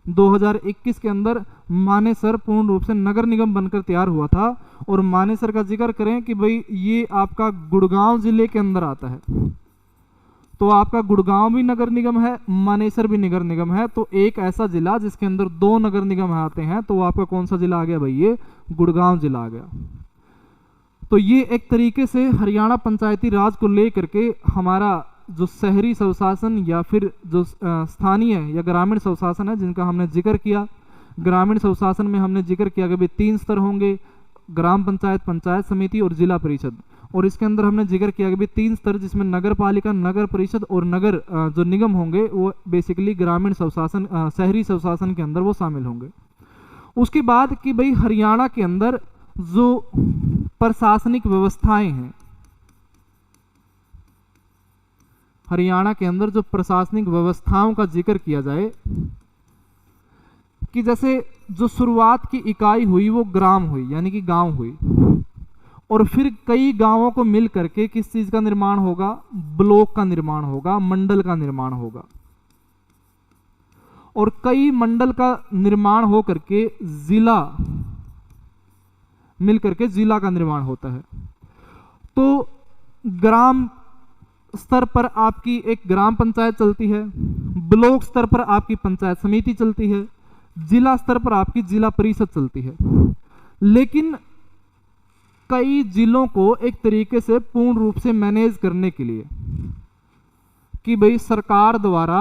2021 के अंदर मानेसर पूर्ण रूप से नगर निगम बनकर तैयार हुआ था। और मानेसर का जिक्र करें कि भाई ये आपका गुड़गांव जिले के अंदर आता है, तो आपका गुड़गांव भी नगर निगम है, मानेसर भी नगर निगम है। तो एक ऐसा जिला जिसके अंदर 2 नगर निगम आते हैं, तो वो आपका कौन सा जिला आ गया भाई? ये गुड़गांव जिला आ गया। तो ये एक तरीके से हरियाणा पंचायती राज को लेकर के हमारा जो शहरी स्वशासन या फिर जो स्थानीय या ग्रामीण स्वशासन है, जिनका हमने जिक्र किया। ग्रामीण स्वशासन में हमने जिक्र किया कि भाई 3 स्तर होंगे, ग्राम पंचायत, पंचायत समिति और जिला परिषद। और इसके अंदर हमने जिक्र किया कि भाई 3 स्तर, जिसमें नगर पालिका, नगर परिषद और नगर जो निगम होंगे वो बेसिकली ग्रामीण स्वशासन, शहरी स्वशासन के अंदर वो शामिल होंगे। उसके बाद कि भाई हरियाणा के अंदर जो प्रशासनिक व्यवस्थाएं हैं, हरियाणा के अंदर जो प्रशासनिक व्यवस्थाओं का जिक्र किया जाए कि जैसे जो शुरुआत की इकाई हुई वो ग्राम हुई, यानी कि गांव हुई। और फिर कई गांवों को मिल करके किस चीज का निर्माण होगा? ब्लॉक का निर्माण होगा, मंडल का निर्माण होगा। और कई मंडल का निर्माण हो करके जिला मिल करके जिला का निर्माण होता है। तो ग्राम स्तर पर आपकी एक ग्राम पंचायत चलती है, ब्लॉक स्तर पर आपकी पंचायत समिति चलती है, जिला स्तर पर आपकी जिला परिषद चलती है। लेकिन कई जिलों को एक तरीके से पूर्ण रूप से मैनेज करने के लिए कि भाई सरकार द्वारा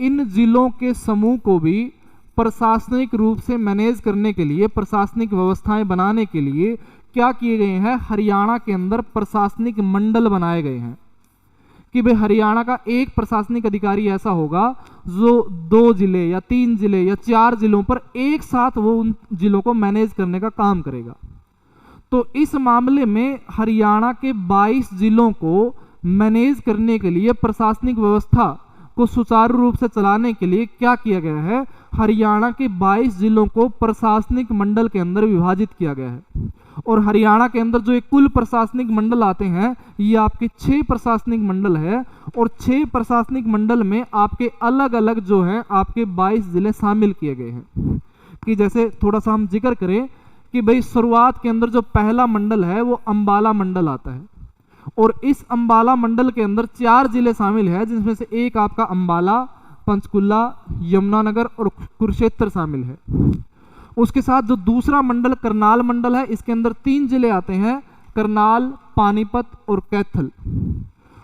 इन जिलों के समूह को भी प्रशासनिक रूप से मैनेज करने के लिए, प्रशासनिक व्यवस्थाएं बनाने के लिए क्या किए गए हैं? हरियाणा के अंदर प्रशासनिक मंडल बनाए गए हैं कि भाई हरियाणा का एक प्रशासनिक अधिकारी ऐसा होगा जो 2 जिले या 3 जिले या 4 जिलों पर एक साथ वो उन जिलों को मैनेज करने का काम करेगा। तो इस मामले में हरियाणा के 22 जिलों को मैनेज करने के लिए, प्रशासनिक व्यवस्था को सुचारू रूप से चलाने के लिए क्या किया गया है? हरियाणा के 22 जिलों को प्रशासनिक मंडल के अंदर विभाजित किया गया है। और हरियाणा के अंदर जो एक कुल प्रशासनिक मंडल आते हैं, ये आपके 6 प्रशासनिक मंडल है। और 6 प्रशासनिक मंडल में आपके अलग अलग जो है आपके 22 जिले शामिल किए गए हैं। कि जैसे थोड़ा सा हम जिक्र करें कि भाई शुरुआत के अंदर जो पहला मंडल है वो अंबाला मंडल आता है। और इस अंबाला मंडल के अंदर 4 जिले शामिल है, जिसमें से एक आपका अंबाला, पंचकुला, यमुनानगर और कुरुक्षेत्र शामिल है। उसके साथ जो दूसरा मंडल करनाल मंडल है, इसके अंदर 3 जिले आते हैं, करनाल, पानीपत और कैथल।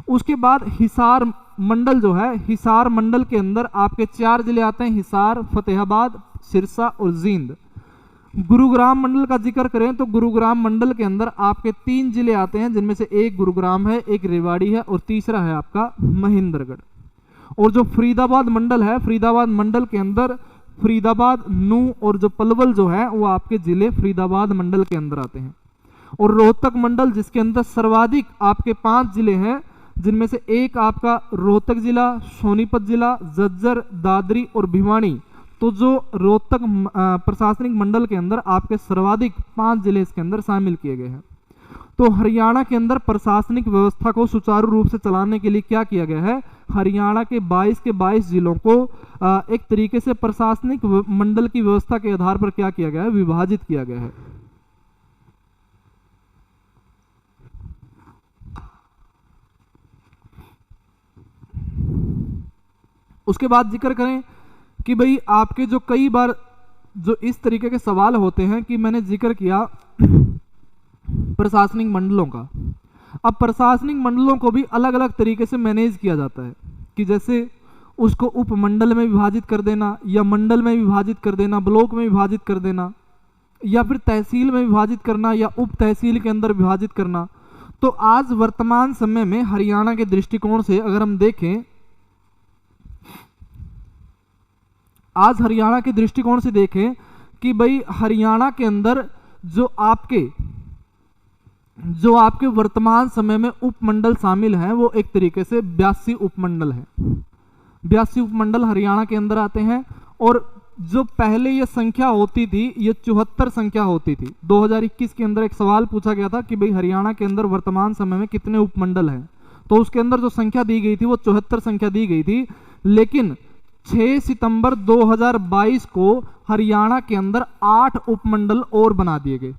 उसके बाद हिसार मंडल जो है, हिसार मंडल के अंदर आपके 4 जिले आते हैं, हिसार, फतेहाबाद, सिरसा और जींद। गुरुग्राम मंडल का जिक्र करें तो गुरुग्राम मंडल के अंदर आपके 3 जिले आते हैं, जिनमें से एक गुरुग्राम है, एक रेवाड़ी है और तीसरा है आपका महेंद्रगढ़। और जो फरीदाबाद मंडल है, फरीदाबाद मंडल के अंदर फरीदाबाद, नूह और जो पलवल जो है वो आपके जिले फरीदाबाद मंडल के अंदर आते हैं। और रोहतक मंडल, जिसके अंदर सर्वाधिक आपके 5 जिले हैं, जिनमें से एक आपका रोहतक जिला, सोनीपत जिला, झज्जर, दादरी और भिवानी। तो जो रोहतक प्रशासनिक मंडल के अंदर आपके सर्वाधिक 5 जिले इसके अंदर शामिल किए गए हैं। तो हरियाणा के अंदर प्रशासनिक व्यवस्था को सुचारू रूप से चलाने के लिए क्या किया गया है? हरियाणा के 22 के 22 जिलों को एक तरीके से प्रशासनिक मंडल की व्यवस्था के आधार पर क्या किया गया है? विभाजित किया गया है। उसके बाद जिक्र करें कि भाई आपके जो कई बार जो इस तरीके के सवाल होते हैं कि मैंने जिक्र किया प्रशासनिक मंडलों का। अब प्रशासनिक मंडलों को भी अलग अलग तरीके से मैनेज किया जाता है कि जैसे उसको उपमंडल में विभाजित कर देना, या मंडल में विभाजित कर देना, ब्लॉक में विभाजित कर देना, या फिर तहसील में विभाजित करना, या उप तहसील के अंदर विभाजित करना। तो आज वर्तमान समय में हरियाणा के दृष्टिकोण से अगर हम देखें, आज हरियाणा के दृष्टिकोण से देखें कि भाई हरियाणा के अंदर जो आपके वर्तमान समय में उपमंडल शामिल हैं वो एक तरीके से 82 उपमंडल हैं। 82 उपमंडल हरियाणा के अंदर आते हैं। और जो पहले ये संख्या होती थी ये 74 संख्या होती थी। 2021 के अंदर एक सवाल पूछा गया था कि भाई हरियाणा के अंदर वर्तमान समय में कितने उपमंडल हैं, तो उसके अंदर जो संख्या दी गई थी वो 74 संख्या दी गई थी। लेकिन 6 सितंबर 2022 को हरियाणा के अंदर 8 उपमंडल और बना दिए गए,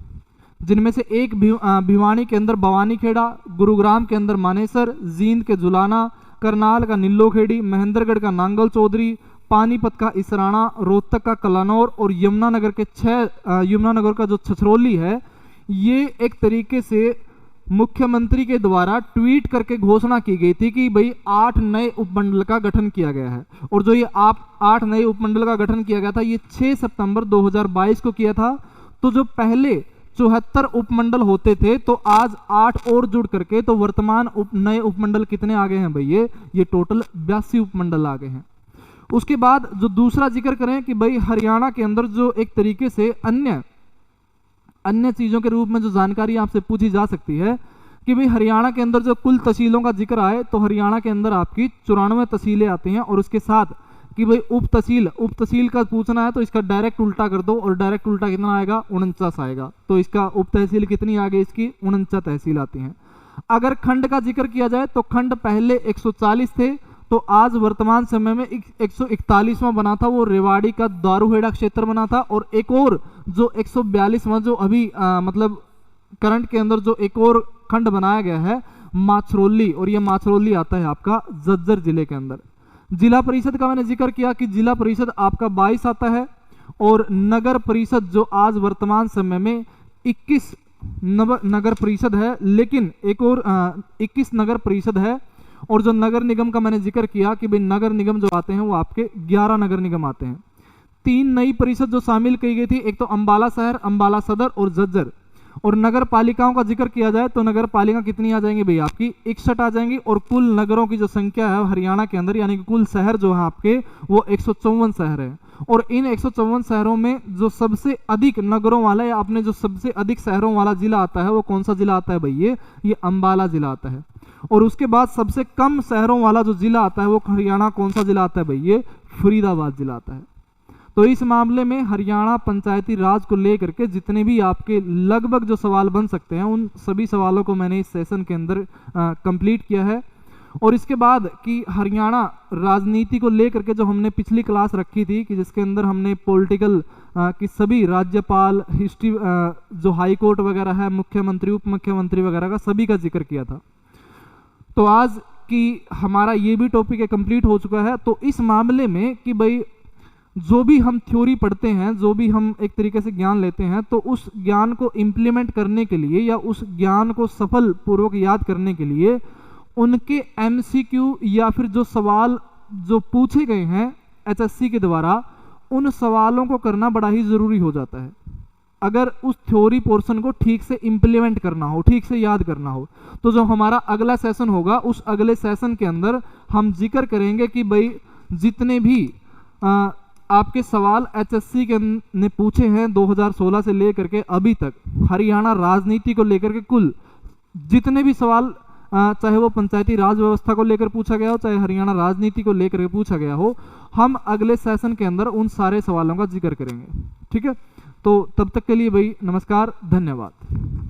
जिनमें से एक भिवानी के अंदर भवानीखेड़ा, गुरुग्राम के अंदर मानेसर, जींद के जुलाना, करनाल का नीलोखेड़ी, महेंद्रगढ़ का नांगल चौधरी, पानीपत का इसराना, रोहतक का कलानौर और यमुनानगर का जो छछरौली है, ये एक तरीके से मुख्यमंत्री के द्वारा ट्वीट करके घोषणा की गई थी कि भाई 8 नए उपमंडल का गठन किया गया है। और जो ये 8 नए उपमंडल का गठन किया गया था, ये 6 सितंबर 2022 को किया था। तो जो पहले 74 उपमंडल होते थे, तो आज 8 और जुड़ करके तो वर्तमान नए उपमंडल कितने आ गए हैं भाई, ये टोटल 82 उपमंडल आ गए हैं। उसके बाद जो दूसरा जिक्र करें कि भाई हरियाणा के अंदर जो एक तरीके से अन्य चीजों के रूप में जो जानकारी आपसे पूछी जा सकती है कि भाई हरियाणा के अंदर जो कुल तहसीलों का जिक्र आए, तो हरियाणा के अंदर आपकी 94 तहसीलें आती हैं। और उसके साथ कि भाई उप तहसील का पूछना है तो इसका डायरेक्ट उल्टा कर दो, और डायरेक्ट उल्टा कितना आएगा, 49 आएगा। तो इसका उप तहसील कितनी आ गई, इसकी 49 तहसील आती हैं। अगर खंड का जिक्र किया जाए तो खंड पहले 140 थे, तो आज वर्तमान समय में 141वां बना था, वो रेवाड़ी का दारूहेड़ा क्षेत्र बना था। और एक और जो 142वां जो अभी मतलब करंट के अंदर जो एक और खंड बनाया गया है, माछरौली, और ये माछरौली आता है आपका झज्जर जिले के अंदर। जिला परिषद का मैंने जिक्र किया कि जिला परिषद आपका 22 आता है, और नगर परिषद जो आज वर्तमान समय में 21 नगर परिषद है, लेकिन एक और 21 नगर परिषद है। और जो नगर निगम का मैंने जिक्र किया कि भाई नगर निगम जो आते हैं वो आपके 11 नगर निगम आते हैं। 3 नई परिषद जो शामिल की गई थी, एक तो अंबाला शहर, अंबाला सदर और झज्जर। और नगर पालिकाओं का जिक्र किया जाए तो नगर पालिका कितनी आ जाएंगी भाई, आपकी 61 आ जाएंगी। और कुल नगरों की जो संख्या है हरियाणा के अंदर, यानी कि कुल शहर जो है आपके, वो 154 शहर है। और इन 154 शहरों में जो सबसे अधिक नगरों वाला या अपने जो सबसे अधिक शहरों वाला जिला आता है, वो कौन सा जिला आता है भाई, ये अंबाला जिला आता है। और उसके बाद सबसे कम शहरों वाला जो जिला आता है, वो हरियाणा कौन सा जिला आता है भाई, ये फरीदाबाद जिला आता है। तो इस मामले में हरियाणा पंचायती राज को लेकर के जितने भी आपके लगभग जो सवाल बन सकते हैं, उन सभी सवालों को मैंने इस सेशन के अंदर कंप्लीट किया है। और इसके बाद कि हरियाणा राजनीति को लेकर के जो हमने पिछली क्लास रखी थी, कि जिसके अंदर हमने पॉलिटिकल की सभी राज्यपाल, हिस्ट्री, जो हाई कोर्ट वगैरह है, मुख्यमंत्री, उप मुख्यमंत्री वगैरह का सभी का जिक्र किया था। तो आज की हमारा ये भी टॉपिक कंप्लीट हो चुका है। तो इस मामले में कि भाई जो भी हम थ्योरी पढ़ते हैं, जो भी हम एक तरीके से ज्ञान लेते हैं, तो उस ज्ञान को इम्प्लीमेंट करने के लिए या उस ज्ञान को सफल पूर्वक याद करने के लिए उनके MCQ या फिर जो सवाल जो पूछे गए हैं HSC के द्वारा, उन सवालों को करना बड़ा ही ज़रूरी हो जाता है। अगर उस थ्योरी पोर्शन को ठीक से इम्प्लीमेंट करना हो, ठीक से याद करना हो, तो जो हमारा अगला सेशन होगा, उस अगले सेशन के अंदर हम जिक्र करेंगे कि भाई जितने भी आपके सवाल HSC के ने पूछे हैं 2016 से लेकर के अभी तक हरियाणा राजनीति को लेकर के, कुल जितने भी सवाल, चाहे वो पंचायती राज व्यवस्था को लेकर पूछा गया हो, चाहे हरियाणा राजनीति को लेकर के पूछा गया हो, हम अगले सेशन के अंदर उन सारे सवालों का जिक्र करेंगे। ठीक है, तो तब तक के लिए भाई नमस्कार, धन्यवाद।